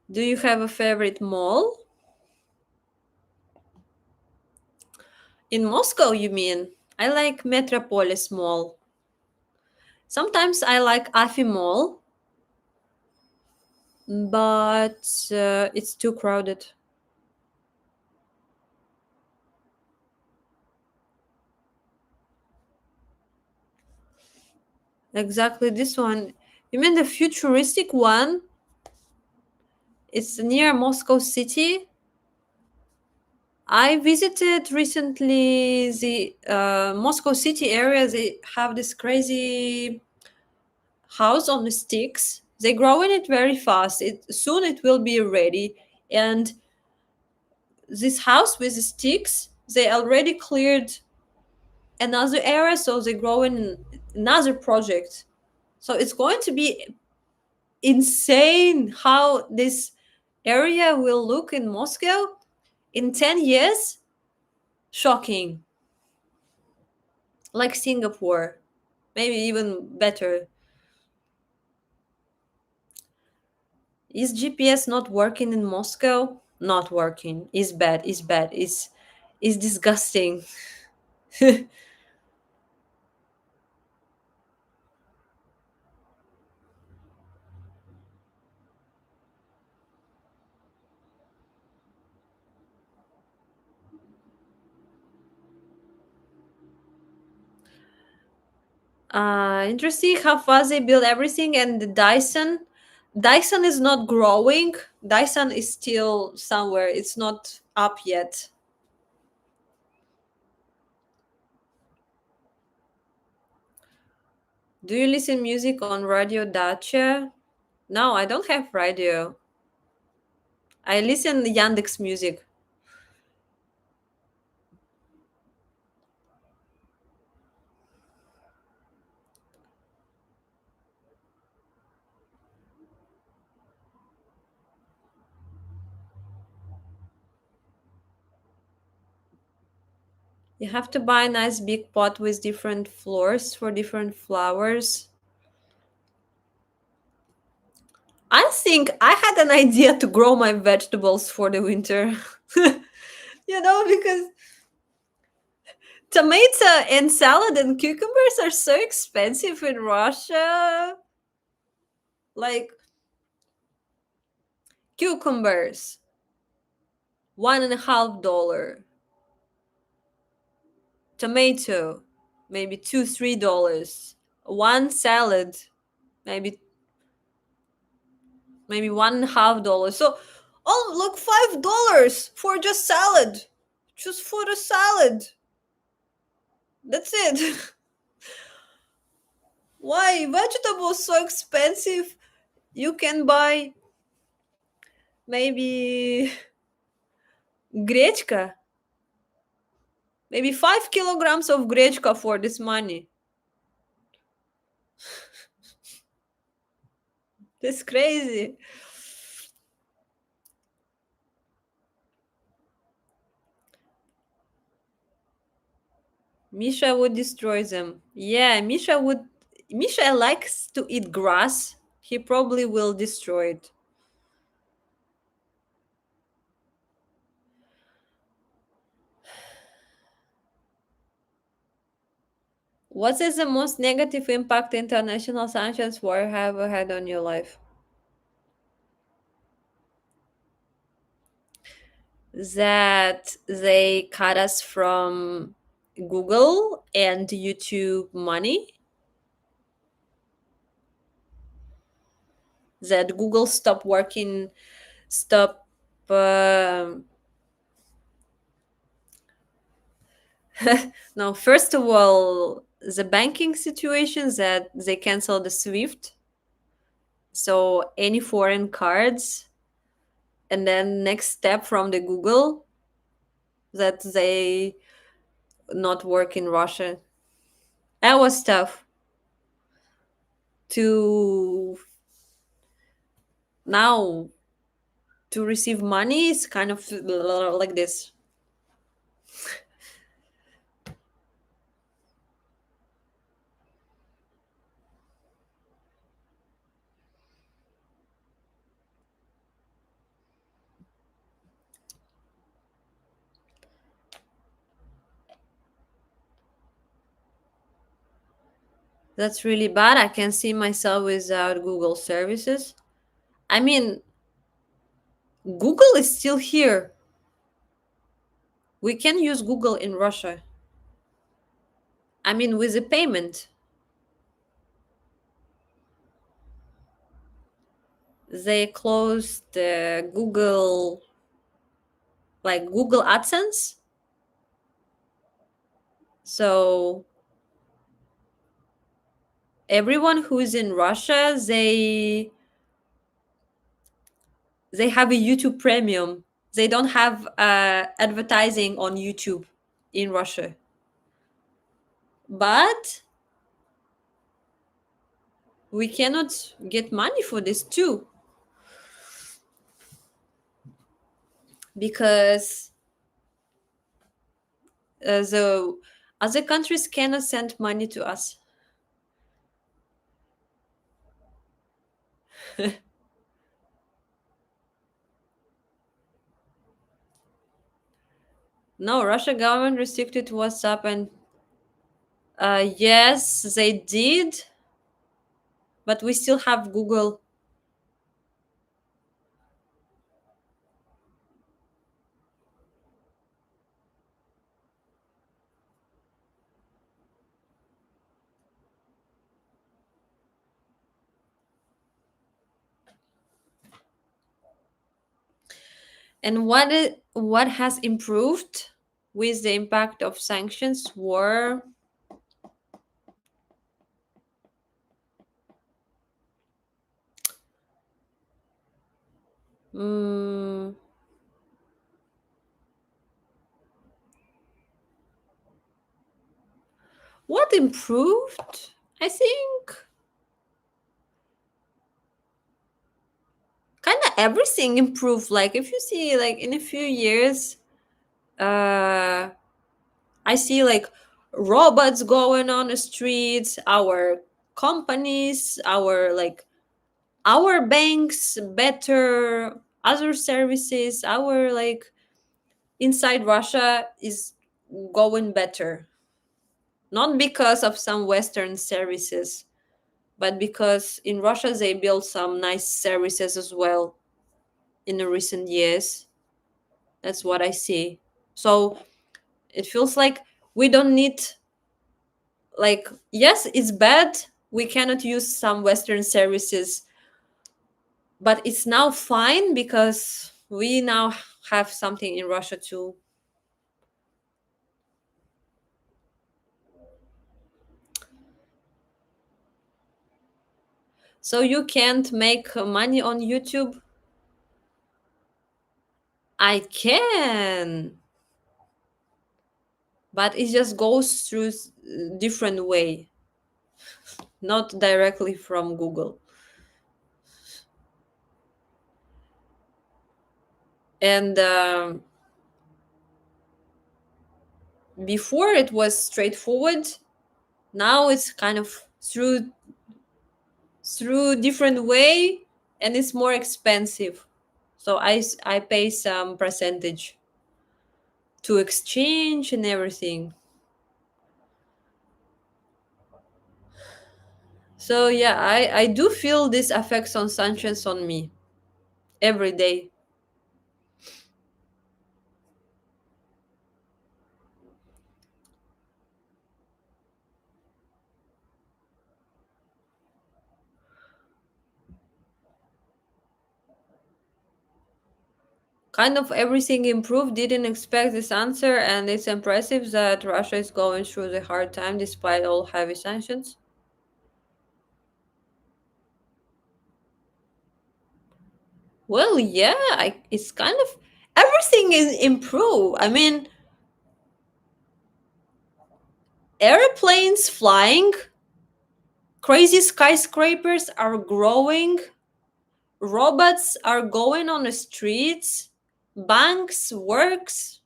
Do you have a favorite mall? In Moscow, you mean? I like Metropolis Mall. Sometimes I like Afi Mall, but it's too crowded. Exactly this one. You mean the futuristic one? It's near Moscow City. I visited recently the Moscow City area. They have this crazy house on the sticks. They grow in it very fast. It soon it will be ready. And this house with the sticks, they already cleared another area, so they grow in another project. So it's going to be insane how this area will look in Moscow in 10 years. Shocking. Like Singapore, maybe even better. Is GPS not working in Moscow? Not working. Is bad. Is bad. Is disgusting. Interesting how fast they build everything, and the Dyson is not growing. Dyson is still somewhere. It's not up yet. Do you listen music on Radio Dacia? No, I don't have radio. I listen Yandex Music. You have to buy a nice big pot with different floors for different flowers. I think I had an idea to grow my vegetables for the winter. Because tomato and salad and cucumbers are so expensive in Russia. Like cucumbers, $1.50. Tomato, maybe $2-3. One salad, maybe $1.50. So, oh look, $5 for just salad, just for the salad. That's it. Why vegetables so expensive? You can buy maybe гречка, maybe 5 kilograms of гречка for this money. That's crazy. Misha would destroy them. Yeah, Misha likes to eat grass. He probably will destroy it. What is the most negative impact international sanctions war have had on your life? That they cut us from Google and YouTube money. That Google stopped working, stop. No, first of all, the banking situation that they canceled the SWIFT, so any foreign cards, and then next step from the Google that they not work in Russia. That was tough to now to receive money is kind of like this. That's really bad. I can see myself without Google services. I mean, Google is still here. We can use Google in Russia. I mean, with a payment. They closed the Google, like Google AdSense. So everyone who is in Russia, they have a YouTube Premium. They don't have advertising on YouTube in Russia. But we cannot get money for this too, because the other countries cannot send money to us. No, Russia government restricted WhatsApp, and yes, they did, but we still have Google. And what has improved with the impact of sanctions were, mm, what improved? I think kind of everything improved. Like if you see, like in a few years, uh, I see like robots going on the streets, our companies, our banks better, other services, our like inside Russia is going better. Not because of some Western services, but because in Russia they built some nice services as well in the recent years. That's what I see. So it feels like we don't need, like, yes, it's bad. We cannot use some Western services, but it's now fine because we now have something in Russia too. So you can't make money on YouTube? I can, but it just goes through different way, not directly from Google. And before it was straightforward. Now it's kind of through different way, and it's more expensive. So I pay some percentage to exchange and everything. So yeah, I do feel this affects on sanctions on me every day. Kind of everything improved. Didn't expect this answer, and it's impressive that Russia is going through the hard time despite all heavy sanctions. Well, yeah, it's kind of everything is improved. I mean, airplanes flying, crazy skyscrapers are growing, robots are going on the streets, banks works,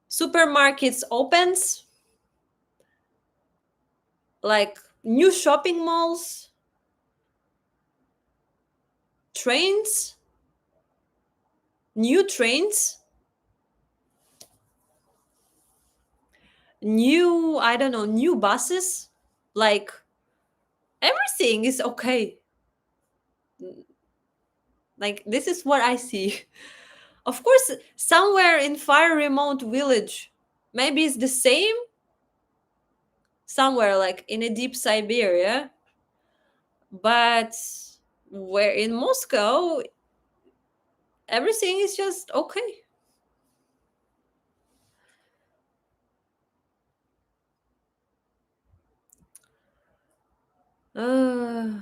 supermarkets opens, like new shopping malls, trains, new trains, new, I don't know, new buses, like everything is okay. Like this is what I see. Of course, somewhere in far remote village, maybe it's the same, somewhere like in a deep Siberia, but where in Moscow, everything is just okay. Uh,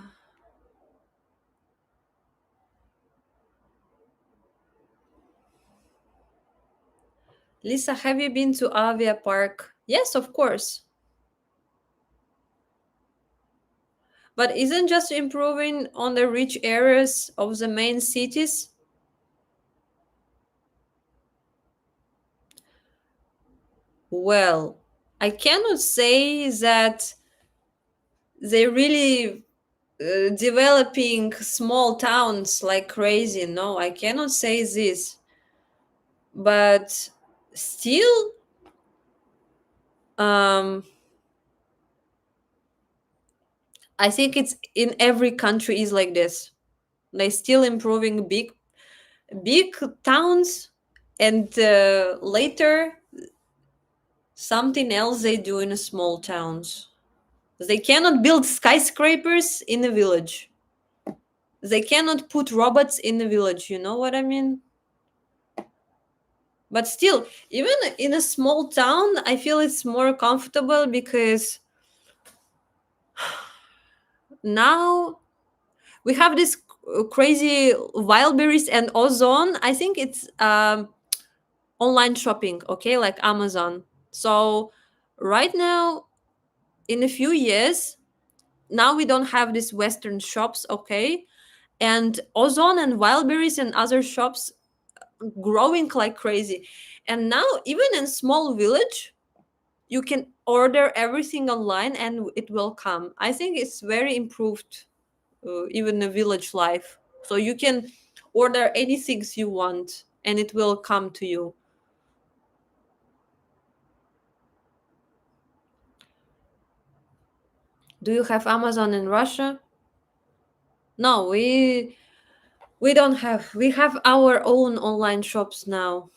Lisa, have you been to Avia Park? Yes, of course. But isn't just improving on the rich areas of the main cities? Well, I cannot say that they really developing small towns like crazy. No, I cannot say this. But still, um, I think it's in every country is like this. They still improving big towns, and later something else they do in small towns. They cannot build skyscrapers in a village. They cannot put robots in the village. You know what I mean? But still, even in a small town, I feel it's more comfortable because now we have this crazy wildberries and ozone. I think it's online shopping, okay, like Amazon. So right now, in a few years, now we don't have these Western shops, okay, and ozone and wildberries and other shops growing like crazy. And now even in small village, you can order everything online and it will come. I think it's very improved, even the village life. So you can order anything you want and it will come to you. Do you have Amazon in Russia? No, we don't have. We have our own online shops now.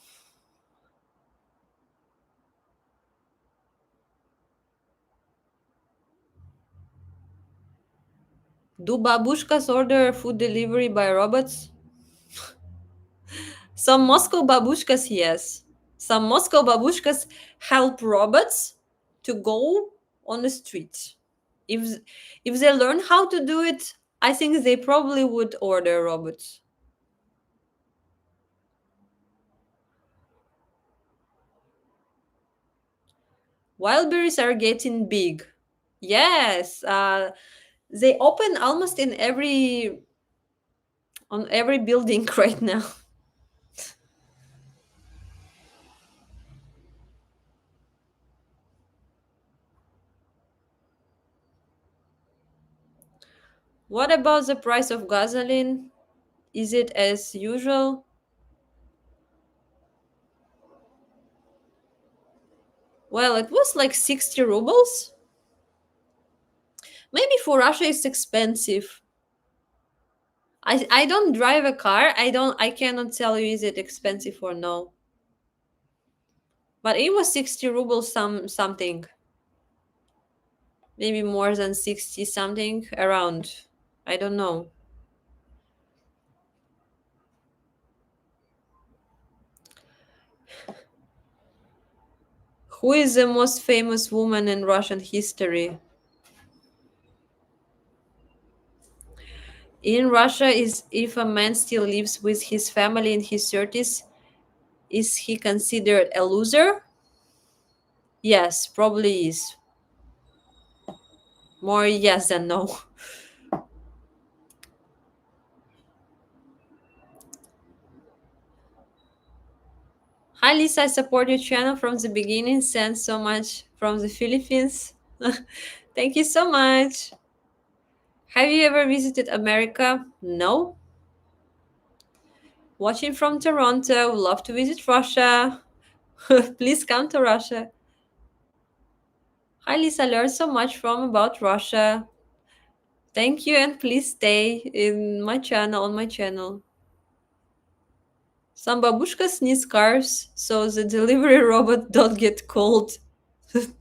Do babushkas order food delivery by robots? Some Moscow babushkas, yes. Some Moscow babushkas help robots to go on the street. If if they learn how to do it, I think they probably would order robots. Wildberries are getting big. Yes, they open almost in every on every building right now. What about the price of gasoline? Is it as usual? Well, it was like 60 rubles. Maybe for Russia it's expensive. I don't drive a car. I cannot tell you is it expensive or no. But it was 60 rubles something. Maybe more than 60 something around. I don't know. Who is the most famous woman in Russian history? In Russia, is if a man still lives with his family in his 30s, is he considered a loser? Yes, probably is. More yes than no. Hi Lisa, I support your channel from the beginning. Send so much from the Philippines. Thank you so much. Have you ever visited America? No. Watching from Toronto. Love to visit Russia. Please come to Russia. Hi Lisa, learned so much from about Russia. Thank you and please stay in my channel on my channel. Some babushkas need scarves so the delivery robot don't get cold.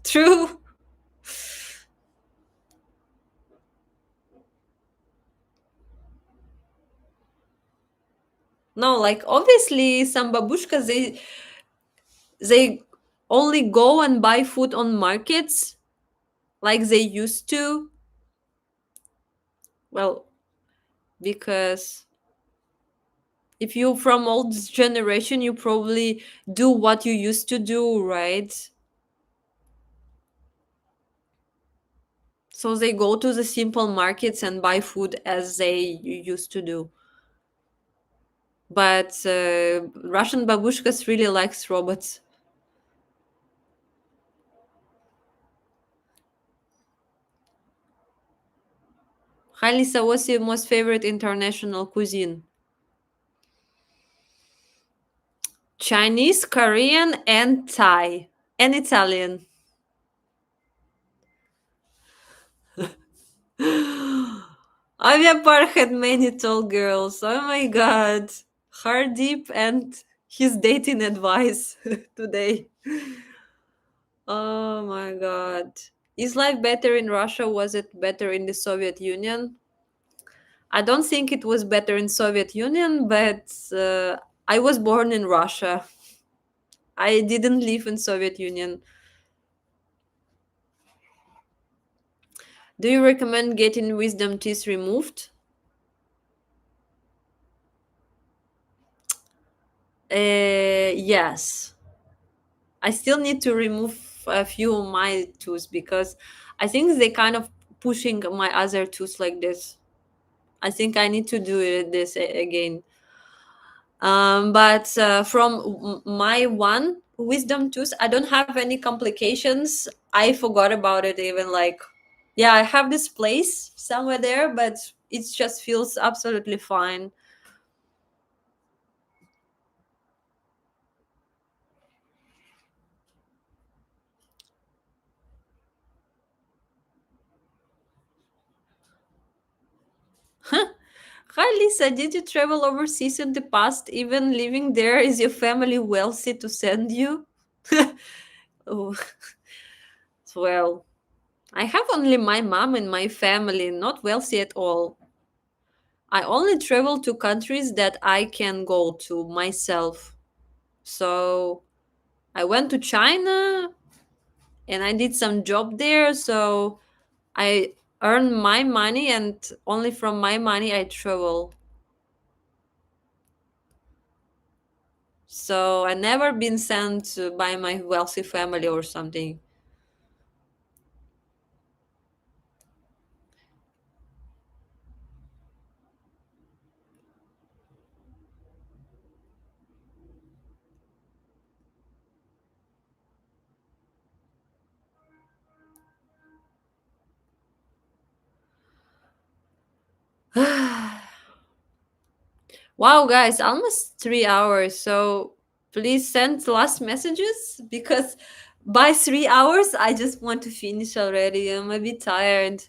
True. No, like obviously some babushkas they only go and buy food on markets like they used to. Well, because if you from old generation, you probably do what you used to do, right? So they go to the simple markets and buy food as they used to do. But Russian babushkas really likes robots. Hi Lisa, what's your most favorite international cuisine? Chinese, Korean, and Thai, and Italian. Aviapar had many tall girls. Oh my god. Hardeep and his dating advice today. Oh my god. Is life better in Russia? Was it better in the Soviet Union? I don't think it was better in Soviet Union, but I was born in Russia. I didn't live in Soviet Union. Do you recommend getting wisdom teeth removed? Yes. I still need to remove a few of my tooth because I think they kind of pushing my other tooth like this. I think I need to do again. But from my one wisdom tooth, I don't have any complications. I forgot about it even like, yeah, I have this place somewhere there, but it just feels absolutely fine. Hi Lisa, did you travel overseas in the past? Even living there, is your family wealthy to send you? Oh, well, I have only my mom in my family, not wealthy at all. I only travel to countries that I can go to myself. So I went to China and I did some job there. So I earn my money and only from my money I travel. So I never been sent by my wealthy family or something. Wow, guys, almost 3 hours. So please send last messages because by 3 hours, I just want to finish already. I'm a bit tired.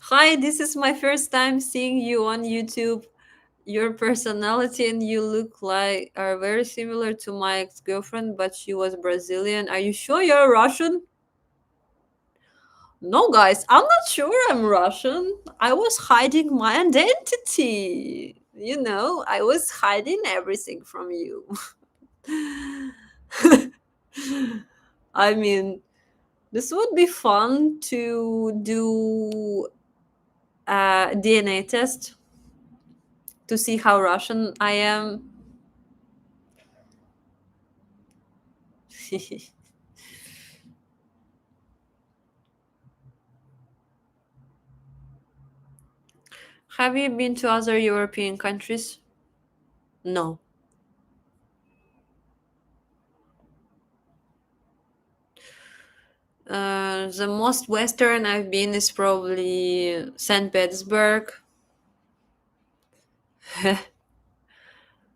Hi, this is my first time seeing you on YouTube. Your personality and you look like are very similar to my ex-girlfriend, but she was Brazilian. Are you sure you're Russian? No, guys, I'm not sure I'm Russian. I was hiding my identity. You know, I was hiding everything from you. I mean, this would be fun to do a DNA test to see how Russian I am. Have you been to other European countries? No. The most Western I've been is probably St. Petersburg.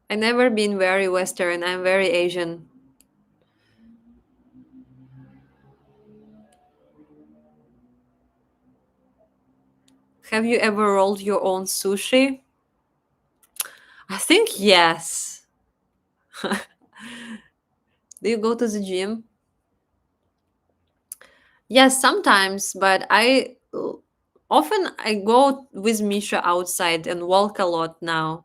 I've never been very Western. I'm very Asian. Have you ever rolled your own sushi? I think yes. Do you go to the gym? Yes, sometimes, but I often I go with Misha outside and walk a lot now.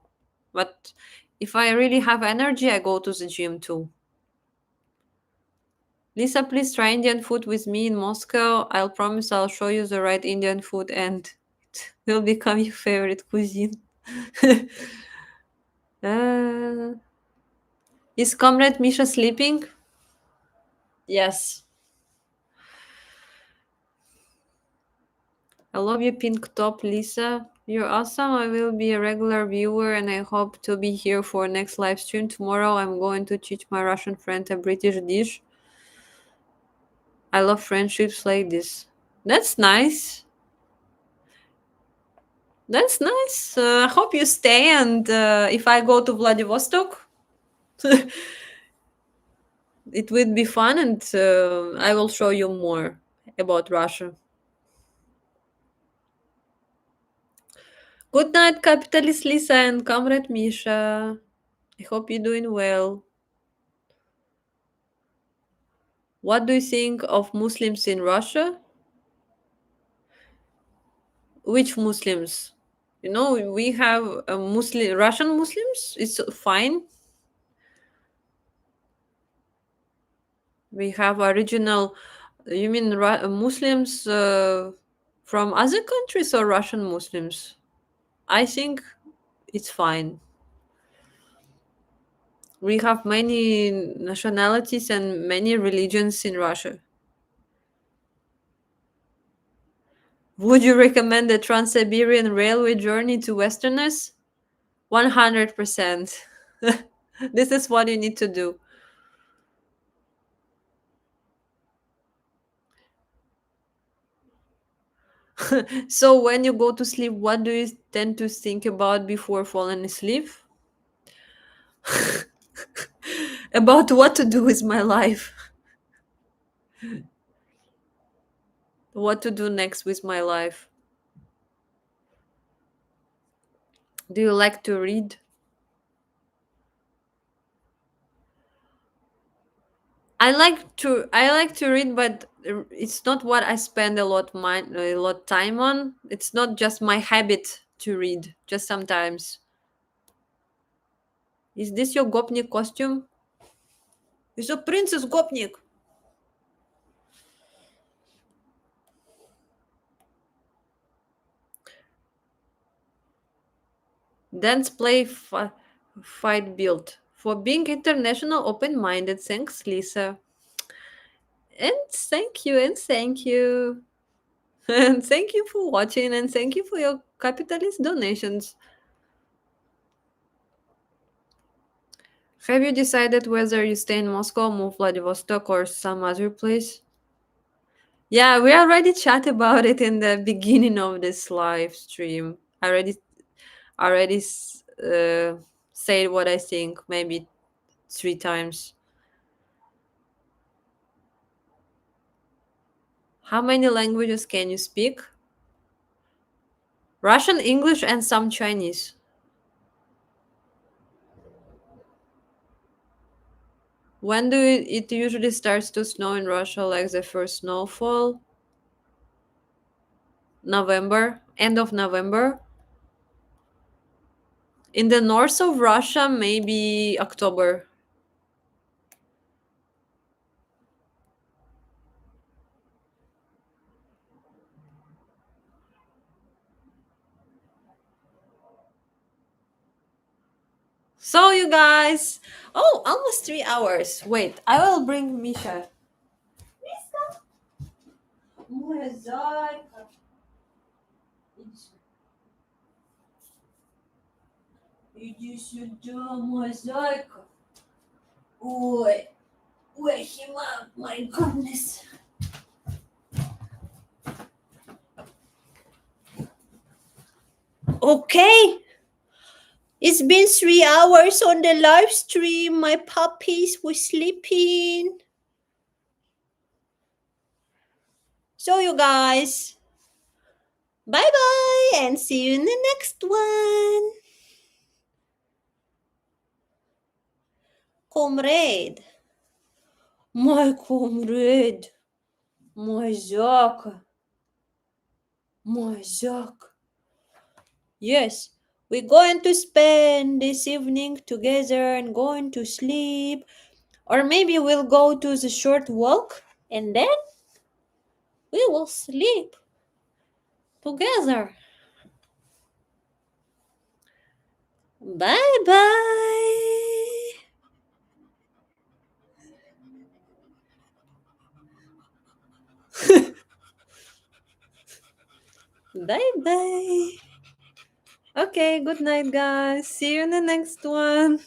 But if I really have energy, I go to the gym too. Lisa, please try Indian food with me in Moscow. I'll promise I'll show you the right Indian food and it will become your favorite cuisine. Uh, is Comrade Misha sleeping? Yes. I love you, pink top, Lisa. You're awesome. I will be a regular viewer and I hope to be here for next live stream. Tomorrow I'm going to teach my Russian friend a British dish. I love friendships like this. That's nice. That's nice. I hope you stay. And if I go to Vladivostok, it will be fun and I will show you more about Russia. Good night, capitalist Lisa and comrade Misha. I hope you're doing well. What do you think of Muslims in Russia? Which Muslims? You know, we have Muslim Russian Muslims. It's fine. We have original. You mean Muslims from other countries or Russian Muslims? I think it's fine. We have many nationalities and many religions in Russia. Would you recommend the Trans-Siberian Railway journey to Westerners? 100%. This is what you need to do. So when you go to sleep, what do you tend to think about before falling asleep? About what to do with my life. What to do next with my life. Do you like to read? I like to read, but it's not what I spend a lot time on. It's not just my habit to read. Just sometimes. Is this your gopnik costume? It's a princess gopnik. Dance play fight build for being international open-minded. Thanks, Lisa. And thank you, and thank you. And thank you for watching, and thank you for your capitalist donations. Have you decided whether you stay in Moscow, move Vladivostok, or some other place? Yeah, we already chat about it in the beginning of this live stream. I already said what I think, maybe 3 times. How many languages can you speak? Russian, English, and some Chinese. When do it usually starts to snow in Russia, like the first snowfall? November, end of November. In the north of Russia, maybe October. So, you guys, oh, almost 3 hours. Wait, I will bring Misha. Моя зайка. Иди сюда, моя зайка. Ой, wake him up, my goodness. Okay, it's been 3 hours on the live stream. My puppies were sleeping. So, you guys, bye bye and see you in the next one. Comrade. My comrade. My Zaka. My Zaka. Yes, we're going to spend this evening together and going to sleep. Or maybe we'll go to the short walk and then we will sleep together. Bye bye. Bye bye. Okay, good night, guys. See you in the next one.